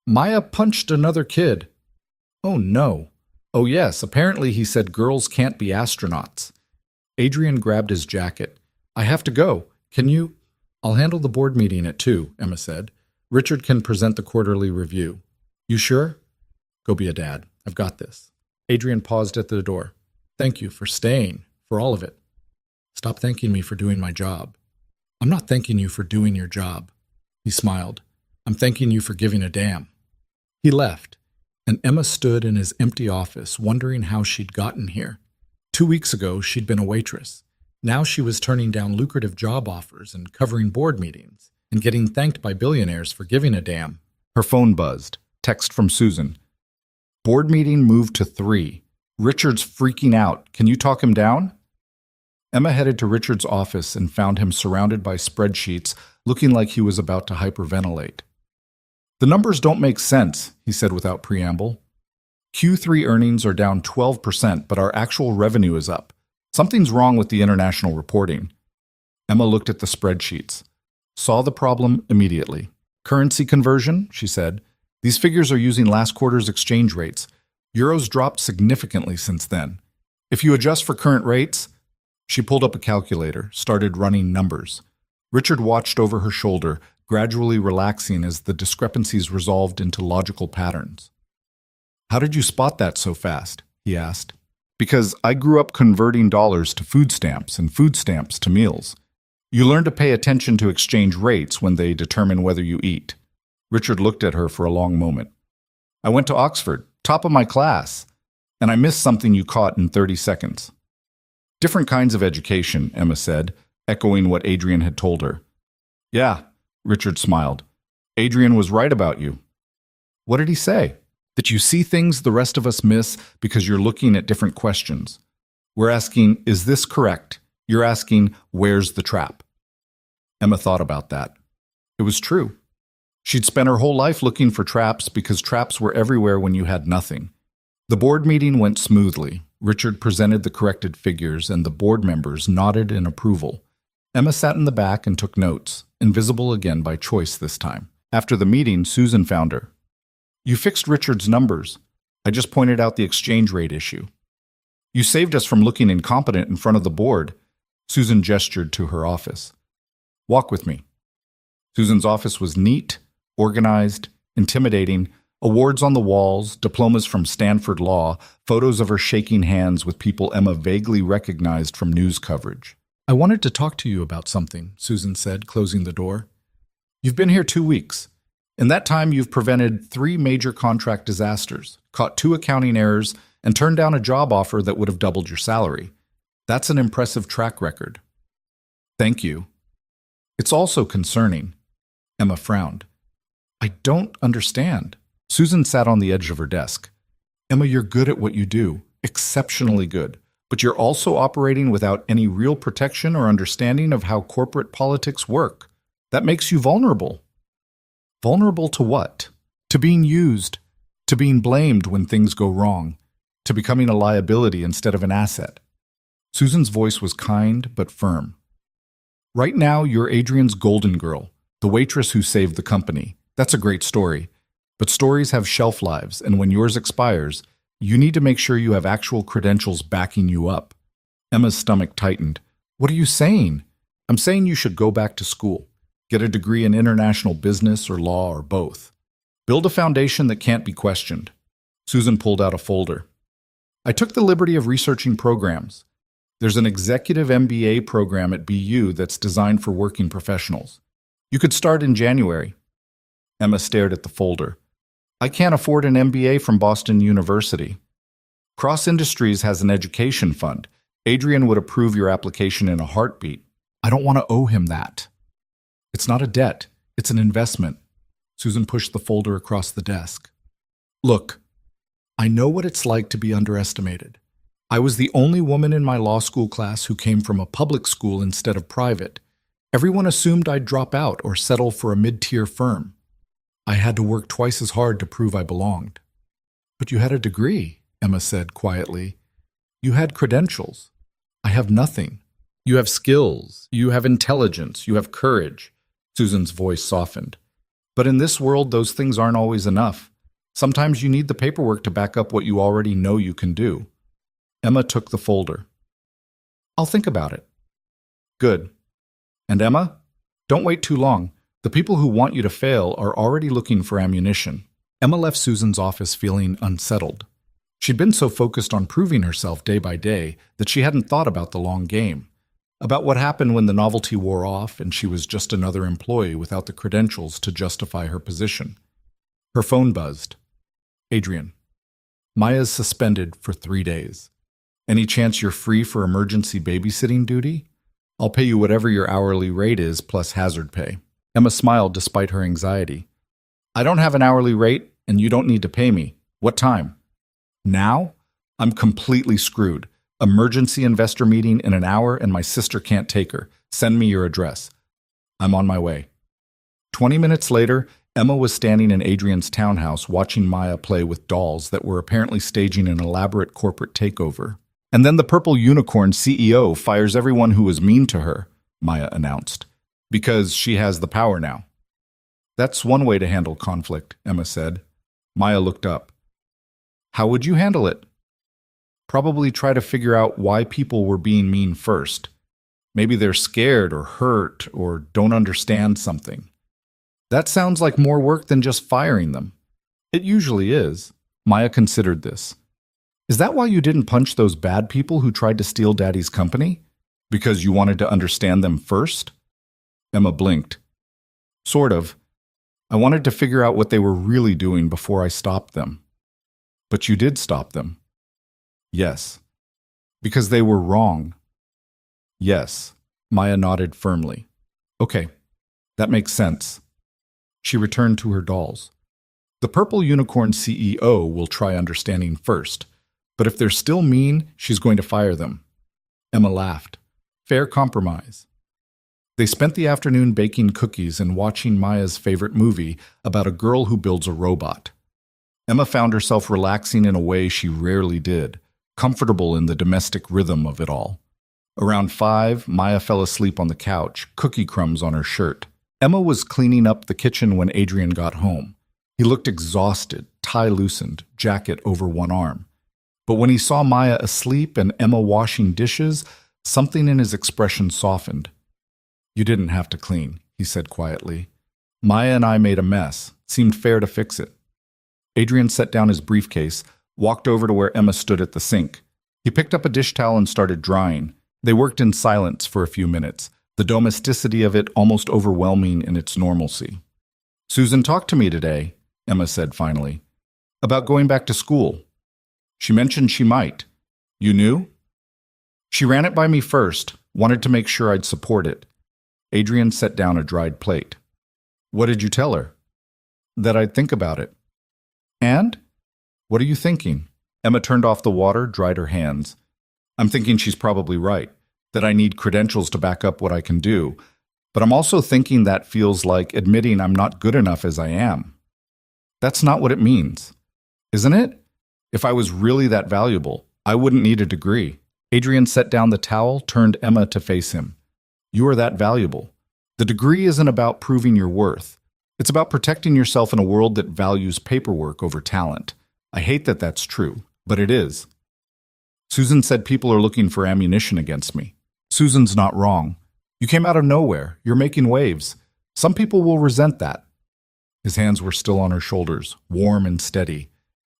Maya punched another kid. Oh, no. Oh, yes, apparently he said girls can't be astronauts. Adrian grabbed his jacket. I have to go. Can you? I'll handle the board meeting at 2, Emma said. Richard can present the quarterly review. You sure? Go be a dad. I've got this. Adrian paused at the door. Thank you for staying, for all of it. Stop thanking me for doing my job. I'm not thanking you for doing your job. He smiled. I'm thanking you for giving a damn. He left, and Emma stood in his empty office, wondering how she'd gotten here. 2 weeks ago, she'd been a waitress. Now she was turning down lucrative job offers and covering board meetings, and getting thanked by billionaires for giving a damn. Her phone buzzed. Text from Susan. Board meeting moved to 3. Richard's freaking out. Can you talk him down? Emma headed to Richard's office and found him surrounded by spreadsheets, looking like he was about to hyperventilate. The numbers don't make sense, he said without preamble. Q3 earnings are down 12%, but our actual revenue is up. Something's wrong with the international reporting. Emma looked at the spreadsheets. Saw the problem immediately. Currency conversion, she said. These figures are using last quarter's exchange rates. Euros dropped significantly since then. If you adjust for current rates, she pulled up a calculator, started running numbers. Richard watched over her shoulder, gradually relaxing as the discrepancies resolved into logical patterns. How did you spot that so fast? He asked. Because I grew up converting dollars to food stamps and food stamps to meals. You learn to pay attention to exchange rates when they determine whether you eat. Richard looked at her for a long moment. I went to Oxford, top of my class, and I missed something you caught in 30 seconds. Different kinds of education, Emma said, echoing what Adrian had told her. Yeah, Richard smiled. Adrian was right about you. What did he say? That you see things the rest of us miss because you're looking at different questions. We're asking, is this correct? You're asking, where's the trap? Emma thought about that. It was true. She'd spent her whole life looking for traps because traps were everywhere when you had nothing. The board meeting went smoothly. Richard presented the corrected figures, and the board members nodded in approval. Emma sat in the back and took notes, invisible again by choice this time. After the meeting, Susan found her. "You fixed Richard's numbers. I just pointed out the exchange rate issue. You saved us from looking incompetent in front of the board." Susan gestured to her office. "Walk with me." Susan's office was neat, organized, intimidating, awards on the walls, diplomas from Stanford Law, photos of her shaking hands with people Emma vaguely recognized from news coverage. "I wanted to talk to you about something," Susan said, closing the door. "You've been here 2 weeks. In that time, you've prevented 3 major contract disasters, caught 2 accounting errors, and turned down a job offer that would have doubled your salary. That's an impressive track record." "Thank you." "It's also concerning." Emma frowned. "I don't understand." Susan sat on the edge of her desk. "Emma, you're good at what you do, exceptionally good, but you're also operating without any real protection or understanding of how corporate politics work. That makes you vulnerable." "Vulnerable to what?" "To being used, to being blamed when things go wrong, to becoming a liability instead of an asset." Susan's voice was kind but firm. "Right now, you're Adrian's golden girl, the waitress who saved the company. That's a great story. But stories have shelf lives, and when yours expires, you need to make sure you have actual credentials backing you up." Emma's stomach tightened. "What are you saying?" "I'm saying you should go back to school. Get a degree in international business or law or both. Build a foundation that can't be questioned." Susan pulled out a folder. "I took the liberty of researching programs. There's an executive MBA program at BU that's designed for working professionals. You could start in January." Emma stared at the folder. "I can't afford an MBA from Boston University." "Cross Industries has an education fund. Adrian would approve your application in a heartbeat." "I don't want to owe him that." "It's not a debt. It's an investment." Susan pushed the folder across the desk. "Look, I know what it's like to be underestimated. I was the only woman in my law school class who came from a public school instead of private. Everyone assumed I'd drop out or settle for a mid-tier firm. I had to work twice as hard to prove I belonged." "But you had a degree," Emma said quietly. "You had credentials. I have nothing." "You have skills. You have intelligence. You have courage." Susan's voice softened. "But in this world, those things aren't always enough. Sometimes you need the paperwork to back up what you already know you can do." Emma took the folder. "I'll think about it." "Good. And Emma, don't wait too long. The people who want you to fail are already looking for ammunition." Emma left Susan's office feeling unsettled. She'd been so focused on proving herself day by day that she hadn't thought about the long game, about what happened when the novelty wore off and she was just another employee without the credentials to justify her position. Her phone buzzed. "Adrian, Maya's suspended for 3 days. Any chance you're free for emergency babysitting duty? I'll pay you whatever your hourly rate is plus hazard pay." Emma smiled despite her anxiety. "I don't have an hourly rate, and you don't need to pay me. What time?" "Now? I'm completely screwed. Emergency investor meeting in an hour, and my sister can't take her. Send me your address." "I'm on my way." 20 minutes later, Emma was standing in Adrian's townhouse watching Maya play with dolls that were apparently staging an elaborate corporate takeover. "And then the Purple Unicorn CEO fires everyone who was mean to her," Maya announced. "Because she has the power now." "That's one way to handle conflict," Emma said. Maya looked up. "How would you handle it?" "Probably try to figure out why people were being mean first. Maybe they're scared or hurt or don't understand something." "That sounds like more work than just firing them." "It usually is." Maya considered this. "Is that why you didn't punch those bad people who tried to steal Daddy's company? Because you wanted to understand them first?" Emma blinked. "Sort of. I wanted to figure out what they were really doing before I stopped them." "But you did stop them." "Yes." "Because they were wrong." "Yes." Maya nodded firmly. "Okay, that makes sense." She returned to her dolls. "The Purple Unicorn CEO will try understanding first, but if they're still mean, she's going to fire them." Emma laughed. "Fair compromise." They spent the afternoon baking cookies and watching Maya's favorite movie about a girl who builds a robot. Emma found herself relaxing in a way she rarely did, comfortable in the domestic rhythm of it all. Around 5, Maya fell asleep on the couch, cookie crumbs on her shirt. Emma was cleaning up the kitchen when Adrian got home. He looked exhausted, tie loosened, jacket over one arm. But when he saw Maya asleep and Emma washing dishes, something in his expression softened. "You didn't have to clean," he said quietly. "Maya and I made a mess. Seemed fair to fix it." Adrian set down his briefcase, walked over to where Emma stood at the sink. He picked up a dish towel and started drying. They worked in silence for a few minutes, the domesticity of it almost overwhelming in its normalcy. "Susan talked to me today," Emma said finally, "about going back to school. She mentioned she might. You knew?" "She ran it by me first, wanted to make sure I'd support it." Adrian set down a dried plate. "What did you tell her?" "That I'd think about it." "And? What are you thinking?" Emma turned off the water, dried her hands. "I'm thinking she's probably right, that I need credentials to back up what I can do, but I'm also thinking that feels like admitting I'm not good enough as I am." "That's not what it means." "Isn't it? If I was really that valuable, I wouldn't need a degree." Adrian set down the towel, turned Emma to face him. "You are that valuable. The degree isn't about proving your worth. It's about protecting yourself in a world that values paperwork over talent. I hate that that's true, but it is." "Susan said people are looking for ammunition against me." "Susan's not wrong. You came out of nowhere. You're making waves. Some people will resent that." His hands were still on her shoulders, warm and steady.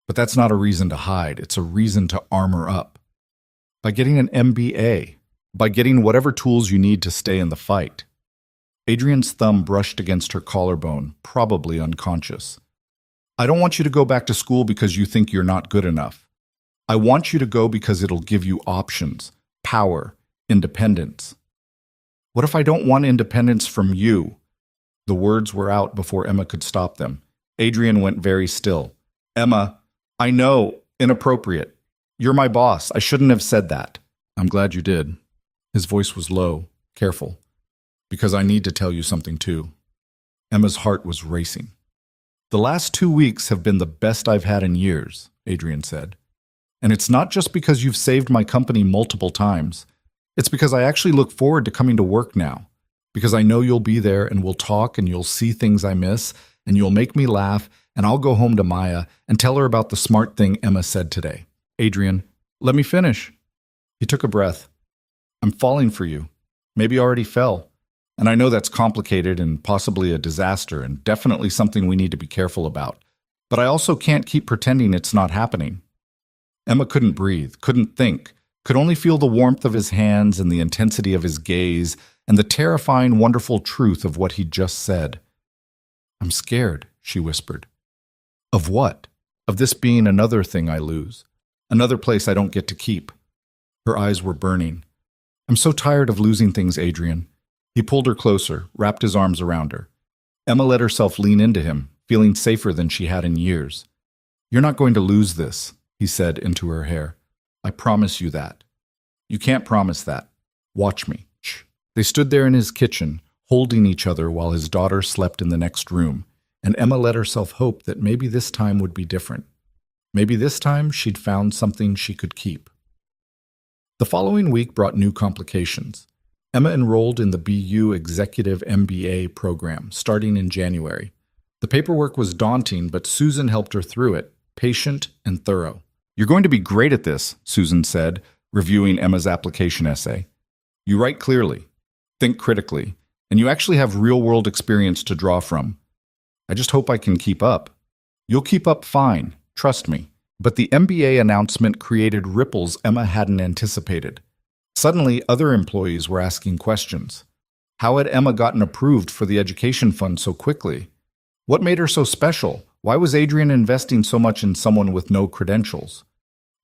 "But that's not a reason to hide. It's a reason to armor up. By getting an MBA. By getting whatever tools you need to stay in the fight." Adrian's thumb brushed against her collarbone, probably unconscious. "I don't want you to go back to school because you think you're not good enough. I want you to go because it'll give you options, power, independence." "What if I don't want independence from you?" The words were out before Emma could stop them. Adrian went very still. "Emma, I know, inappropriate. You're my boss. I shouldn't have said that." "I'm glad you did." His voice was low, careful. "Because I need to tell you something too." Emma's heart was racing. "The last 2 weeks have been the best I've had in years," Adrian said. "And it's not just because you've saved my company multiple times. It's because I actually look forward to coming to work now. Because I know you'll be there and we'll talk and you'll see things I miss and you'll make me laugh and I'll go home to Maya and tell her about the smart thing Emma said today." "Adrian, let me finish." He took a breath. "I'm falling for you. Maybe already fell. And I know that's complicated and possibly a disaster and definitely something we need to be careful about. But I also can't keep pretending it's not happening." Emma couldn't breathe, couldn't think, could only feel the warmth of his hands and the intensity of his gaze and the terrifying, wonderful truth of what he'd just said. "I'm scared," she whispered. "Of what?" "Of this being another thing I lose. Another place I don't get to keep." Her eyes were burning. "I'm so tired of losing things, Adrian." He pulled her closer, wrapped his arms around her. Emma let herself lean into him, feeling safer than she had in years. "You're not going to lose this," he said into her hair. "I promise you that." "You can't promise that. Watch me." Shh. They stood there in his kitchen, holding each other while his daughter slept in the next room, and Emma let herself hope that maybe this time would be different. Maybe this time she'd found something she could keep. The following week brought new complications. Emma enrolled in the BU Executive MBA program, starting in January. The paperwork was daunting, but Susan helped her through it, patient and thorough. "You're going to be great at this," Susan said, reviewing Emma's application essay. "You write clearly, think critically, and you actually have real-world experience to draw from. I just hope I can keep up." "You'll keep up fine, trust me." But the MBA announcement created ripples Emma hadn't anticipated. Suddenly, other employees were asking questions. How had Emma gotten approved for the education fund so quickly? What made her so special? Why was Adrian investing so much in someone with no credentials?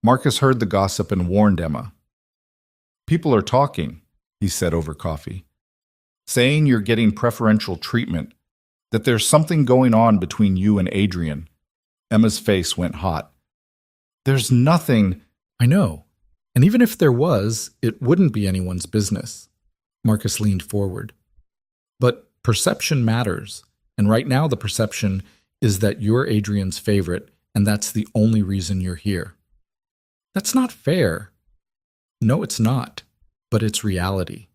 Marcus heard the gossip and warned Emma. "People are talking," he said over coffee, "saying you're getting preferential treatment, that there's something going on between you and Adrian." Emma's face went hot. "There's nothing." "I know. And even if there was, it wouldn't be anyone's business." Marcus leaned forward. "But perception matters, and right now the perception is that you're Adrian's favorite and that's the only reason you're here. That's not fair. No, it's not, but it's reality.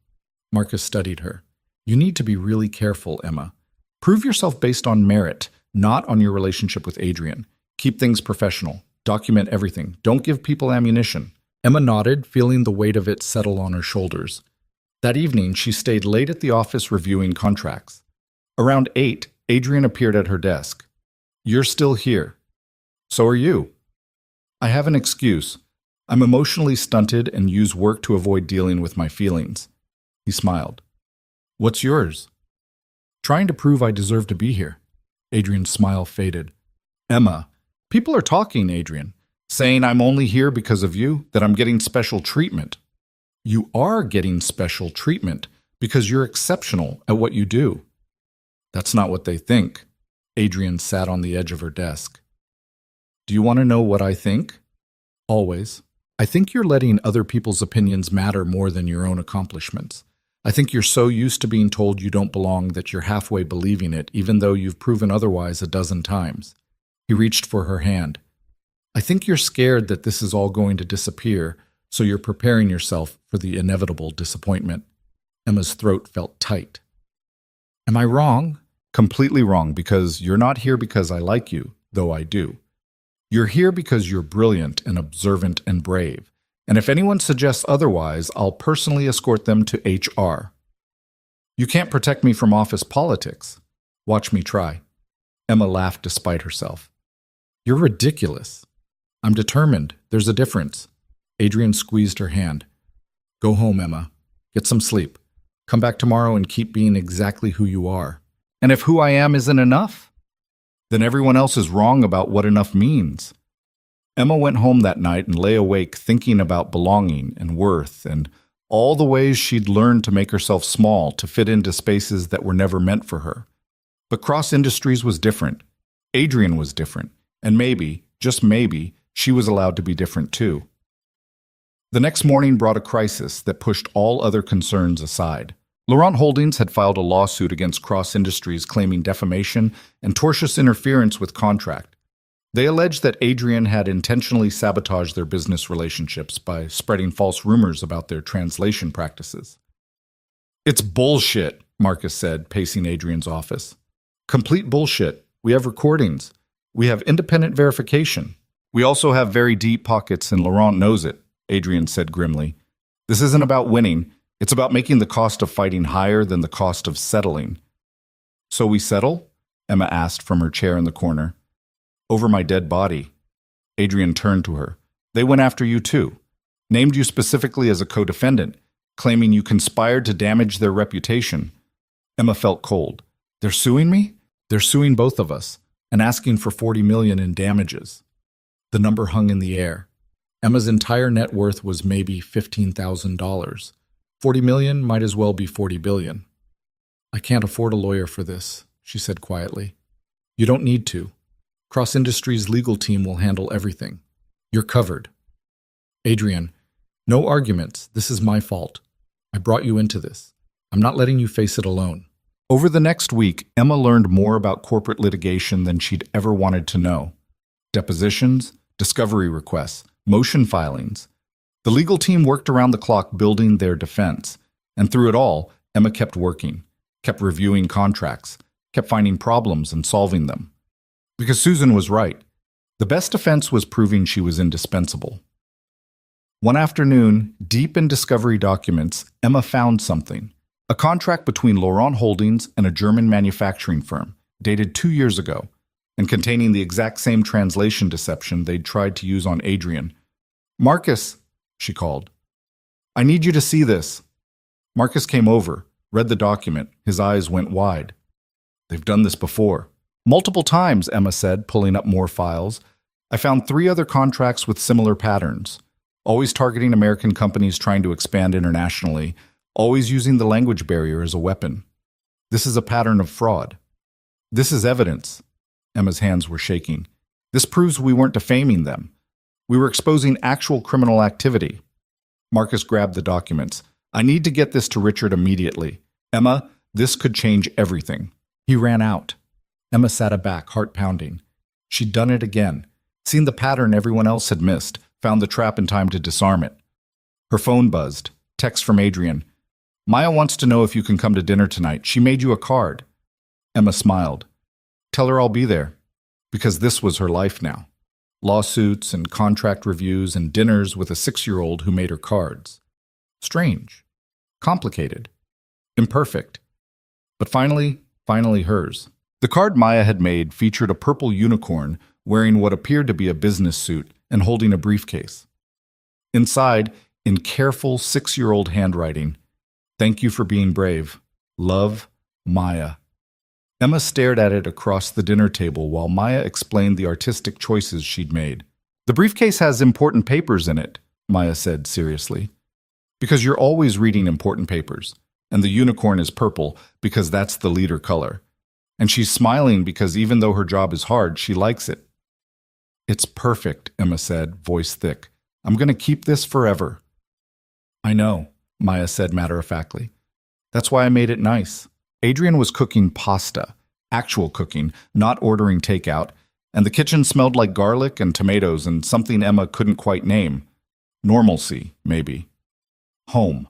Marcus studied her. You need to be really careful, Emma. Prove yourself based on merit, not on your relationship with Adrian. Keep things professional. Document everything. Don't give people ammunition. Emma nodded, feeling the weight of it settle on her shoulders. That evening, she stayed late at the office reviewing contracts. Around 8, Adrian appeared at her desk. You're still here. So are you. I have an excuse. I'm emotionally stunted and use work to avoid dealing with my feelings. He smiled. What's yours? Trying to prove I deserve to be here. Adrian's smile faded. Emma, people are talking, Adrian, saying I'm only here because of you, that I'm getting special treatment. You are getting special treatment because you're exceptional at what you do. That's not what they think. Adrian sat on the edge of her desk. Do you want to know what I think? Always. I think you're letting other people's opinions matter more than your own accomplishments. I think you're so used to being told you don't belong that you're halfway believing it, even though you've proven otherwise a dozen times. He reached for her hand. I think you're scared that this is all going to disappear, so you're preparing yourself for the inevitable disappointment. Emma's throat felt tight. Am I wrong? Completely wrong, because you're not here because I like you, though I do. You're here because you're brilliant and observant and brave. And if anyone suggests otherwise, I'll personally escort them to HR. You can't protect me from office politics. Watch me try. Emma laughed despite herself. You're ridiculous. I'm determined. There's a difference. Adrian squeezed her hand. Go home, Emma. Get some sleep. Come back tomorrow and keep being exactly who you are. And if who I am isn't enough, then everyone else is wrong about what enough means. Emma went home that night and lay awake thinking about belonging and worth and all the ways she'd learned to make herself small to fit into spaces that were never meant for her. But Cross Industries was different. Adrian was different. And maybe, just maybe, she was allowed to be different too. The next morning brought a crisis that pushed all other concerns aside. Laurent Holdings had filed a lawsuit against Cross Industries claiming defamation and tortious interference with contract. They alleged that Adrian had intentionally sabotaged their business relationships by spreading false rumors about their translation practices. It's bullshit, Marcus said, pacing Adrian's office. Complete bullshit. We have recordings. We have independent verification. We also have very deep pockets, and Laurent knows it, Adrian said grimly. This isn't about winning. It's about making the cost of fighting higher than the cost of settling. So we settle? Emma asked from her chair in the corner. Over my dead body. Adrian turned to her. They went after you too. Named you specifically as a co-defendant, claiming you conspired to damage their reputation. Emma felt cold. They're suing me? They're suing both of us, and asking for $40 million in damages. The number hung in the air. Emma's entire net worth was maybe $15,000. 40 million might as well be 40 billion. I can't afford a lawyer for this, she said quietly. You don't need to. Cross Industries' legal team will handle everything. You're covered. Adrian, no arguments. This is my fault. I brought you into this. I'm not letting you face it alone. Over the next week, Emma learned more about corporate litigation than she'd ever wanted to know. Depositions, discovery requests, motion filings. The legal team worked around the clock building their defense, and through it all, Emma kept working, kept reviewing contracts, kept finding problems and solving them. Because Susan was right. The best defense was proving she was indispensable. One afternoon, deep in discovery documents, Emma found something. A contract between Laurent Holdings and a German manufacturing firm, dated 2 years ago, and containing the exact same translation deception they'd tried to use on Adrian. Marcus, she called. I need you to see this. Marcus came over, read the document. His eyes went wide. They've done this before. Multiple times, Emma said, pulling up more files. I found 3 other contracts with similar patterns. Always targeting American companies trying to expand internationally, always using the language barrier as a weapon. This is a pattern of fraud. This is evidence. Emma's hands were shaking. This proves we weren't defaming them. We were exposing actual criminal activity. Marcus grabbed the documents. I need to get this to Richard immediately. Emma, this could change everything. He ran out. Emma sat aback, heart pounding. She'd done it again. Seen the pattern everyone else had missed, found the trap in time to disarm it. Her phone buzzed. Text from Adrian. Maya wants to know if you can come to dinner tonight. She made you a card. Emma smiled. Tell her I'll be there. Because this was her life now. Lawsuits and contract reviews and dinners with a 6-year-old who made her cards. Strange. Complicated. Imperfect. But finally hers. The card Maya had made featured a purple unicorn wearing what appeared to be a business suit and holding a briefcase. Inside, in careful 6-year-old handwriting, "Thank you for being brave. Love, Maya." Emma stared at it across the dinner table while Maya explained the artistic choices she'd made. "The briefcase has important papers in it," Maya said seriously. "Because you're always reading important papers. And the unicorn is purple because that's the leader color. And she's smiling because even though her job is hard, she likes it." "It's perfect," Emma said, voice thick. "I'm going to keep this forever." "I know," Maya said matter-of-factly. "That's why I made it nice." Adrian was cooking pasta, actual cooking, not ordering takeout, and the kitchen smelled like garlic and tomatoes and something Emma couldn't quite name. Normalcy, maybe. Home.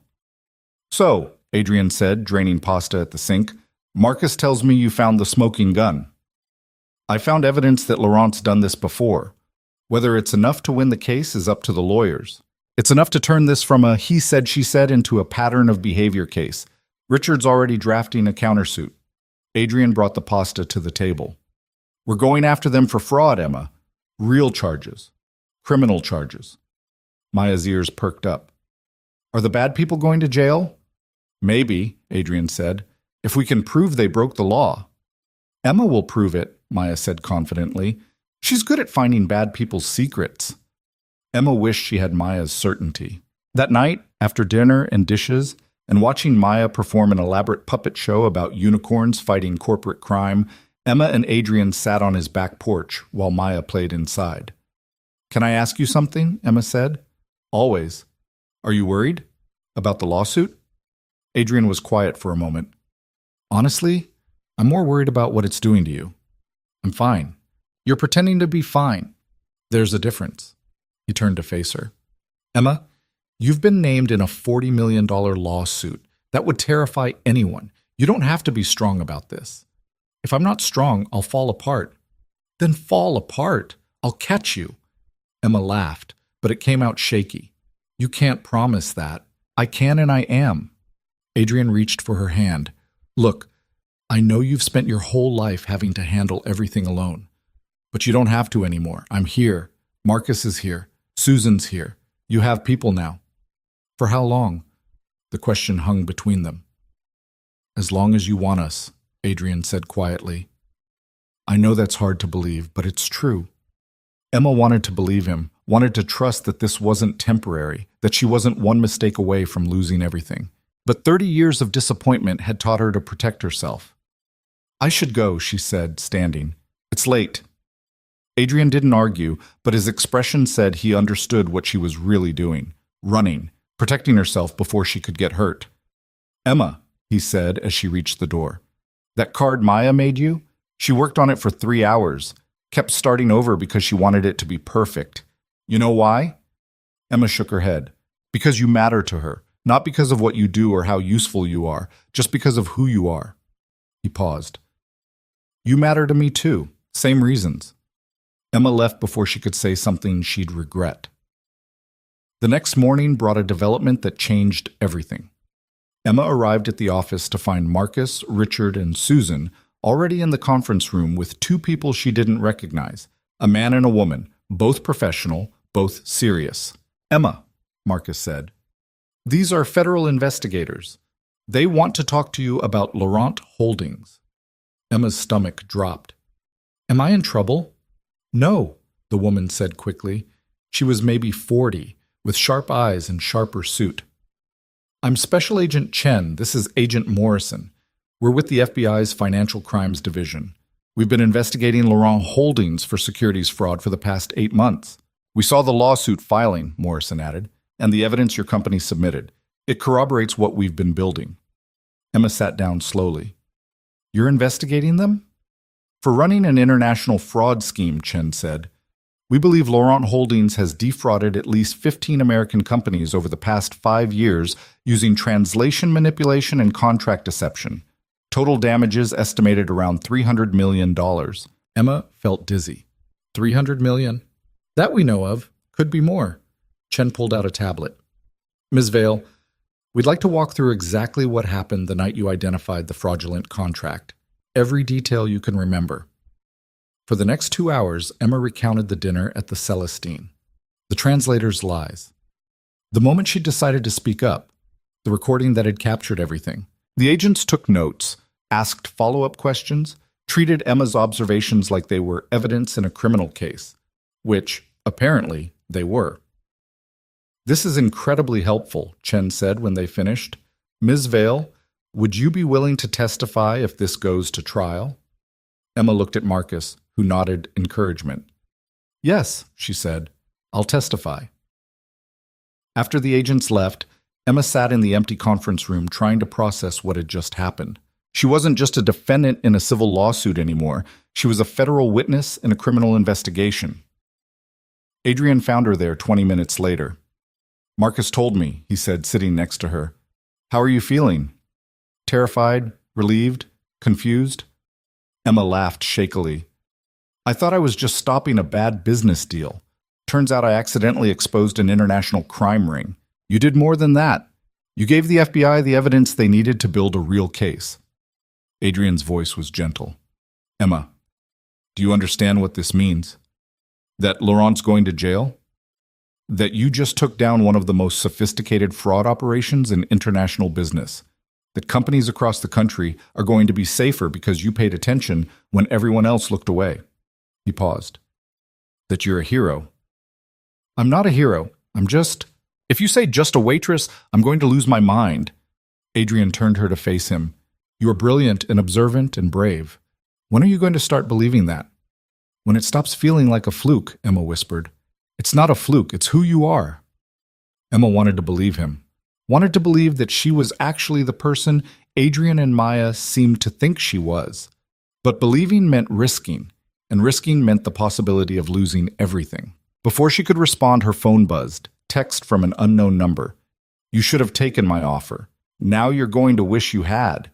"So," Adrian said, draining pasta at the sink, "Marcus tells me you found the smoking gun." "I found evidence that Laurent's done this before. Whether it's enough to win the case is up to the lawyers. It's enough to turn this from a he said, she said into a pattern of behavior case. Richard's already drafting a countersuit." Adrian brought the pasta to the table. "We're going after them for fraud, Emma. Real charges. Criminal charges." Maya's ears perked up. "Are the bad people going to jail?" "Maybe," Adrian said, "if we can prove they broke the law." "Emma will prove it," Maya said confidently. "She's good at finding bad people's secrets." Emma wished she had Maya's certainty. That night, after dinner and dishes, and watching Maya perform an elaborate puppet show about unicorns fighting corporate crime, Emma and Adrian sat on his back porch while Maya played inside. "Can I ask you something?" Emma said. "Always." "Are you worried? About the lawsuit?" Adrian was quiet for a moment. "Honestly, I'm more worried about what it's doing to you." "I'm fine." "You're pretending to be fine." "There's a difference." He turned to face her. "Emma, you've been named in a $40 million lawsuit. That would terrify anyone. You don't have to be strong about this. If I'm not strong, I'll fall apart." "Then fall apart. I'll catch you." Emma laughed, but it came out shaky. "You can't promise that." "I can and I am." Adrian reached for her hand. "Look, I know you've spent your whole life having to handle everything alone. But you don't have to anymore. I'm here. Marcus is here. Susan's here. You have people now." "For how long?" The question hung between them. "As long as you want us," Adrian said quietly. "I know that's hard to believe, but it's true." Emma wanted to believe him, wanted to trust that this wasn't temporary, that she wasn't one mistake away from losing everything. But 30 years of disappointment had taught her to protect herself. "I should go," she said, standing. "It's late." Adrian didn't argue, but his expression said he understood what she was really doing. Running, protecting herself before she could get hurt. "Emma," he said as she reached the door. "That card Maya made you? She worked on it for 3 hours. Kept starting over because she wanted it to be perfect. You know why?" Emma shook her head. "Because you matter to her. Not because of what you do or how useful you are, just because of who you are." He paused. "You matter to me too. Same reasons." Emma left before she could say something she'd regret. The next morning brought a development that changed everything. Emma arrived at the office to find Marcus, Richard, and Susan already in the conference room with 2 people she didn't recognize, a man and a woman, both professional, both serious. "Emma," Marcus said, "these are federal investigators. They want to talk to you about Laurent Holdings." Emma's stomach dropped. "Am I in trouble?" "No," the woman said quickly. She was maybe 40, with sharp eyes and sharper suit. "I'm Special Agent Chen. This is Agent Morrison. We're with the FBI's Financial Crimes Division. We've been investigating Laurent Holdings for securities fraud for the past 8 months. We saw the lawsuit filing," Morrison added, "and the evidence your company submitted. It corroborates what we've been building." Emma sat down slowly. "You're investigating them?" "For running an international fraud scheme," Chen said. We believe Laurent Holdings has defrauded at least 15 American companies over the past 5 years using translation manipulation and contract deception. Total damages estimated around $300 million. Emma felt dizzy. 300 million? That we know of. Could be more. Chen pulled out a tablet. Ms. Vale, we'd like to walk through exactly what happened the night you identified the fraudulent contract. Every detail you can remember. For the next 2 hours, Emma recounted the dinner at the Celestine, the translator's lies. The moment she decided to speak up, the recording that had captured everything, the agents took notes, asked follow-up questions, treated Emma's observations like they were evidence in a criminal case, which, apparently, they were. This is incredibly helpful, Chen said when they finished. Ms. Vale, would you be willing to testify if this goes to trial? Emma looked at Marcus, who nodded encouragement. Yes, she said. I'll testify. After the agents left, Emma sat in the empty conference room trying to process what had just happened. She wasn't just a defendant in a civil lawsuit anymore. She was a federal witness in a criminal investigation. Adrian found her there 20 minutes later. Marcus told me, he said, sitting next to her. How are you feeling? Terrified? Relieved? Confused? Emma laughed shakily. I thought I was just stopping a bad business deal. Turns out I accidentally exposed an international crime ring. You did more than that. You gave the FBI the evidence they needed to build a real case. Adrian's voice was gentle. Emma, do you understand what this means? That Laurent's going to jail? That you just took down one of the most sophisticated fraud operations in international business? That companies across the country are going to be safer because you paid attention when everyone else looked away? He paused. That you're a hero. I'm not a hero. I'm just... If you say just a waitress, I'm going to lose my mind. Adrian turned her to face him. You are brilliant and observant and brave. When are you going to start believing that? When it stops feeling like a fluke, Emma whispered. It's not a fluke, it's who you are. Emma wanted to believe him. Wanted to believe that she was actually the person Adrian and Maya seemed to think she was. But believing meant risking, and risking meant the possibility of losing everything. Before she could respond, her phone buzzed. Text from an unknown number. You should have taken my offer. Now you're going to wish you had.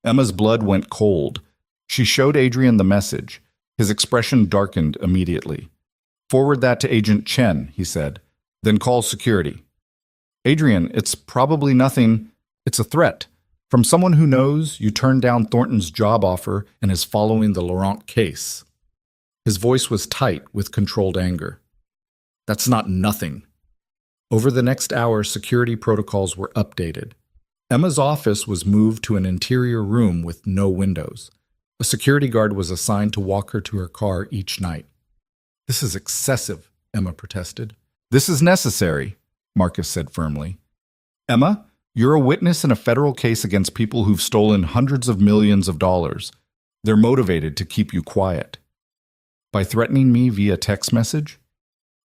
Emma's blood went cold. She showed Adrian the message. His expression darkened immediately. Forward that to Agent Chen, he said. Then call security. Adrian, it's probably nothing. It's a threat. From someone who knows you turned down Thornton's job offer and is following the Laurent case. His voice was tight with controlled anger. That's not nothing. Over the next hour, security protocols were updated. Emma's office was moved to an interior room with no windows. A security guard was assigned to walk her to her car each night. This is excessive, Emma protested. This is necessary, Marcus said firmly. Emma, you're a witness in a federal case against people who've stolen hundreds of millions of dollars. They're motivated to keep you quiet. By threatening me via text message?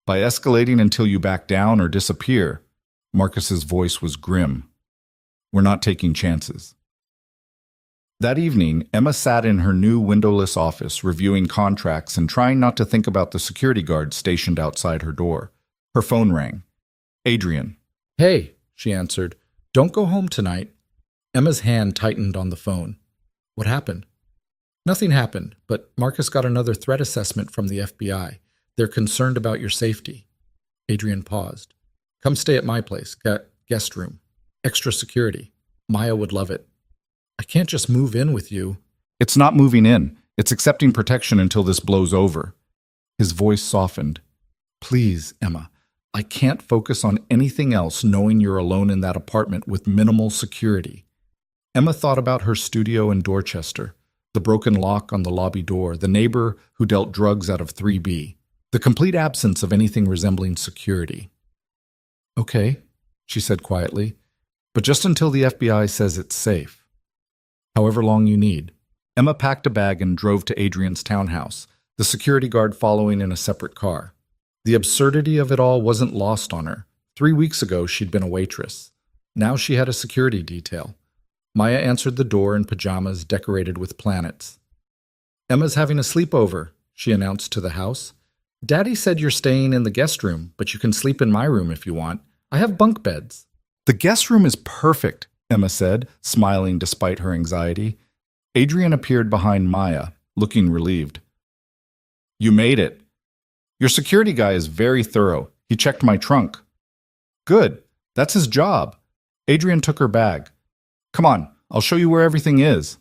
By escalating until you back down or disappear? Marcus's voice was grim. We're not taking chances. That evening, Emma sat in her new windowless office, reviewing contracts and trying not to think about the security guard stationed outside her door. Her phone rang. Adrian. Hey, she answered. Don't go home tonight. Emma's hand tightened on the phone. What happened? Nothing happened, but Marcus got another threat assessment from the FBI. They're concerned about your safety. Adrian paused. Come stay at my place, guest room. Extra security. Maya would love it. I can't just move in with you. It's not moving in. It's accepting protection until this blows over. His voice softened. Please, Emma. I can't focus on anything else knowing you're alone in that apartment with minimal security. Emma thought about her studio in Dorchester, the broken lock on the lobby door, the neighbor who dealt drugs out of 3B, the complete absence of anything resembling security. Okay, she said quietly, but just until the FBI says it's safe. However long you need. Emma packed a bag and drove to Adrian's townhouse, the security guard following in a separate car. The absurdity of it all wasn't lost on her. 3 weeks ago, she'd been a waitress. Now she had a security detail. Maya answered the door in pajamas decorated with planets. Emma's having a sleepover, she announced to the house. Daddy said you're staying in the guest room, but you can sleep in my room if you want. I have bunk beds. The guest room is perfect, Emma said, smiling despite her anxiety. Adrian appeared behind Maya, looking relieved. You made it. Your security guy is very thorough. He checked my trunk. Good. That's his job. Adrian took her bag. Come on, I'll show you where everything is.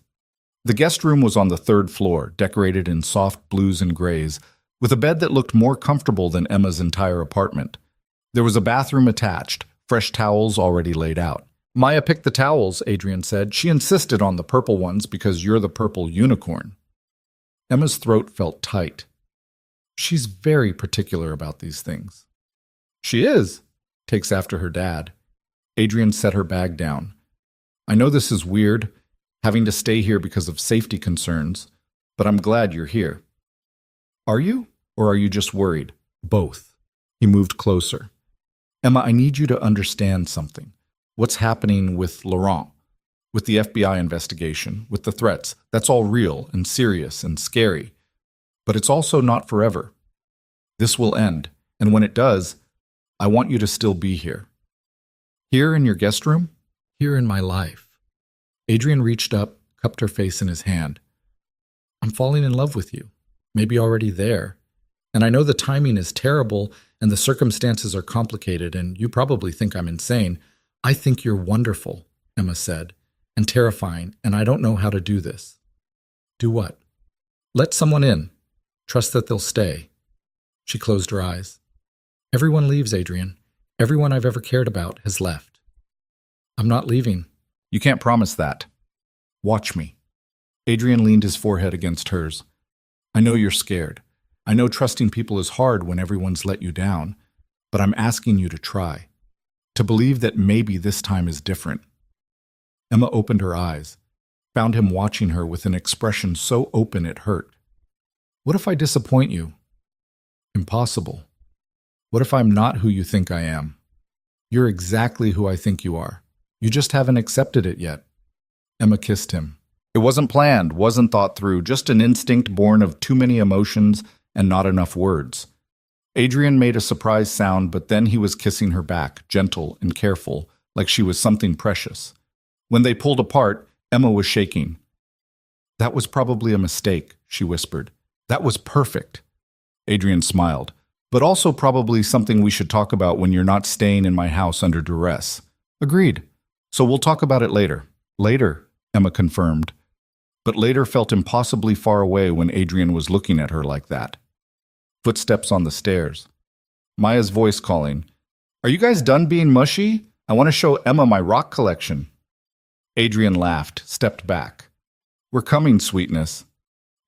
The guest room was on the third floor, decorated in soft blues and grays, with a bed that looked more comfortable than Emma's entire apartment. There was a bathroom attached, fresh towels already laid out. Maya picked the towels, Adrian said. She insisted on the purple ones because you're the purple unicorn. Emma's throat felt tight. She's very particular about these things. She is, takes after her dad. Adrian set her bag down. I know this is weird, having to stay here because of safety concerns, but I'm glad you're here. Are you, or are you just worried? Both. He moved closer. Emma, I need you to understand something. What's happening with Laurent? With the FBI investigation, with the threats, that's all real and serious and scary. But it's also not forever. This will end, and when it does, I want you to still be here. Here in your guest room? Here in my life. Adrian reached up, cupped her face in his hand. I'm falling in love with you, maybe already there. And I know the timing is terrible and the circumstances are complicated, and you probably think I'm insane. I think you're wonderful, Emma said, and terrifying, and I don't know how to do this. Do what? Let someone in. Trust that they'll stay. She closed her eyes. Everyone leaves, Adrian. Everyone I've ever cared about has left. I'm not leaving. You can't promise that. Watch me. Adrian leaned his forehead against hers. I know you're scared. I know trusting people is hard when everyone's let you down, but I'm asking you to try. To believe that maybe this time is different. Emma opened her eyes, found him watching her with an expression so open it hurt. What if I disappoint you? Impossible. What if I'm not who you think I am? You're exactly who I think you are. You just haven't accepted it yet. Emma kissed him. It wasn't planned, wasn't thought through, just an instinct born of too many emotions and not enough words. Adrian made a surprised sound, but then he was kissing her back, gentle and careful, like she was something precious. When they pulled apart, Emma was shaking. That was probably a mistake, she whispered. That was perfect. Adrian smiled. But also probably something we should talk about when you're not staying in my house under duress. Agreed. So we'll talk about it later. Later, Emma confirmed. But later felt impossibly far away when Adrian was looking at her like that. Footsteps on the stairs. Maya's voice calling, Are you guys done being mushy? I want to show Emma my rock collection. Adrian laughed, stepped back. We're coming, sweetness.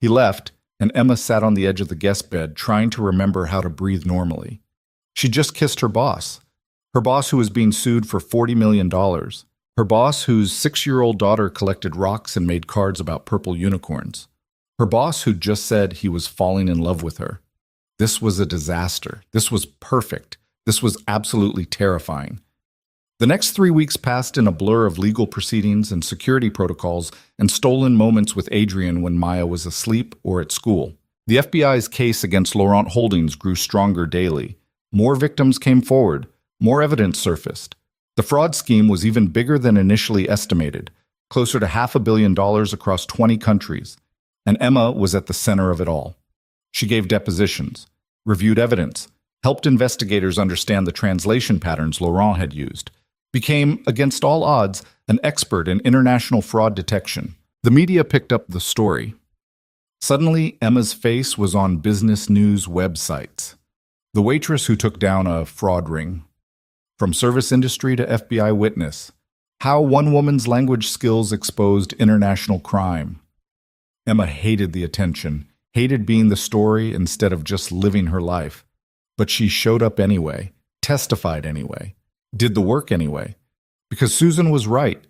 He left, and Emma sat on the edge of the guest bed, trying to remember how to breathe normally. She just kissed her boss who was being sued for $40 million. Her boss whose 6-year-old daughter collected rocks and made cards about purple unicorns. Her boss who just said he was falling in love with her. This was a disaster. This was perfect. This was absolutely terrifying. The next 3 weeks passed in a blur of legal proceedings and security protocols and stolen moments with Adrian when Maya was asleep or at school. The FBI's case against Laurent Holdings grew stronger daily. More victims came forward. More evidence surfaced. The fraud scheme was even bigger than initially estimated, closer to $500 million across 20 countries. And Emma was at the center of it all. She gave depositions, reviewed evidence, helped investigators understand the translation patterns Laurent had used, became, against all odds, an expert in international fraud detection. The media picked up the story. Suddenly, Emma's face was on business news websites. The waitress who took down a fraud ring. From service industry to FBI witness. How one woman's language skills exposed international crime. Emma hated the attention, hated being the story instead of just living her life. But she showed up anyway, testified anyway. Did the work anyway. Because Susan was right.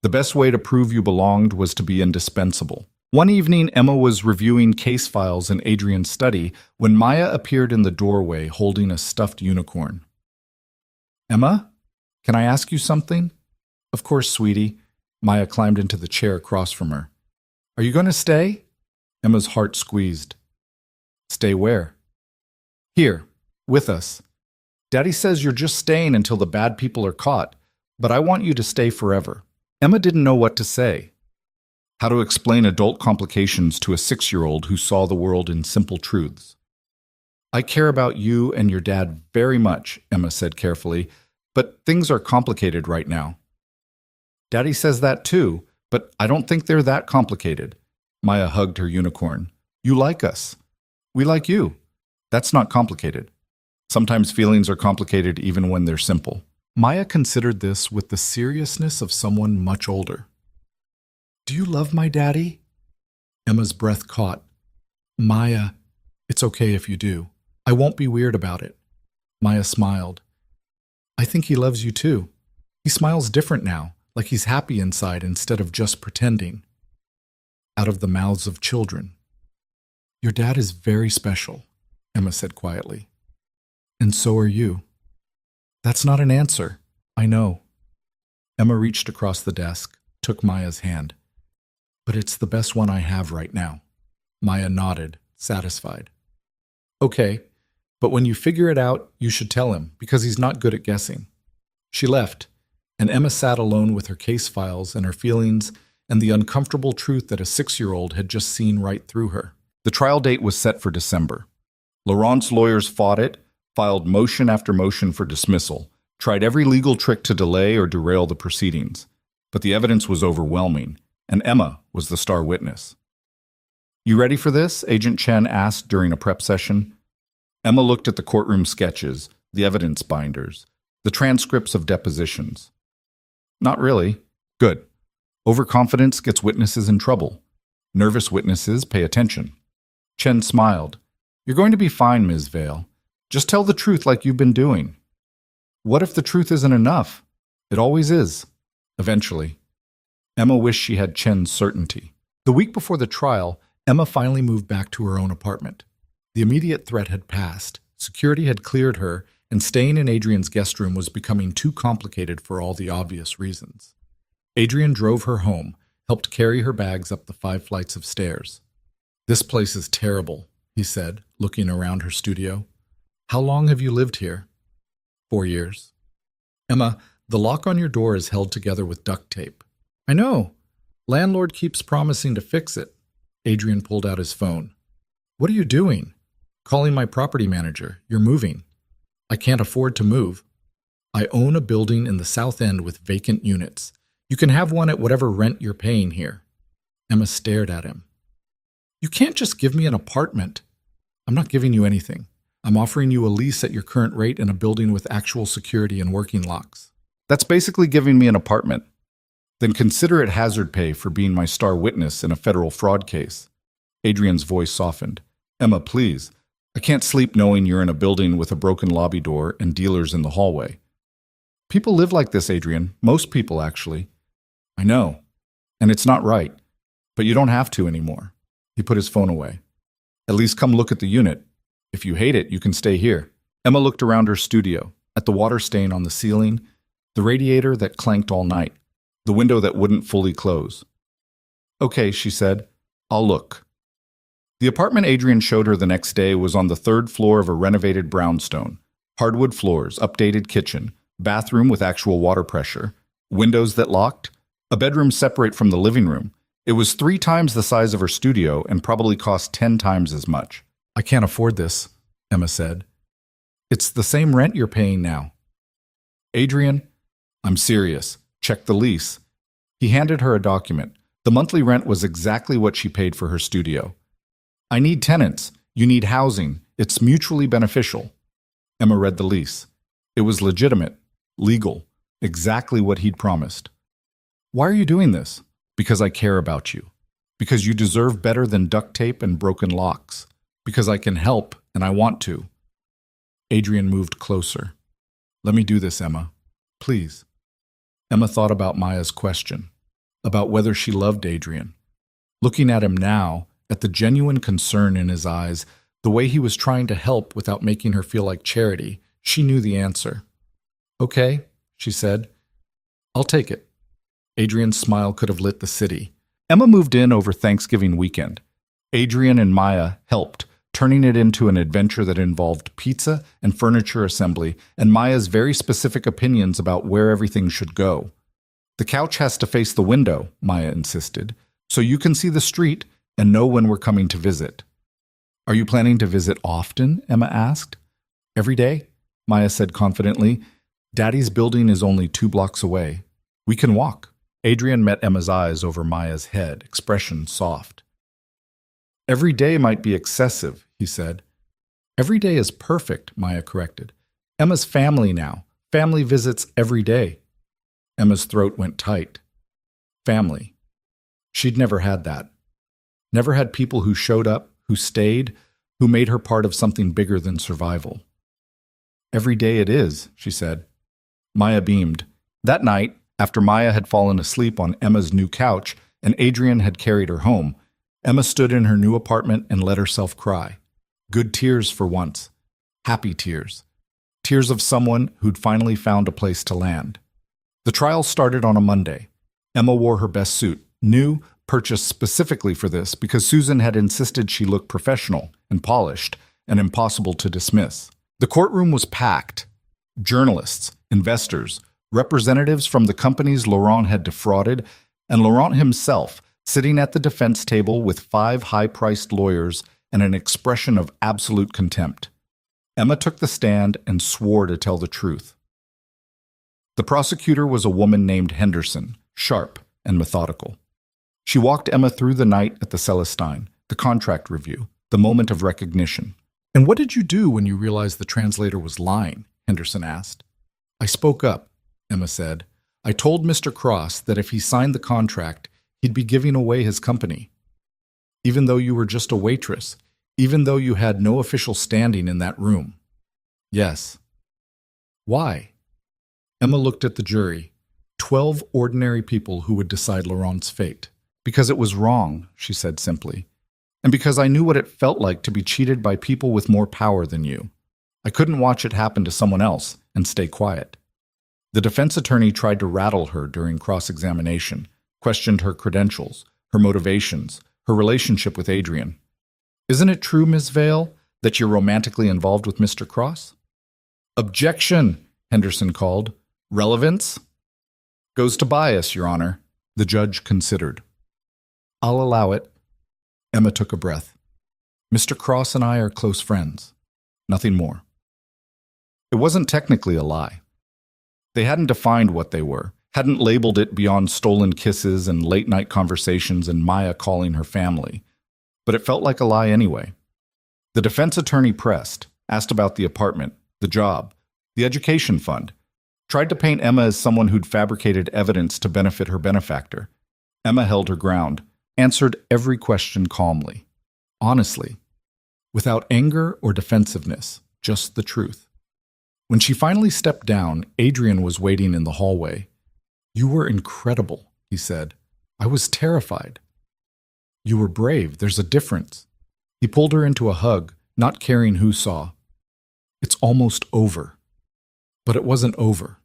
The best way to prove you belonged was to be indispensable. One evening, Emma was reviewing case files in Adrian's study when Maya appeared in the doorway holding a stuffed unicorn. Emma, can I ask you something? Of course, sweetie. Maya climbed into the chair across from her. Are you going to stay? Emma's heart squeezed. Stay where? Here, with us. Daddy says you're just staying until the bad people are caught, but I want you to stay forever. Emma didn't know what to say. How to explain adult complications to a 6-year-old who saw the world in simple truths. I care about you and your dad very much, Emma said carefully, but things are complicated right now. Daddy says that too, but I don't think they're that complicated. Maya hugged her unicorn. You like us. We like you. That's not complicated. Sometimes feelings are complicated even when they're simple. Maya considered this with the seriousness of someone much older. Do you love my daddy? Emma's breath caught. Maya, it's okay if you do. I won't be weird about it. Maya smiled. I think he loves you too. He smiles different now, like he's happy inside instead of just pretending. Out of the mouths of children. Your dad is very special, Emma said quietly. And so are you. That's not an answer. I know. Emma reached across the desk, took Maya's hand. But it's the best one I have right now. Maya nodded, satisfied. Okay, but when you figure it out, you should tell him, because he's not good at guessing. She left, and Emma sat alone with her case files and her feelings and the uncomfortable truth that a 6-year-old had just seen right through her. The trial date was set for December. Laurent's lawyers fought it, filed motion after motion for dismissal, tried every legal trick to delay or derail the proceedings. But the evidence was overwhelming, and Emma was the star witness. You ready for this? Agent Chen asked during a prep session. Emma looked at the courtroom sketches, the evidence binders, the transcripts of depositions. Not really. Good. Overconfidence gets witnesses in trouble. Nervous witnesses pay attention. Chen smiled. You're going to be fine, Ms. Vale. Just tell the truth like you've been doing. What if the truth isn't enough? It always is. Eventually. Emma wished she had Chen's certainty. The week before the trial, Emma finally moved back to her own apartment. The immediate threat had passed, security had cleared her, and staying in Adrian's guest room was becoming too complicated for all the obvious reasons. Adrian drove her home, helped carry her bags up the 5 flights of stairs. This place is terrible, he said, looking around her studio. How long have you lived here? 4 years. Emma, the lock on your door is held together with duct tape. I know. Landlord keeps promising to fix it. Adrian pulled out his phone. What are you doing? Calling my property manager. You're moving. I can't afford to move. I own a building in the South End with vacant units. You can have one at whatever rent you're paying here. Emma stared at him. You can't just give me an apartment. I'm not giving you anything. I'm offering you a lease at your current rate in a building with actual security and working locks. That's basically giving me an apartment. Then consider it hazard pay for being my star witness in a federal fraud case. Adrian's voice softened. Emma, please. I can't sleep knowing you're in a building with a broken lobby door and dealers in the hallway. People live like this, Adrian. Most people, actually. I know. And it's not right. But you don't have to anymore. He put his phone away. At least come look at the unit. If you hate it, you can stay here. Emma looked around her studio, at the water stain on the ceiling, the radiator that clanked all night, the window that wouldn't fully close. Okay, she said. I'll look. The apartment Adrian showed her the next day was on the 3rd floor of a renovated brownstone. Hardwood floors, updated kitchen, bathroom with actual water pressure, windows that locked, a bedroom separate from the living room. It was 3 times the size of her studio and probably cost 10 times as much. I can't afford this, Emma said. It's the same rent you're paying now. Adrian, I'm serious. Check the lease. He handed her a document. The monthly rent was exactly what she paid for her studio. I need tenants. You need housing. It's mutually beneficial. Emma read the lease. It was legitimate, legal, exactly what he'd promised. Why are you doing this? Because I care about you. Because you deserve better than duct tape and broken locks. Because I can help and I want to. Adrian moved closer. Let me do this, Emma. Please. Emma thought about Maya's question, about whether she loved Adrian. Looking at him now, at the genuine concern in his eyes, the way he was trying to help without making her feel like charity, she knew the answer. Okay, she said. I'll take it. Adrian's smile could have lit the city. Emma moved in over Thanksgiving weekend. Adrian and Maya helped, turning it into an adventure that involved pizza and furniture assembly and Maya's very specific opinions about where everything should go. "The couch has to face the window," Maya insisted, "so you can see the street and know when we're coming to visit." "Are you planning to visit often?" Emma asked. "Every day," Maya said confidently. "Daddy's building is only 2 blocks away. We can walk." Adrian met Emma's eyes over Maya's head, expression soft. "Every day might be excessive," he said. "Every day is perfect," Maya corrected. "Emma's family now. Family visits every day." Emma's throat went tight. Family. She'd never had that. Never had people who showed up, who stayed, who made her part of something bigger than survival. "Every day it is," she said. Maya beamed. That night, after Maya had fallen asleep on Emma's new couch and Adrian had carried her home, Emma stood in her new apartment and let herself cry. Good tears for once. Happy tears. Tears of someone who'd finally found a place to land. The trial started on a Monday. Emma wore her best suit, new, purchased specifically for this because Susan had insisted she look professional and polished and impossible to dismiss. The courtroom was packed. Journalists, investors, representatives from the companies Laurent had defrauded, and Laurent himself sitting at the defense table with 5 high-priced lawyers and an expression of absolute contempt. Emma took the stand and swore to tell the truth. The prosecutor was a woman named Henderson, sharp and methodical. She walked Emma through the night at the Celestine, the contract review, the moment of recognition. "And what did you do when you realized the translator was lying?" Henderson asked. "I spoke up," Emma said. "I told Mr. Cross that if he signed the contract, he'd be giving away his company. Even though you were just a waitress, even though you had no official standing in that room." "Yes." "Why?" Emma looked at the jury, 12 ordinary people who would decide Laurent's fate. "Because it was wrong," she said simply. "And because I knew what it felt like to be cheated by people with more power than you. I couldn't watch it happen to someone else and stay quiet." The defense attorney tried to rattle her during cross-examination, questioned her credentials, her motivations, her relationship with Adrian. "Isn't it true, Ms. Vale, that you're romantically involved with Mr. Cross?" "Objection," Henderson called. "Relevance?" "Goes to bias, Your Honor." The judge considered. "I'll allow it." Emma took a breath. "Mr. Cross and I are close friends. Nothing more." It wasn't technically a lie. They hadn't defined what they were, hadn't labeled it beyond stolen kisses and late-night conversations and Maya calling her family. But it felt like a lie anyway. The defense attorney pressed, asked about the apartment, the job, the education fund, tried to paint Emma as someone who'd fabricated evidence to benefit her benefactor. Emma held her ground, answered every question calmly, honestly, without anger or defensiveness, just the truth. When she finally stepped down, Adrian was waiting in the hallway. "You were incredible," he said. "I was terrified." "You were brave. There's a difference." He pulled her into a hug, not caring who saw. "It's almost over." But it wasn't over.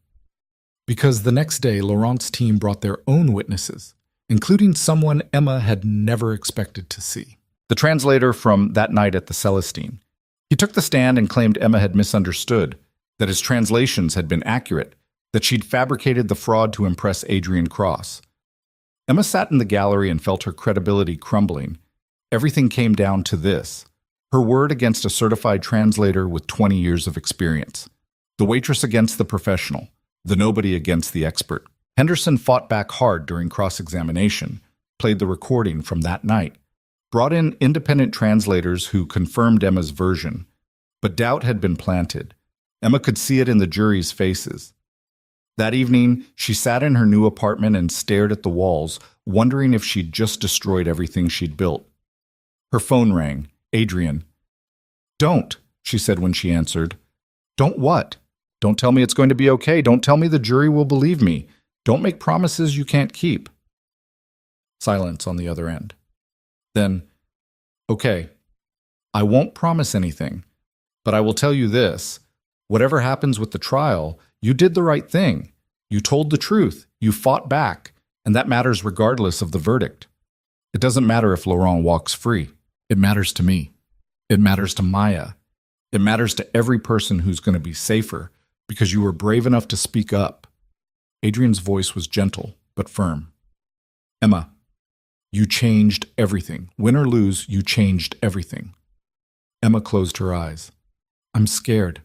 Because the next day, Laurent's team brought their own witnesses, including someone Emma had never expected to see. The translator from that night at the Celestine. He took the stand and claimed Emma had misunderstood, that his translations had been accurate, that she'd fabricated the fraud to impress Adrian Cross. Emma sat in the gallery and felt her credibility crumbling. Everything came down to this: her word against a certified translator with 20 years of experience. The waitress against the professional, the nobody against the expert. Henderson fought back hard during cross-examination, played the recording from that night, brought in independent translators who confirmed Emma's version. But doubt had been planted. Emma could see it in the jury's faces. That evening, she sat in her new apartment and stared at the walls, wondering if she'd just destroyed everything she'd built. Her phone rang. Adrian. "Don't," she said when she answered. "Don't what? Don't tell me it's going to be okay. Don't tell me the jury will believe me. Don't make promises you can't keep." Silence on the other end. Then, "Okay, I won't promise anything, but I will tell you this. Whatever happens with the trial, you did the right thing. You told the truth. You fought back, and that matters regardless of the verdict. It doesn't matter if Laurent walks free. It matters to me." It matters to Maya. It matters to every person who's going to be safer because you were brave enough to speak up. Adrian's voice was gentle but firm. Emma, you changed everything. Win or lose, you changed everything. Emma closed her eyes. I'm scared.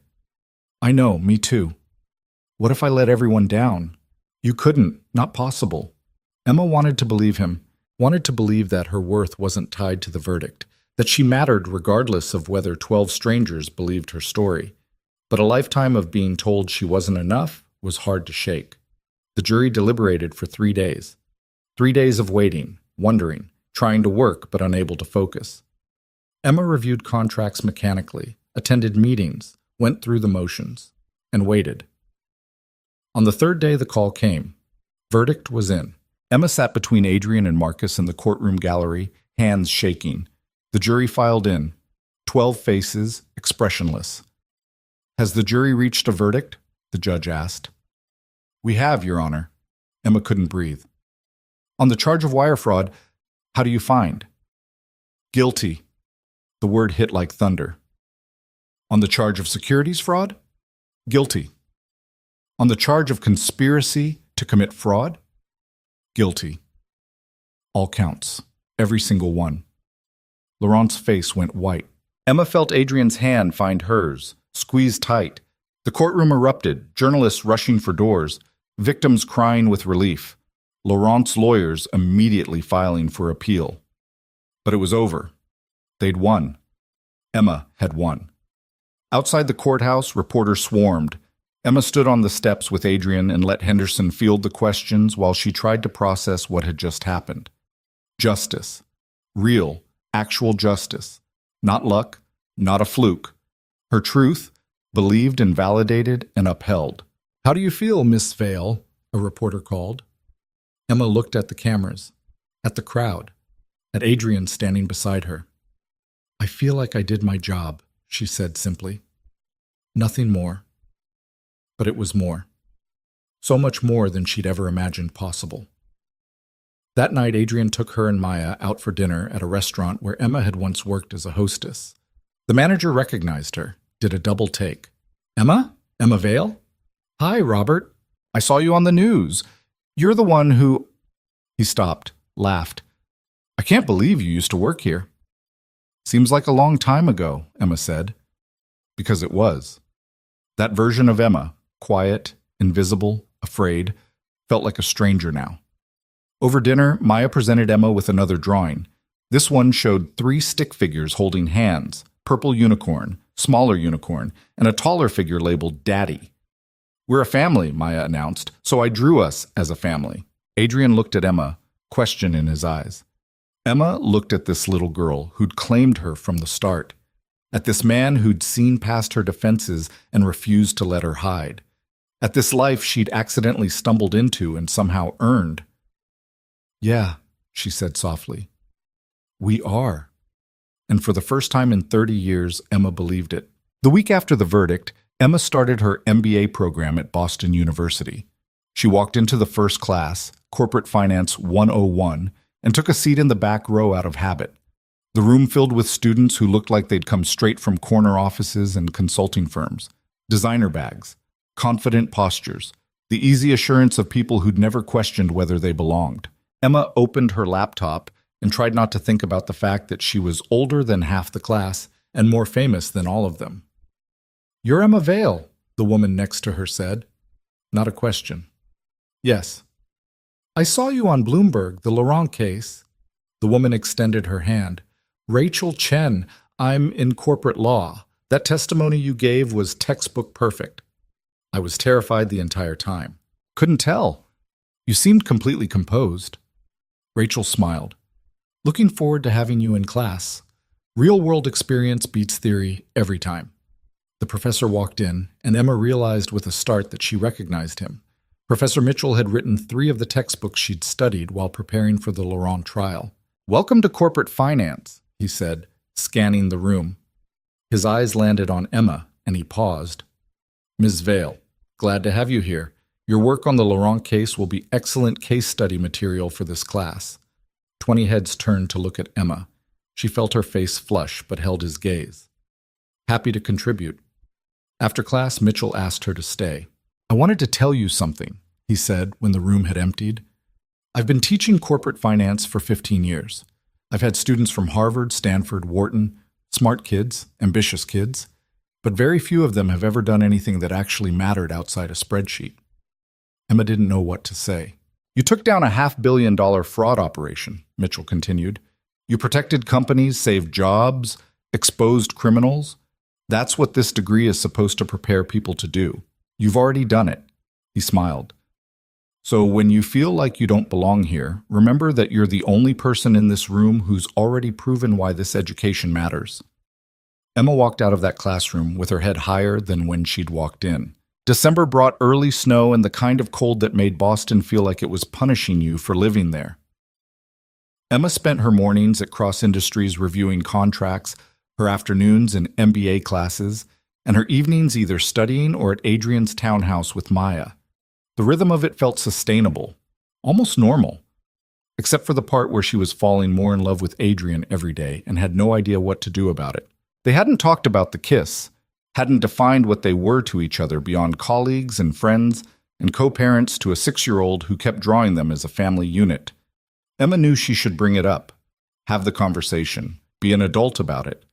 I know, me too. What if I let everyone down? You couldn't, not possible. Emma wanted to believe him, wanted to believe that her worth wasn't tied to the verdict, that she mattered regardless of whether 12 strangers believed her story. But a lifetime of being told she wasn't enough was hard to shake. The jury deliberated for 3 days. 3 days of waiting, wondering, trying to work but unable to focus. Emma reviewed contracts mechanically, attended meetings, went through the motions, and waited. On the 3rd day the call came. Verdict was in. Emma sat between Adrian and Marcus in the courtroom gallery, hands shaking. The jury filed in. 12 faces, expressionless. Has the jury reached a verdict? The judge asked. We have, Your Honor. Emma couldn't breathe. On the charge of wire fraud, how do you find? Guilty. The word hit like thunder. On the charge of securities fraud? Guilty. On the charge of conspiracy to commit fraud? Guilty. All counts. Every single one. Laurent's face went white. Emma felt Adrian's hand find hers, squeezed tight. The courtroom erupted, journalists rushing for doors, victims crying with relief, Laurent's lawyers immediately filing for appeal. But it was over. They'd won. Emma had won. Outside the courthouse, reporters swarmed. Emma stood on the steps with Adrian and let Henderson field the questions while she tried to process what had just happened. Justice. Real, actual justice. Not luck, not a fluke. Her truth, believed and validated and upheld. How do you feel, Miss Vale? A reporter called. Emma looked at the cameras, at the crowd, at Adrian standing beside her. I feel like I did my job, she said simply. Nothing more. But it was more. So much more than she'd ever imagined possible. That night, Adrian took her and Maya out for dinner at a restaurant where Emma had once worked as a hostess. The manager recognized her, did a double take. Emma? Emma Vale? Hi, Robert. I saw you on the news. You're the one who... He stopped, laughed. I can't believe you used to work here. Seems like a long time ago, Emma said. Because it was. That version of Emma, quiet, invisible, afraid, felt like a stranger now. Over dinner, Maya presented Emma with another drawing. This one showed 3 stick figures holding hands, purple unicorn, smaller unicorn, and a taller figure labeled Daddy. We're a family, Maya announced, so I drew us as a family. Adrian looked at Emma, question in his eyes. Emma looked at this little girl who'd claimed her from the start, at this man who'd seen past her defenses and refused to let her hide, at this life she'd accidentally stumbled into and somehow earned. Yeah, she said softly. We are. And for the first time in 30 years, Emma believed it. The week after the verdict, Emma started her MBA program at Boston University. She walked into the first class, Corporate Finance 101, and took a seat in the back row out of habit. The room filled with students who looked like they'd come straight from corner offices and consulting firms, designer bags, confident postures, the easy assurance of people who'd never questioned whether they belonged. Emma opened her laptop and tried not to think about the fact that she was older than half the class and more famous than all of them. You're Emma Vale, the woman next to her said. Not a question. Yes. I saw you on Bloomberg, the Laurent case. The woman extended her hand. Rachel Chen, I'm in corporate law. That testimony you gave was textbook perfect. I was terrified the entire time. Couldn't tell. You seemed completely composed. Rachel smiled. Looking forward to having you in class. Real-world experience beats theory every time. The professor walked in, and Emma realized with a start that she recognized him. Professor Mitchell had written 3 of the textbooks she'd studied while preparing for the Laurent trial. Welcome to corporate finance, he said, scanning the room. His eyes landed on Emma, and he paused. Ms. Vale, glad to have you here. Your work on the Laurent case will be excellent case study material for this class. 20 heads turned to look at Emma. She felt her face flush but held his gaze. Happy to contribute. After class, Mitchell asked her to stay. I wanted to tell you something, he said when the room had emptied. I've been teaching corporate finance for 15 years. I've had students from Harvard, Stanford, Wharton, smart kids, ambitious kids, but very few of them have ever done anything that actually mattered outside a spreadsheet. Emma didn't know what to say. You took down a $500 million fraud operation, Mitchell continued. You protected companies, saved jobs, exposed criminals. That's what this degree is supposed to prepare people to do. You've already done it. He smiled. So when you feel like you don't belong here, remember that you're the only person in this room who's already proven why this education matters. Emma walked out of that classroom with her head higher than when she'd walked in. December brought early snow and the kind of cold that made Boston feel like it was punishing you for living there. Emma spent her mornings at Cross Industries reviewing contracts, her afternoons in MBA classes, and her evenings either studying or at Adrian's townhouse with Maya. The rhythm of it felt sustainable, almost normal, except for the part where she was falling more in love with Adrian every day and had no idea what to do about it. They hadn't talked about the kiss, hadn't defined what they were to each other beyond colleagues and friends and co-parents to a 6-year-old who kept drawing them as a family unit. Emma knew she should bring it up, have the conversation, be an adult about it.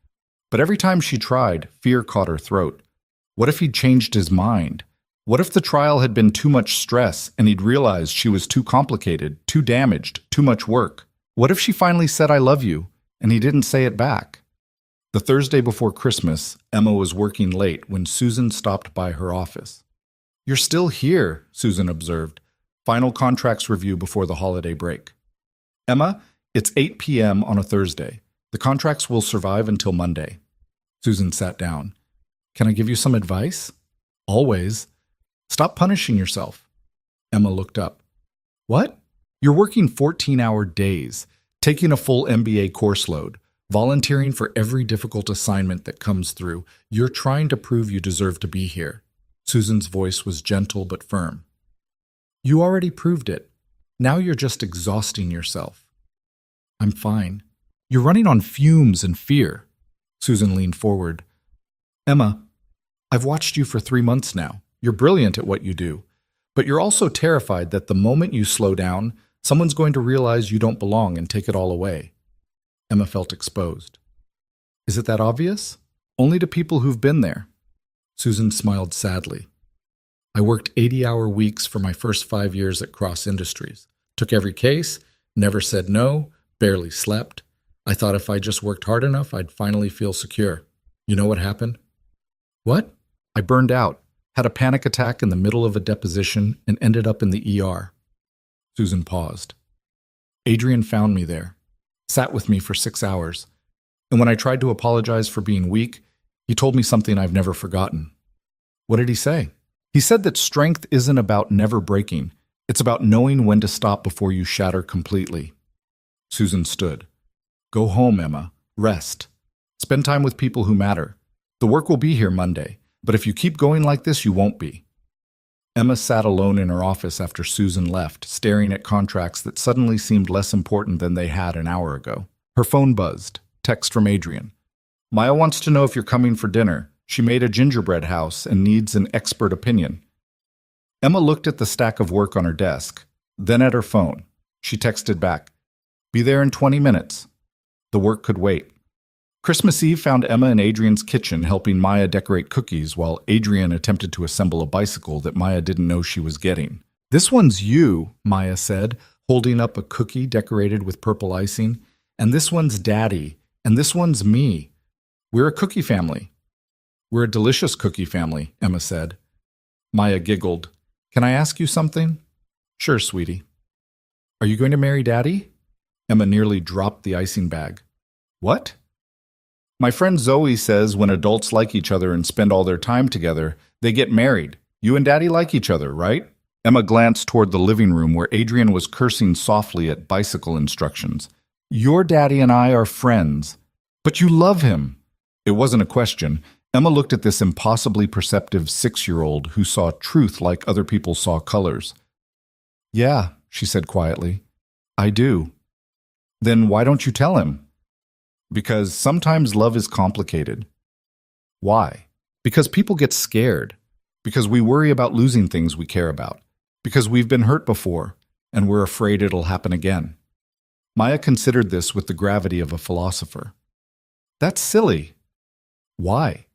But every time she tried, fear caught her throat. What if he'd changed his mind? What if the trial had been too much stress and he'd realized she was too complicated, too damaged, too much work? What if she finally said, I love you, and he didn't say it back? The Thursday before Christmas, Emma was working late when Susan stopped by her office. You're still here, Susan observed. Final contracts review before the holiday break. Emma, it's 8 p.m. on a Thursday. The contracts will survive until Monday. Susan sat down. Can I give you some advice? Always. Stop punishing yourself. Emma looked up. What? You're working 14-hour days, taking a full MBA course load, volunteering for every difficult assignment that comes through. You're trying to prove you deserve to be here. Susan's voice was gentle but firm. You already proved it. Now you're just exhausting yourself. I'm fine. You're running on fumes and fear. Susan leaned forward. Emma, I've watched you for 3 months now. You're brilliant at what you do, but you're also terrified that the moment you slow down, someone's going to realize you don't belong and take it all away. Emma felt exposed. Is it that obvious? Only to people who've been there. Susan smiled sadly. I worked 80-hour weeks for my first 5 years at Cross Industries. Took every case, never said no, barely slept. I thought if I just worked hard enough, I'd finally feel secure. You know what happened? What? I burned out, had a panic attack in the middle of a deposition, and ended up in the ER. Susan paused. Adrian found me there, sat with me for 6 hours, and when I tried to apologize for being weak, he told me something I've never forgotten. What did he say? He said that strength isn't about never breaking. It's about knowing when to stop before you shatter completely. Susan stood. Go home, Emma. Rest. Spend time with people who matter. The work will be here Monday, but if you keep going like this, you won't be. Emma sat alone in her office after Susan left, staring at contracts that suddenly seemed less important than they had an hour ago. Her phone buzzed. Text from Adrian. Maya wants to know if you're coming for dinner. She made a gingerbread house and needs an expert opinion. Emma looked at the stack of work on her desk, then at her phone. She texted back, Be there in 20 minutes. The work could wait. Christmas Eve found Emma in Adrian's kitchen helping Maya decorate cookies while Adrian attempted to assemble a bicycle that Maya didn't know she was getting. This one's you, Maya said, holding up a cookie decorated with purple icing. And this one's Daddy. And this one's me. We're a cookie family. We're a delicious cookie family, Emma said. Maya giggled. Can I ask you something? Sure, sweetie. Are you going to marry Daddy? Emma nearly dropped the icing bag. What? My friend Zoe says when adults like each other and spend all their time together, they get married. You and Daddy like each other, right? Emma glanced toward the living room where Adrian was cursing softly at bicycle instructions. Your Daddy and I are friends. But you love him. It wasn't a question. Emma looked at this impossibly perceptive 6-year-old who saw truth like other people saw colors. Yeah, she said quietly. I do. Then why don't you tell him? Because sometimes love is complicated. Why? Because people get scared. Because we worry about losing things we care about. Because we've been hurt before, and we're afraid it'll happen again. Maya considered this with the gravity of a philosopher. That's silly. Why?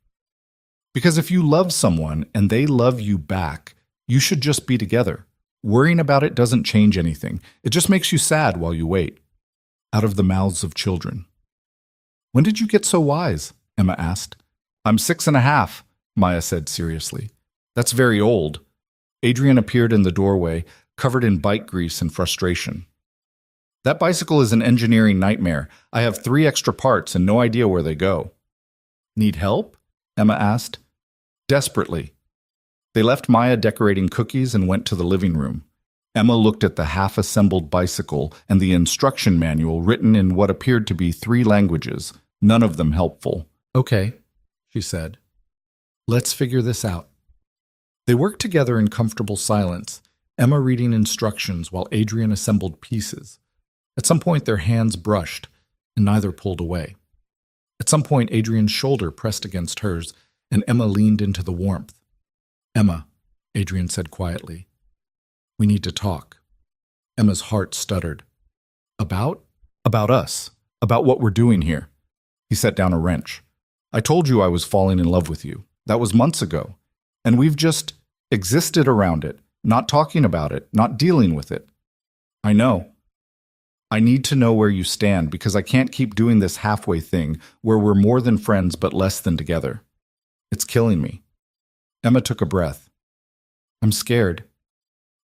Because if you love someone and they love you back, you should just be together. Worrying about it doesn't change anything. It just makes you sad while you wait. Out of the mouths of children. When did you get so wise? Emma asked. I'm 6.5, Maya said seriously. That's very old. Adrian appeared in the doorway, covered in bike grease and frustration. That bicycle is an engineering nightmare. I have 3 extra parts and no idea where they go. Need help? Emma asked. Desperately. They left Maya decorating cookies and went to the living room. Emma looked at the half-assembled bicycle and the instruction manual written in what appeared to be 3 languages, none of them helpful. Okay, she said. Let's figure this out. They worked together in comfortable silence, Emma reading instructions while Adrian assembled pieces. At some point their hands brushed, and neither pulled away. At some point Adrian's shoulder pressed against hers, and Emma leaned into the warmth. Emma, Adrian said quietly. We need to talk. Emma's heart stuttered. About? About us. About what we're doing here. He set down a wrench. I told you I was falling in love with you. That was months ago. And we've just existed around it, not talking about it, not dealing with it. I know. I need to know where you stand because I can't keep doing this halfway thing where we're more than friends but less than together. It's killing me. Emma took a breath. I'm scared.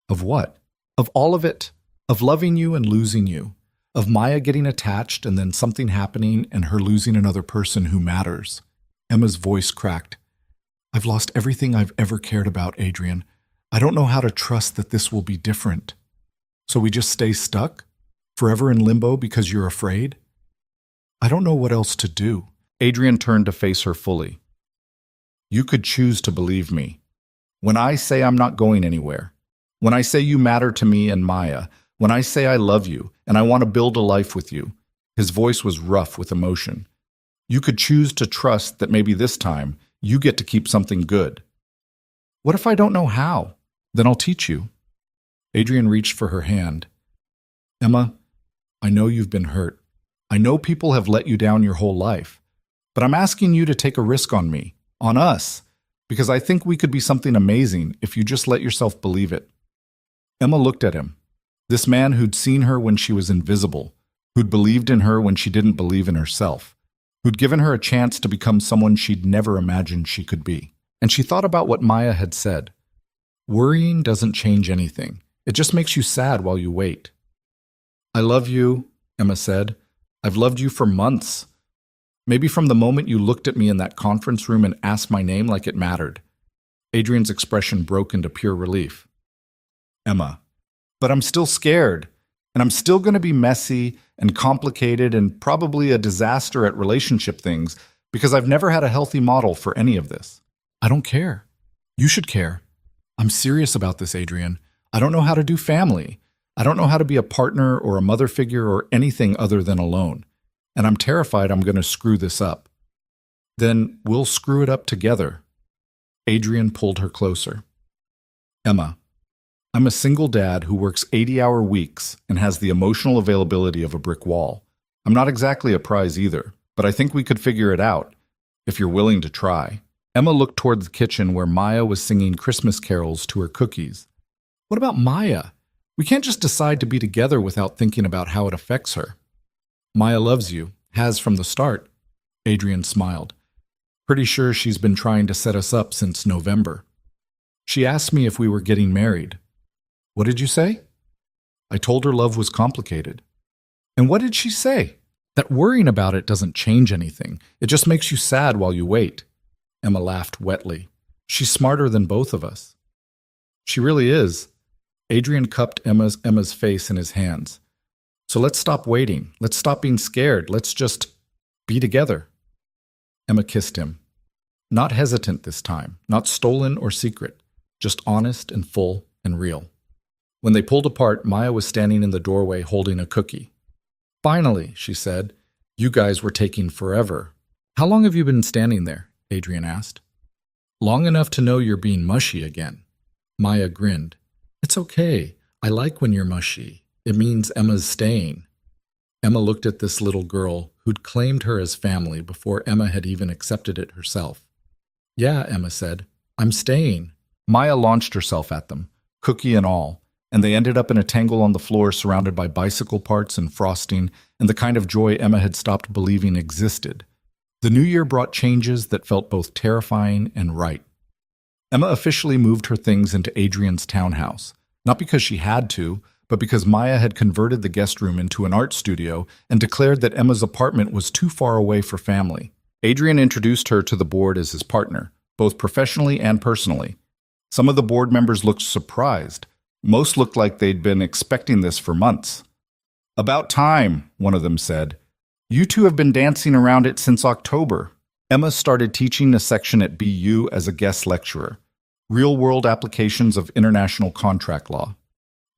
Of what? Of all of it. Of loving you and losing you. Of Maya getting attached and then something happening and her losing another person who matters. Emma's voice cracked. I've lost everything I've ever cared about, Adrian. I don't know how to trust that this will be different. So we just stay stuck? Forever in limbo because you're afraid? I don't know what else to do. Adrian turned to face her fully. You could choose to believe me. When I say I'm not going anywhere, when I say you matter to me and Maya, when I say I love you and I want to build a life with you, his voice was rough with emotion. You could choose to trust that maybe this time you get to keep something good. What if I don't know how? Then I'll teach you. Adrian reached for her hand. Emma, I know you've been hurt. I know people have let you down your whole life. But I'm asking you to take a risk on me. On us, because I think we could be something amazing if you just let yourself believe it. Emma looked at him, this man who'd seen her when she was invisible, who'd believed in her when she didn't believe in herself, who'd given her a chance to become someone she'd never imagined she could be. And she thought about what Maya had said. Worrying doesn't change anything. It just makes you sad while you wait. I love you, Emma said. I've loved you for months. Maybe from the moment you looked at me in that conference room and asked my name like it mattered. Adrian's expression broke into pure relief. Emma, but I'm still scared, and I'm still going to be messy and complicated and probably a disaster at relationship things because I've never had a healthy model for any of this. I don't care. You should care. I'm serious about this, Adrian. I don't know how to do family. I don't know how to be a partner or a mother figure or anything other than alone. And I'm terrified I'm going to screw this up. Then we'll screw it up together. Adrian pulled her closer. Emma, I'm a single dad who works 80-hour weeks and has the emotional availability of a brick wall. I'm not exactly a prize either, but I think we could figure it out, if you're willing to try. Emma looked toward the kitchen where Maya was singing Christmas carols to her cookies. What about Maya? We can't just decide to be together without thinking about how it affects her. Maya loves you, has from the start. Adrian smiled. Pretty sure she's been trying to set us up since November. She asked me if we were getting married. What did you say? I told her love was complicated. And what did she say? That worrying about it doesn't change anything. It just makes you sad while you wait. Emma laughed wetly. She's smarter than both of us. She really is. Adrian cupped Emma's face in his hands. So let's stop waiting. Let's stop being scared. Let's just be together. Emma kissed him. Not hesitant this time, not stolen or secret, just honest and full and real. When they pulled apart, Maya was standing in the doorway holding a cookie. Finally, she said, You guys were taking forever. How long have you been standing there? Adrian asked. Long enough to know you're being mushy again. Maya grinned. It's okay. I like when you're mushy. It means Emma's staying. Emma looked at this little girl who'd claimed her as family before Emma had even accepted it herself. Yeah, Emma said. I'm staying. Maya launched herself at them, cookie and all, and they ended up in a tangle on the floor surrounded by bicycle parts and frosting and the kind of joy Emma had stopped believing existed. The new year brought changes that felt both terrifying and right. Emma officially moved her things into Adrian's townhouse, not because she had to, but because Maya had converted the guest room into an art studio and declared that Emma's apartment was too far away for family. Adrian introduced her to the board as his partner, both professionally and personally. Some of the board members looked surprised. Most looked like they'd been expecting this for months. About time, one of them said. You two have been dancing around it since October. Emma started teaching a section at BU as a guest lecturer, real-world applications of international contract law.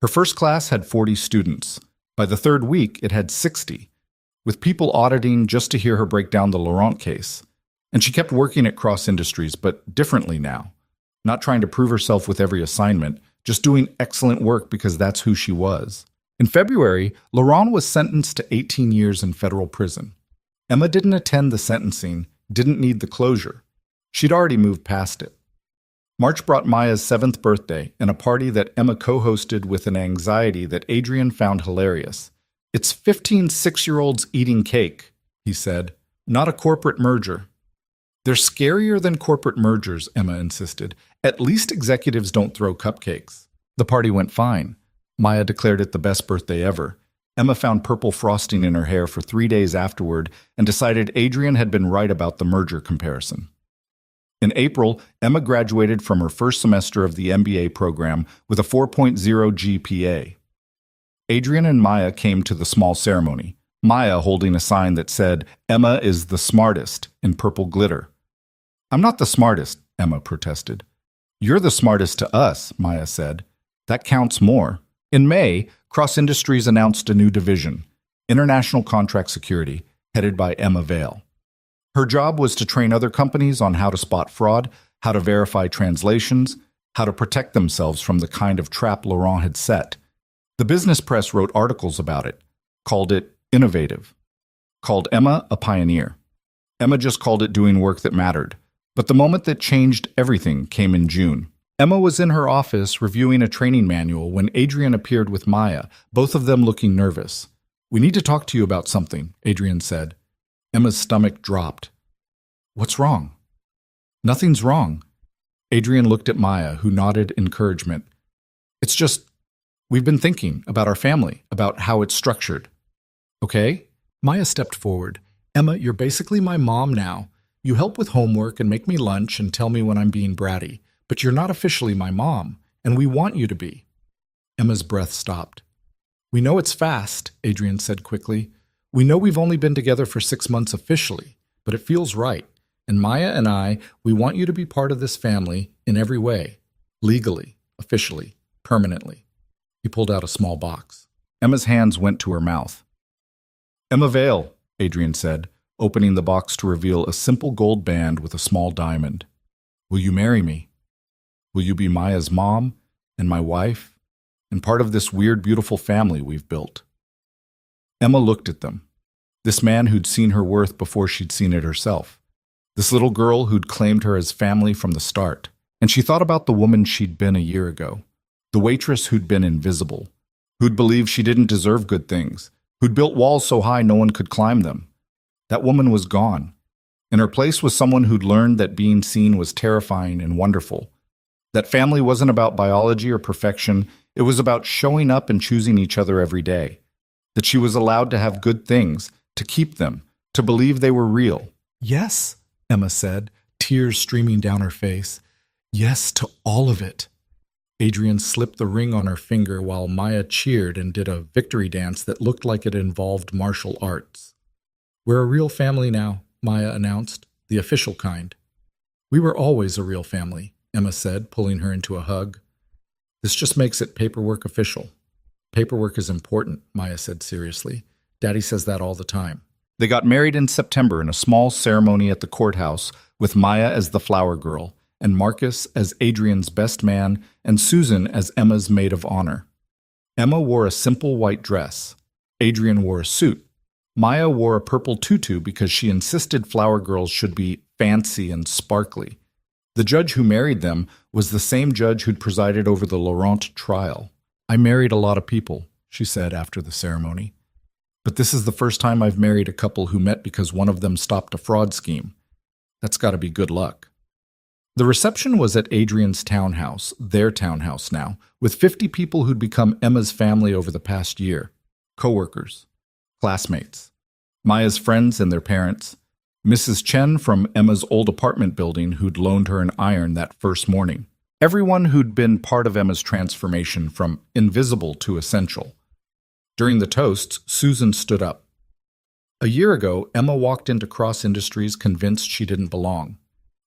Her first class had 40 students. By the third week, it had 60, with people auditing just to hear her break down the Laurent case. And she kept working at Cross Industries, but differently now. Not trying to prove herself with every assignment, just doing excellent work because that's who she was. In February, Laurent was sentenced to 18 years in federal prison. Emma didn't attend the sentencing, didn't need the closure. She'd already moved past it. March brought Maya's 7th birthday and a party that Emma co-hosted with an anxiety that Adrian found hilarious. It's 15 six-year-olds eating cake, he said, not a corporate merger. They're scarier than corporate mergers, Emma insisted. At least executives don't throw cupcakes. The party went fine. Maya declared it the best birthday ever. Emma found purple frosting in her hair for 3 days afterward and decided Adrian had been right about the merger comparison. In April, Emma graduated from her first semester of the MBA program with a 4.0 GPA. Adrian and Maya came to the small ceremony, Maya holding a sign that said, Emma is the smartest, in purple glitter. I'm not the smartest, Emma protested. You're the smartest to us, Maya said. That counts more. In May, Cross Industries announced a new division, International Contract Security, headed by Emma Vale. Her job was to train other companies on how to spot fraud, how to verify translations, how to protect themselves from the kind of trap Laurent had set. The business press wrote articles about it, called it innovative, called Emma a pioneer. Emma just called it doing work that mattered. But the moment that changed everything came in June. Emma was in her office reviewing a training manual when Adrian appeared with Maya, both of them looking nervous. We need to talk to you about something, Adrian said. Emma's stomach dropped. What's wrong? Nothing's wrong. Adrian looked at Maya, who nodded encouragement. It's just, we've been thinking about our family, about how it's structured. Okay? Maya stepped forward. Emma, you're basically my mom now. You help with homework and make me lunch and tell me when I'm being bratty, but you're not officially my mom, and we want you to be. Emma's breath stopped. We know it's fast, Adrian said quickly. We know we've only been together for 6 months officially, but it feels right. And Maya and I, we want you to be part of this family in every way. Legally, officially, permanently. He pulled out a small box. Emma's hands went to her mouth. Emma Vale, Adrian said, opening the box to reveal a simple gold band with a small diamond. Will you marry me? Will you be Maya's mom and my wife and part of this weird, beautiful family we've built? Emma looked at them. This man who'd seen her worth before she'd seen it herself. This little girl who'd claimed her as family from the start. And she thought about the woman she'd been a year ago. The waitress who'd been invisible. Who'd believed she didn't deserve good things. Who'd built walls so high no one could climb them. That woman was gone. In her place was someone who'd learned that being seen was terrifying and wonderful. That family wasn't about biology or perfection. It was about showing up and choosing each other every day. That she was allowed to have good things, to keep them, to believe they were real. Yes, Emma said, tears streaming down her face. Yes to all of it. Adrian slipped the ring on her finger while Maya cheered and did a victory dance that looked like it involved martial arts. We're a real family now, Maya announced, the official kind. We were always a real family, Emma said, pulling her into a hug. This just makes it paperwork official. Paperwork is important, Maya said seriously. Daddy says that all the time. They got married in September in a small ceremony at the courthouse with Maya as the flower girl and Marcus as Adrian's best man and Susan as Emma's maid of honor. Emma wore a simple white dress. Adrian wore a suit. Maya wore a purple tutu because she insisted flower girls should be fancy and sparkly. The judge who married them was the same judge who'd presided over the Laurent trial. "I married a lot of people," she said after the ceremony. "But this is the first time I've married a couple who met because one of them stopped a fraud scheme. That's got to be good luck." The reception was at Adrian's townhouse, their townhouse now, with 50 people who'd become Emma's family over the past year. Co-workers, classmates, Maya's friends and their parents, Mrs. Chen from Emma's old apartment building who'd loaned her an iron that first morning. Everyone who'd been part of Emma's transformation from invisible to essential. During the toasts, Susan stood up. A year ago, Emma walked into Cross Industries convinced she didn't belong.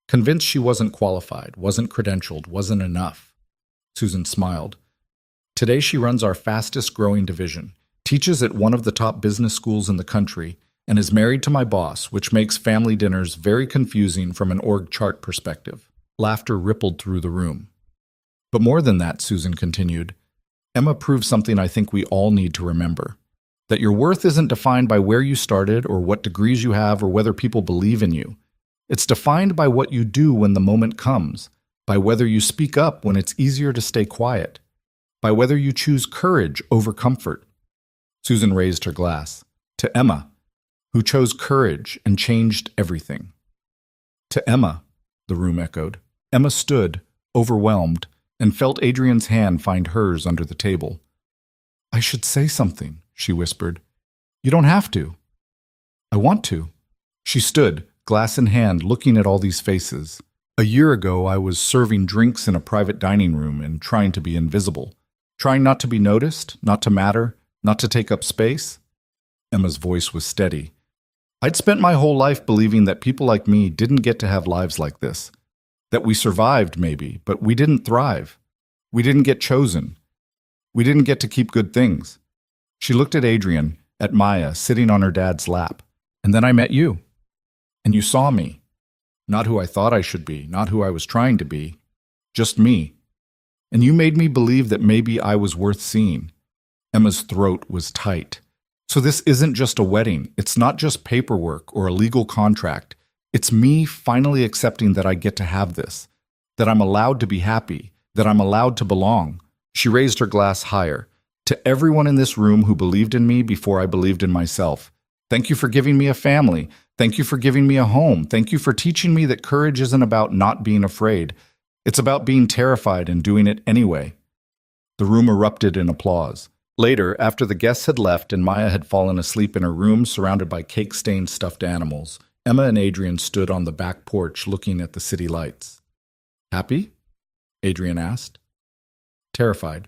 Convinced she wasn't qualified, wasn't credentialed, wasn't enough. Susan smiled. Today she runs our fastest growing division, teaches at one of the top business schools in the country, and is married to my boss, which makes family dinners very confusing from an org chart perspective. Laughter rippled through the room. But more than that, Susan continued, Emma proved something I think we all need to remember. That your worth isn't defined by where you started or what degrees you have or whether people believe in you. It's defined by what you do when the moment comes, by whether you speak up when it's easier to stay quiet, by whether you choose courage over comfort. Susan raised her glass. To Emma, who chose courage and changed everything. To Emma, the room echoed. Emma stood, overwhelmed, and felt Adrian's hand find hers under the table. "I should say something," she whispered. "You don't have to." "I want to." She stood, glass in hand, looking at all these faces. A year ago, I was serving drinks in a private dining room and trying to be invisible. Trying not to be noticed, not to matter, not to take up space. Emma's voice was steady. I'd spent my whole life believing that people like me didn't get to have lives like this. That we survived, maybe, but we didn't thrive. We didn't get chosen. We didn't get to keep good things. She looked at Adrian, at Maya, sitting on her dad's lap. And then I met you. And you saw me. Not who I thought I should be, not who I was trying to be. Just me. And you made me believe that maybe I was worth seeing. Emma's throat was tight. So this isn't just a wedding. It's not just paperwork or a legal contract. It's me finally accepting that I get to have this, that I'm allowed to be happy, that I'm allowed to belong. She raised her glass higher. To everyone in this room who believed in me before I believed in myself, thank you for giving me a family. Thank you for giving me a home. Thank you for teaching me that courage isn't about not being afraid. It's about being terrified and doing it anyway. The room erupted in applause. Later, after the guests had left and Maya had fallen asleep in her room surrounded by cake-stained stuffed animals, Emma and Adrian stood on the back porch looking at the city lights. Happy? Adrian asked. Terrified,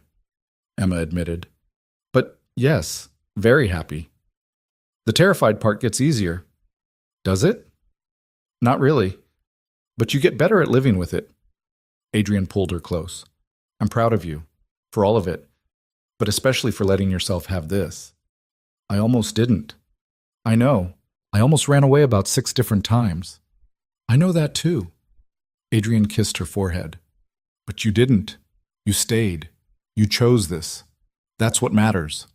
Emma admitted. But yes, very happy. The terrified part gets easier. Does it? Not really. But you get better at living with it. Adrian pulled her close. I'm proud of you, for all of it, but especially for letting yourself have this. I almost didn't. I know. I almost ran away about 6 different times. I know that too. Adrian kissed her forehead. But you didn't. You stayed. You chose this. That's what matters.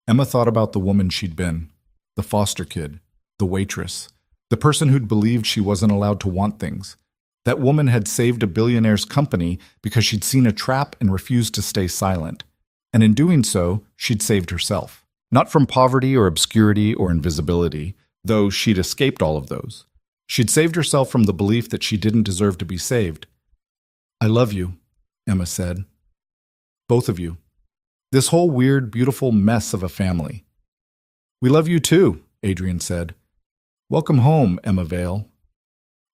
Emma thought about the woman she'd been, the foster kid, the waitress, the person who'd believed she wasn't allowed to want things. That woman had saved a billionaire's company because she'd seen a trap and refused to stay silent. And in doing so, she'd saved herself. Not from poverty or obscurity or invisibility, though she'd escaped all of those. She'd saved herself from the belief that she didn't deserve to be saved. I love you, Emma said. Both of you. This whole weird, beautiful mess of a family. We love you too, Adrian said. Welcome home, Emma Vale.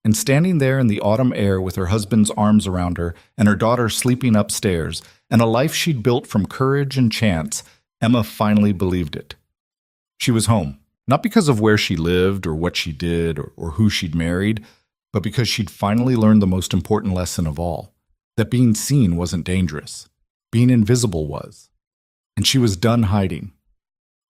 And standing there in the autumn air with her husband's arms around her and her daughter sleeping upstairs, and a life she'd built from courage and chance, Emma finally believed it. She was home, not because of where she lived or what she did or who she'd married, but because she'd finally learned the most important lesson of all, that being seen wasn't dangerous. Being invisible was. And she was done hiding.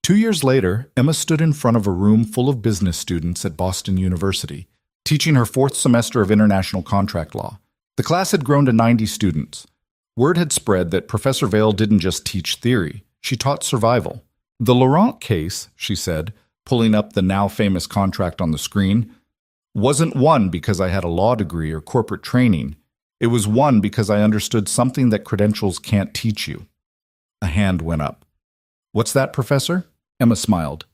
2 years later, Emma stood in front of a room full of business students at Boston University, teaching her fourth semester of international contract law. The class had grown to 90 students. Word had spread that Professor Vale didn't just teach theory, she taught survival. The Laurent case, she said, pulling up the now famous contract on the screen, wasn't won because I had a law degree or corporate training. It was won because I understood something that credentials can't teach you. A hand went up. What's that, Professor? Emma smiled.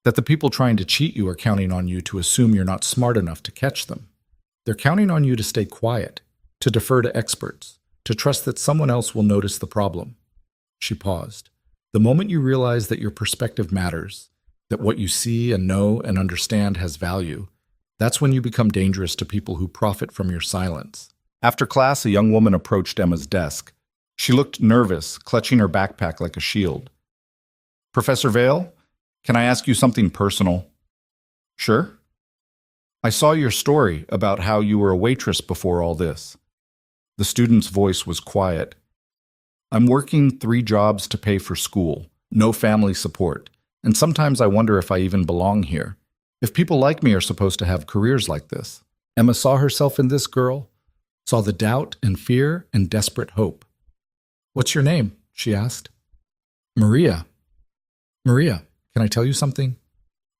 That the people trying to cheat you are counting on you to assume you're not smart enough to catch them. They're counting on you to stay quiet, to defer to experts, to trust that someone else will notice the problem. She paused. The moment you realize that your perspective matters, that what you see and know and understand has value, that's when you become dangerous to people who profit from your silence. After class, a young woman approached Emma's desk. She looked nervous, clutching her backpack like a shield. Professor Vale, can I ask you something personal? Sure. I saw your story about how you were a waitress before all this. The student's voice was quiet. I'm working 3 jobs to pay for school, no family support, and sometimes I wonder if I even belong here. If people like me are supposed to have careers like this. Emma saw herself in this girl, saw the doubt and fear and desperate hope. What's your name? She asked. Maria. Maria, can I tell you something?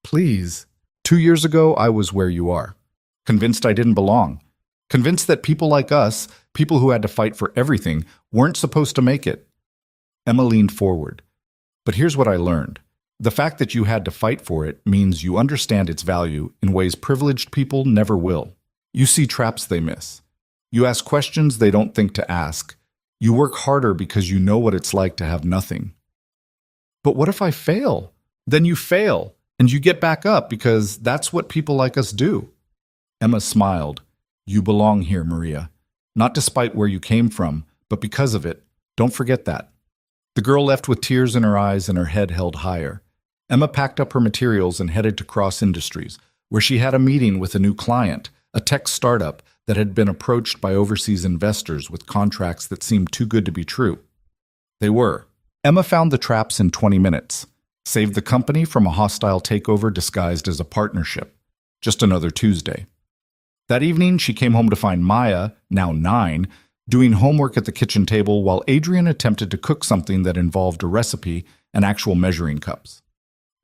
Please. 2 years ago, I was where you are. Convinced I didn't belong. Convinced that people like us, people who had to fight for everything, weren't supposed to make it. Emma leaned forward. But here's what I learned. The fact that you had to fight for it means you understand its value in ways privileged people never will. You see traps they miss. You ask questions they don't think to ask. You work harder because you know what it's like to have nothing. But what if I fail? Then you fail, and you get back up because that's what people like us do. Emma smiled. You belong here, Maria. Not despite where you came from, but because of it. Don't forget that. The girl left with tears in her eyes and her head held higher. Emma packed up her materials and headed to Cross Industries, where she had a meeting with a new client, a tech startup that had been approached by overseas investors with contracts that seemed too good to be true. They were. Emma found the traps in 20 minutes, saved the company from a hostile takeover disguised as a partnership. Just another Tuesday. That evening, she came home to find Maya, now 9, doing homework at the kitchen table while Adrian attempted to cook something that involved a recipe and actual measuring cups.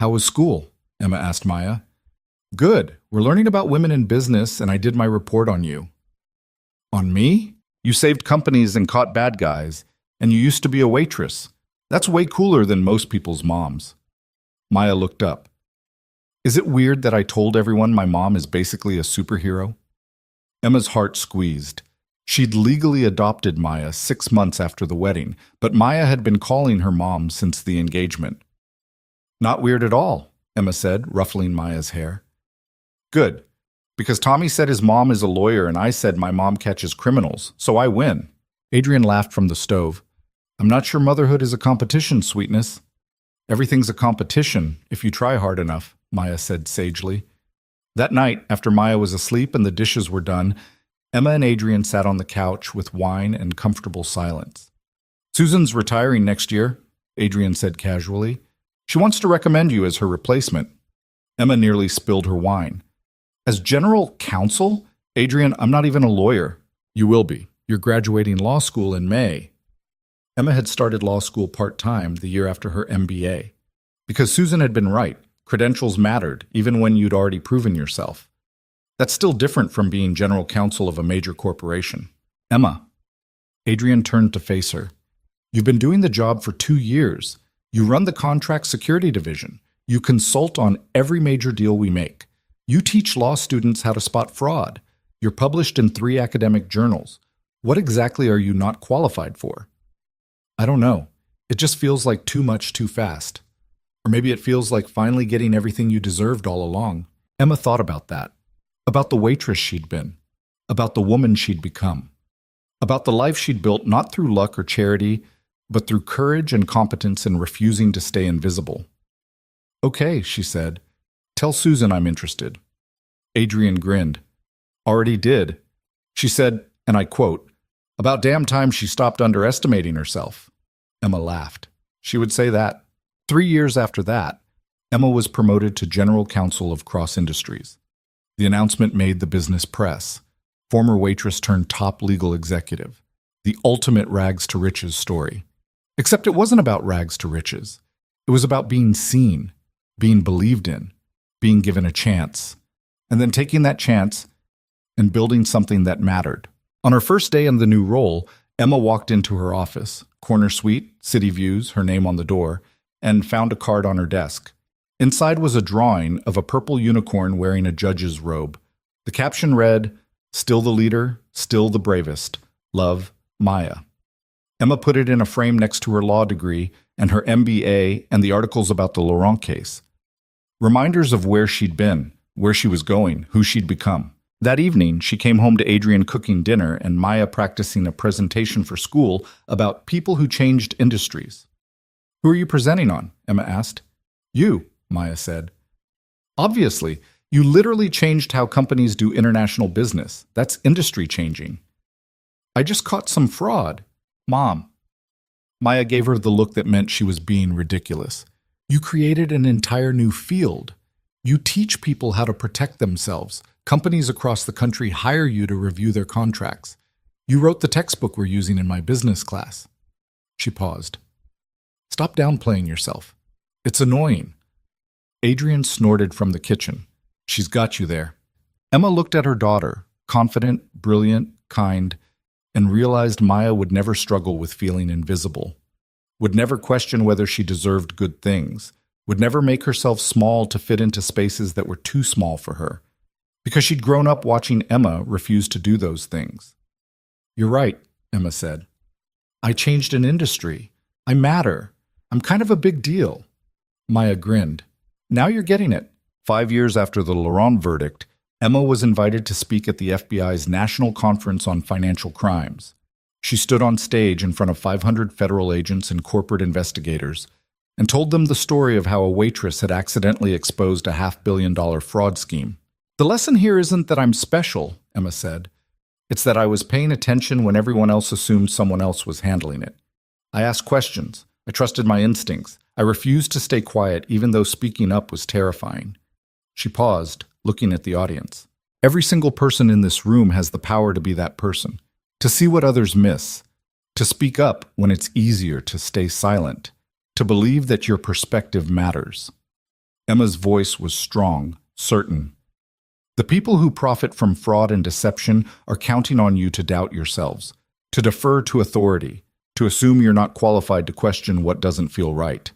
How was school? Emma asked Maya. Good. We're learning about women in business, and I did my report on you. On me? You saved companies and caught bad guys, and you used to be a waitress. That's way cooler than most people's moms. Maya looked up. Is it weird that I told everyone my mom is basically a superhero? Emma's heart squeezed. She'd legally adopted Maya 6 months after the wedding, but Maya had been calling her mom since the engagement. Not weird at all, Emma said, ruffling Maya's hair. Good, because Tommy said his mom is a lawyer and I said my mom catches criminals, so I win. Adrian laughed from the stove. I'm not sure motherhood is a competition, sweetness. Everything's a competition if you try hard enough, Maya said sagely. That night, after Maya was asleep and the dishes were done, Emma and Adrian sat on the couch with wine and comfortable silence. Susan's retiring next year, Adrian said casually. She wants to recommend you as her replacement. Emma nearly spilled her wine. As general counsel? Adrian, I'm not even a lawyer. You will be. You're graduating law school in May. Emma had started law school part-time the year after her MBA. Because Susan had been right. Credentials mattered, even when you'd already proven yourself. That's still different from being general counsel of a major corporation. Emma. Adrian turned to face her. You've been doing the job for 2 years. You run the contract security division. You consult on every major deal we make. You teach law students how to spot fraud. You're published in 3 academic journals. What exactly are you not qualified for? I don't know. It just feels like too much too fast. Or maybe it feels like finally getting everything you deserved all along. Emma thought about that. About the waitress she'd been. About the woman she'd become. About the life she'd built not through luck or charity, but through courage and competence and refusing to stay invisible. Okay, she said. Tell Susan I'm interested. Adrian grinned. Already did. She said, and I quote, about damn time she stopped underestimating herself. Emma laughed. She would say that. 3 years after that, Emma was promoted to General Counsel of Cross Industries. The announcement made the business press. Former waitress turned top legal executive. The ultimate rags to riches story. Except it wasn't about rags to riches. It was about being seen, being believed in, being given a chance, and then taking that chance and building something that mattered. On her first day in the new role, Emma walked into her office, corner suite, city views, her name on the door, and found a card on her desk. Inside was a drawing of a purple unicorn wearing a judge's robe. The caption read, "Still the leader, still the bravest. Love, Maya." Emma put it in a frame next to her law degree and her MBA and the articles about the Laurent case. Reminders of where she'd been, where she was going, who she'd become. That evening, she came home to Adrian cooking dinner and Maya practicing a presentation for school about people who changed industries. "Who are you presenting on?" Emma asked. "You," Maya said. "Obviously, you literally changed how companies do international business. That's industry changing." "I just caught some fraud." "Mom." Maya gave her the look that meant she was being ridiculous. "You created an entire new field. You teach people how to protect themselves. Companies across the country hire you to review their contracts. You wrote the textbook we're using in my business class." She paused. "Stop downplaying yourself. It's annoying." Adrian snorted from the kitchen. "She's got you there." Emma looked at her daughter, confident, brilliant, kind, and realized Maya would never struggle with feeling invisible, would never question whether she deserved good things, would never make herself small to fit into spaces that were too small for her, because she'd grown up watching Emma refuse to do those things. "You're right," Emma said. "I changed an industry. I matter. I'm kind of a big deal." Maya grinned. "Now you're getting it." 5 years after the Laurent verdict, Emma was invited to speak at the FBI's National Conference on Financial Crimes. She stood on stage in front of 500 federal agents and corporate investigators and told them the story of how a waitress had accidentally exposed a $500 million fraud scheme. "The lesson here isn't that I'm special," Emma said. "It's that I was paying attention when everyone else assumed someone else was handling it. I asked questions. I trusted my instincts. I refused to stay quiet even though speaking up was terrifying." She paused, looking at the audience. Every single person in this room has the power to be that person, to see what others miss, to speak up when it's easier to stay silent, to believe that your perspective matters. Emma's voice was strong, certain. The people who profit from fraud and deception are counting on you to doubt yourselves, to defer to authority, to assume you're not qualified to question what doesn't feel right.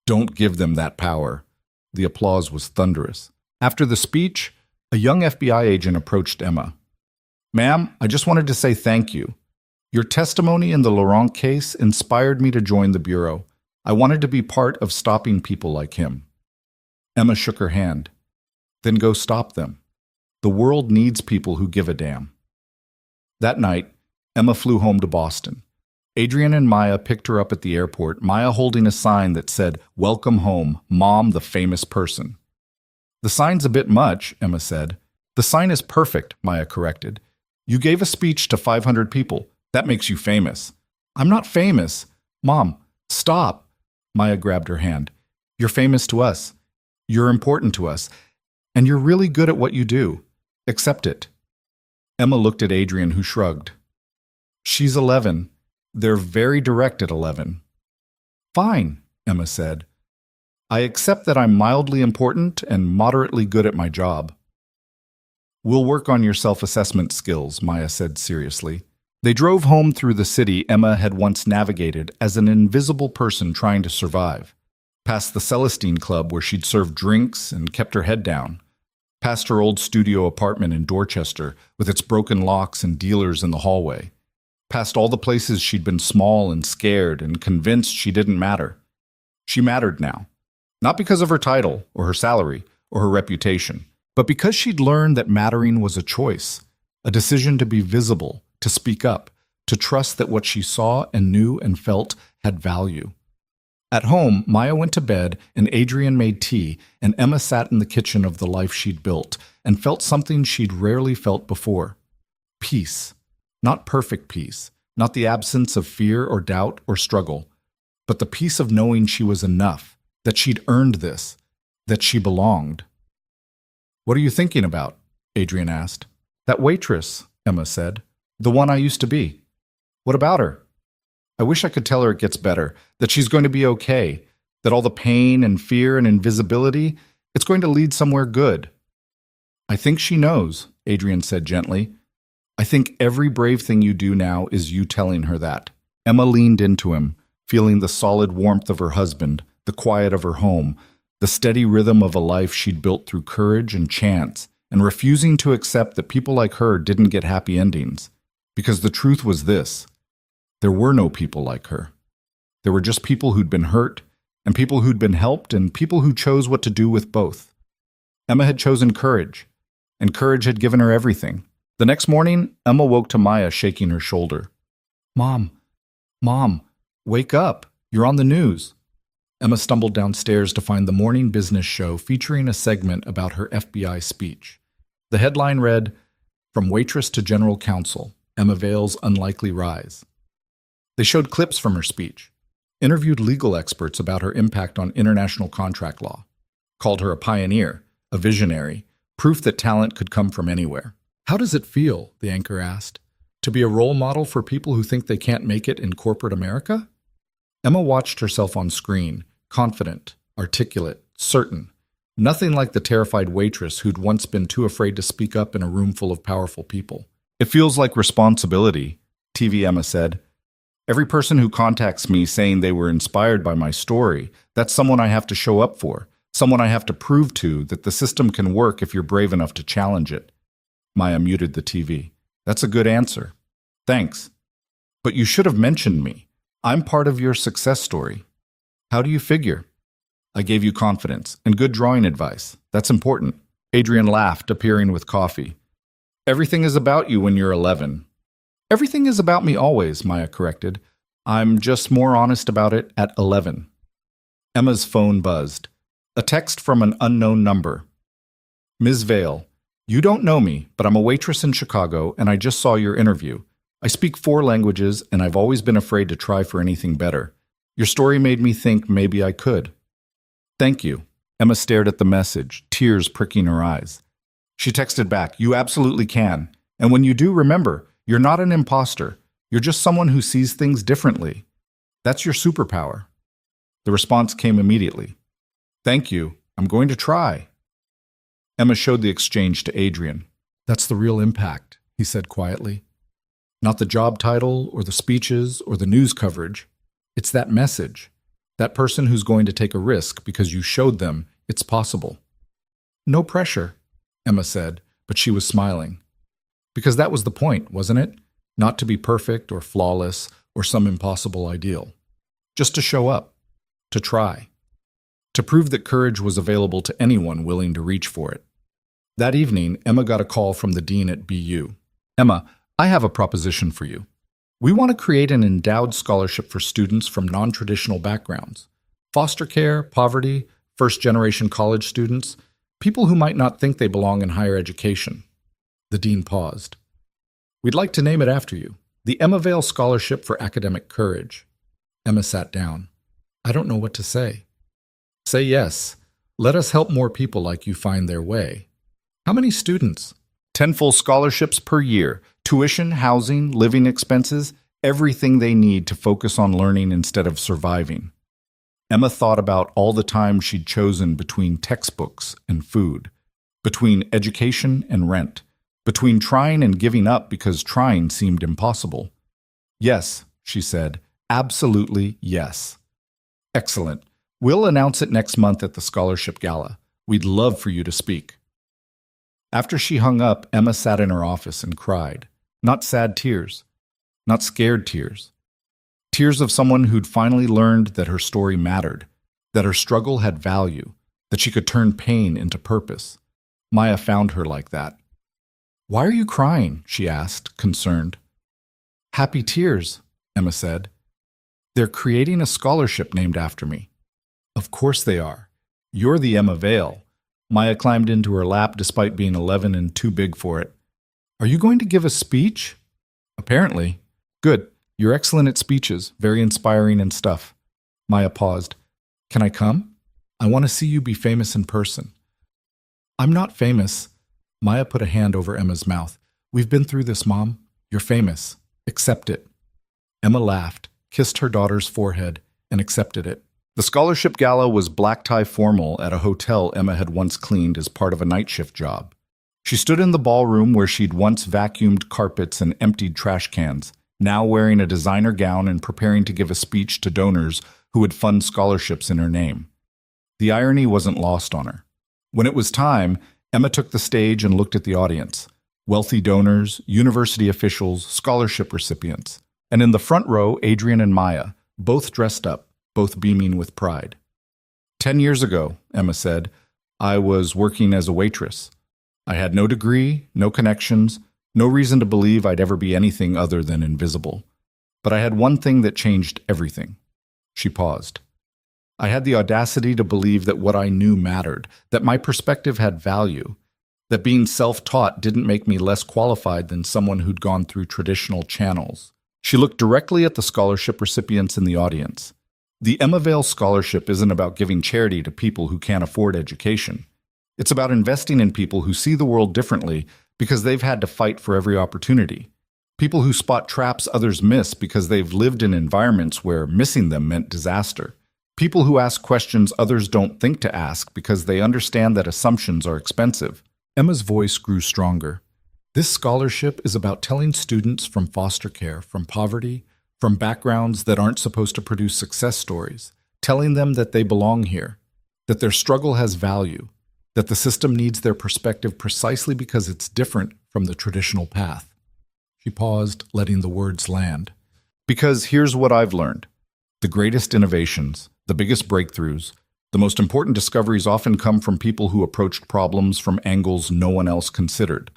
Don't give them that power. The applause was thunderous. After the speech, a young FBI agent approached Emma. "Ma'am, I just wanted to say thank you. Your testimony in the Laurent case inspired me to join the Bureau. I wanted to be part of stopping people like him." Emma shook her hand. "Then go stop them. The world needs people who give a damn." That night, Emma flew home to Boston. Adrian and Maya picked her up at the airport, Maya holding a sign that said, "Welcome home, Mom, the famous person." "The sign's a bit much," Emma said. "The sign is perfect," Maya corrected. "You gave a speech to 500 people. That makes you famous." "I'm not famous." "Mom, stop." Maya grabbed her hand. "You're famous to us. You're important to us. And you're really good at what you do. Accept it." Emma looked at Adrian, who shrugged. "She's 11. They're very direct at 11. "Fine," Emma said. "I accept that I'm mildly important and moderately good at my job." "We'll work on your self-assessment skills," Maya said seriously. They drove home through the city Emma had once navigated as an invisible person trying to survive. Past the Celestine Club where she'd served drinks and kept her head down. Past her old studio apartment in Dorchester with its broken locks and dealers in the hallway. Past all the places she'd been small and scared and convinced she didn't matter. She mattered now. Not because of her title, or her salary, or her reputation, but because she'd learned that mattering was a choice, a decision to be visible, to speak up, to trust that what she saw and knew and felt had value. At home, Maya went to bed and Adrian made tea, and Emma sat in the kitchen of the life she'd built and felt something she'd rarely felt before. Peace. Not perfect peace, not the absence of fear or doubt or struggle, but the peace of knowing she was enough, that she'd earned this, that she belonged. "What are you thinking about?" Adrian asked. "That waitress," Emma said. "The one I used to be. What about her? I wish I could tell her it gets better, that she's going to be okay, that all the pain and fear and invisibility, it's going to lead somewhere good." "I think she knows," Adrian said gently. "I think every brave thing you do now is you telling her that." Emma leaned into him, feeling the solid warmth of her husband, the quiet of her home, the steady rhythm of a life she'd built through courage and chance, and refusing to accept that people like her didn't get happy endings. Because the truth was this: there were no people like her. There were just people who'd been hurt, and people who'd been helped, and people who chose what to do with both. Emma had chosen courage, and courage had given her everything. The next morning, Emma woke to Maya shaking her shoulder. Mom, wake up. You're on the news." Emma stumbled downstairs to find the morning business show featuring a segment about her FBI speech. The headline read, "From Waitress to General Counsel, Emma Vale's Unlikely Rise." They showed clips from her speech, interviewed legal experts about her impact on international contract law, called her a pioneer, a visionary, proof that talent could come from anywhere. "How does it feel," the anchor asked, "to be a role model for people who think they can't make it in corporate America?" Emma watched herself on screen, confident, articulate, certain. Nothing like the terrified waitress who'd once been too afraid to speak up in a room full of powerful people. "It feels like responsibility," TV Emma said. "Every person who contacts me saying they were inspired by my story, that's someone I have to show up for, someone I have to prove to that the system can work if you're brave enough to challenge it." Maya muted the TV. "That's a good answer. Thanks. But you should have mentioned me. I'm part of your success story." "How do you figure?" "I gave you confidence and good drawing advice. That's important." Adrian laughed, appearing with coffee. "Everything is about you when you're 11. "Everything is about me always," Maya corrected. "I'm just more honest about it at 11. Emma's phone buzzed. A text from an unknown number. "Ms. Vale, you don't know me, but I'm a waitress in Chicago, and I just saw your interview. I speak 4 languages, and I've always been afraid to try for anything better. Your story made me think maybe I could." "Thank you." Emma stared at the message, tears pricking her eyes. She texted back, "You absolutely can. And when you do, remember, you're not an imposter. You're just someone who sees things differently. That's your superpower." The response came immediately. "Thank you. I'm going to try." Emma showed the exchange to Adrian. "That's the real impact," he said quietly. "Not the job title or the speeches or the news coverage. It's that message, that person who's going to take a risk because you showed them it's possible." "No pressure," Emma said, but she was smiling. Because that was the point, wasn't it? Not to be perfect or flawless or some impossible ideal. Just to show up, to try, to prove that courage was available to anyone willing to reach for it. That evening, Emma got a call from the dean at BU. "Emma, I have a proposition for you. We want to create an endowed scholarship for students from non-traditional backgrounds. Foster care, poverty, first-generation college students, people who might not think they belong in higher education." The dean paused. "We'd like to name it after you, the Emma Vale Scholarship for Academic Courage." Emma sat down. "I don't know what to say." "Say yes. Let us help more people like you find their way." "How many students?" 10 full scholarships per year, tuition, housing, living expenses, everything they need to focus on learning instead of surviving. Emma thought about all the time she'd chosen between textbooks and food, between education and rent, between trying and giving up because trying seemed impossible. "Yes," she said, "absolutely yes." "Excellent. We'll announce it next month at the scholarship gala. We'd love for you to speak." After she hung up, Emma sat in her office and cried. Not sad tears, not scared tears. Tears of someone who'd finally learned that her story mattered, that her struggle had value, that she could turn pain into purpose. Maya found her like that. "Why are you crying?" she asked, concerned. "Happy tears," Emma said. "They're creating a scholarship named after me." "Of course they are. You're the Emma Vale." Maya climbed into her lap despite being 11 and too big for it. "Are you going to give a speech?" "Apparently." "Good. You're excellent at speeches, very inspiring and stuff." Maya paused. "Can I come?" I want to see you be famous in person. I'm not famous. Maya put a hand over Emma's mouth. We've been through this, Mom. You're famous. Accept it. Emma laughed, kissed her daughter's forehead, and accepted it. The scholarship gala was black tie formal at a hotel Emma had once cleaned as part of a night shift job. She stood in the ballroom where she'd once vacuumed carpets and emptied trash cans, now wearing a designer gown and preparing to give a speech to donors who would fund scholarships in her name. The irony wasn't lost on her. When it was time, Emma took the stage and looked at the audience. Wealthy donors, university officials, scholarship recipients. And in the front row, Adrian and Maya, both dressed up, both beaming with pride. 10 years ago, Emma said, I was working as a waitress. I had no degree, no connections, no reason to believe I'd ever be anything other than invisible. But I had one thing that changed everything. She paused. I had the audacity to believe that what I knew mattered, that my perspective had value, that being self-taught didn't make me less qualified than someone who'd gone through traditional channels. She looked directly at the scholarship recipients in the audience. The Emma Vale Scholarship isn't about giving charity to people who can't afford education. It's about investing in people who see the world differently because they've had to fight for every opportunity. People who spot traps others miss because they've lived in environments where missing them meant disaster. People who ask questions others don't think to ask because they understand that assumptions are expensive. Emma's voice grew stronger. This scholarship is about telling students from foster care, from poverty, from backgrounds that aren't supposed to produce success stories, telling them that they belong here, that their struggle has value, that the system needs their perspective precisely because it's different from the traditional path. She paused, letting the words land. Because here's what I've learned. The greatest innovations, the biggest breakthroughs, the most important discoveries often come from people who approached problems from angles no one else considered.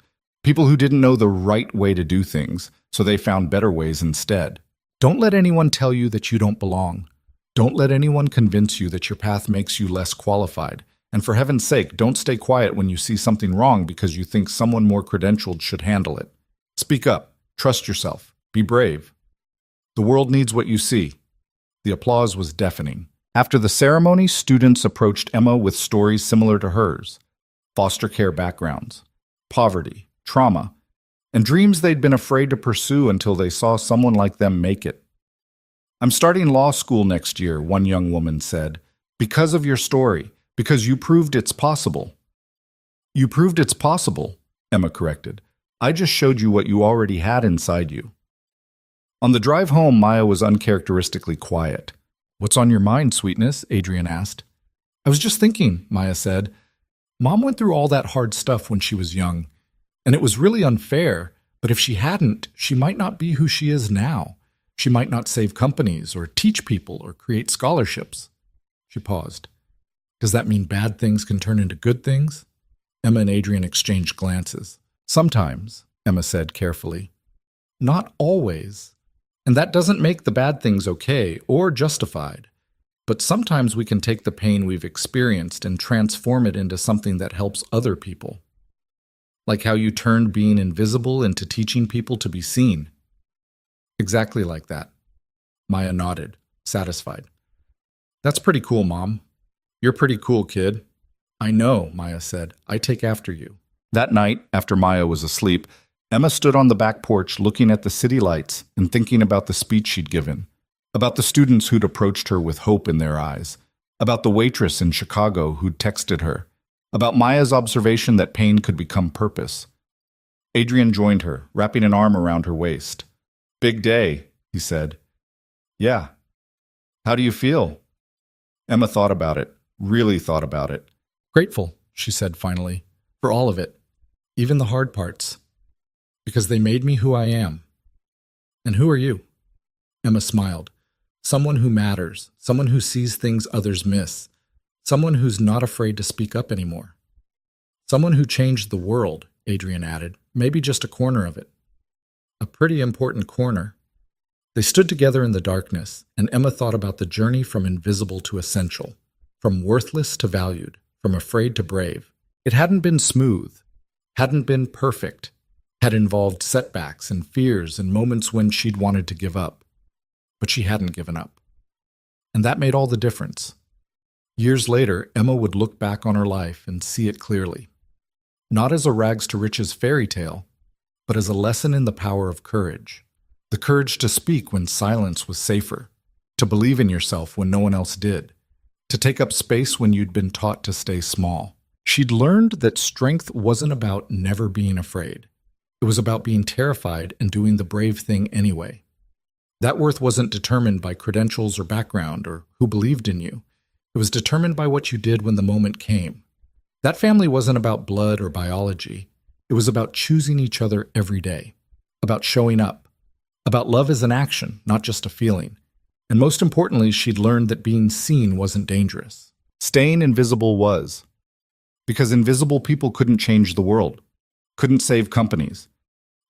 People who didn't know the right way to do things, so they found better ways instead. Don't let anyone tell you that you don't belong. Don't let anyone convince you that your path makes you less qualified. And for heaven's sake, don't stay quiet when you see something wrong because you think someone more credentialed should handle it. Speak up. Trust yourself. Be brave. The world needs what you see. The applause was deafening. After the ceremony, students approached Emma with stories similar to hers. Foster care backgrounds, poverty, trauma, and dreams they'd been afraid to pursue until they saw someone like them make it. I'm starting law school next year, one young woman said. Because of your story, because you proved it's possible. You proved it's possible, Emma corrected. I just showed you what you already had inside you. On the drive home, Maya was uncharacteristically quiet. What's on your mind, sweetness? Adrian asked. I was just thinking, Maya said. Mom went through all that hard stuff when she was young. And it was really unfair, but if she hadn't, she might not be who she is now. She might not save companies or teach people or create scholarships. She paused. Does that mean bad things can turn into good things? Emma and Adrian exchanged glances. Sometimes, Emma said carefully. Not always. And that doesn't make the bad things okay or justified. But sometimes we can take the pain we've experienced and transform it into something that helps other people. Like how you turned being invisible into teaching people to be seen. Exactly like that. Maya nodded, satisfied. That's pretty cool, Mom. You're pretty cool, kid. I know, Maya said. I take after you. That night, after Maya was asleep, Emma stood on the back porch looking at the city lights and thinking about the speech she'd given, about the students who'd approached her with hope in their eyes, about the waitress in Chicago who'd texted her, about Maya's observation that pain could become purpose. Adrian joined her, wrapping an arm around her waist. Big day, he said. Yeah. How do you feel? Emma thought about it, really thought about it. Grateful, she said finally, for all of it, even the hard parts. Because they made me who I am. And who are you? Emma smiled. Someone who matters, someone who sees things others miss, someone who's not afraid to speak up anymore. Someone who changed the world, Adrian added, maybe just a corner of it. A pretty important corner. They stood together in the darkness, and Emma thought about the journey from invisible to essential, from worthless to valued, from afraid to brave. It hadn't been smooth, hadn't been perfect, had involved setbacks and fears and moments when she'd wanted to give up. But she hadn't given up. And that made all the difference. Years later, Emma would look back on her life and see it clearly. Not as a rags to riches fairy tale, but as a lesson in the power of courage. The courage to speak when silence was safer, to believe in yourself when no one else did, to take up space when you'd been taught to stay small. She'd learned that strength wasn't about never being afraid. It was about being terrified and doing the brave thing anyway. That worth wasn't determined by credentials or background or who believed in you. It was determined by what you did when the moment came. That family wasn't about blood or biology. It was about choosing each other every day, about showing up, about love as an action, not just a feeling. And most importantly, she'd learned that being seen wasn't dangerous. Staying invisible was. Because invisible people couldn't change the world, couldn't save companies,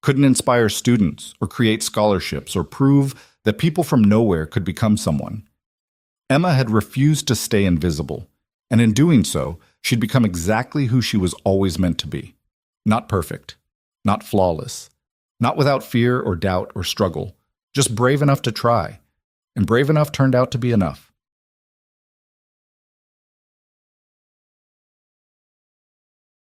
couldn't inspire students or create scholarships or prove that people from nowhere could become someone. Emma had refused to stay invisible, and in doing so, she'd become exactly who she was always meant to be. Not perfect, not flawless, not without fear or doubt or struggle, just brave enough to try. And brave enough turned out to be enough.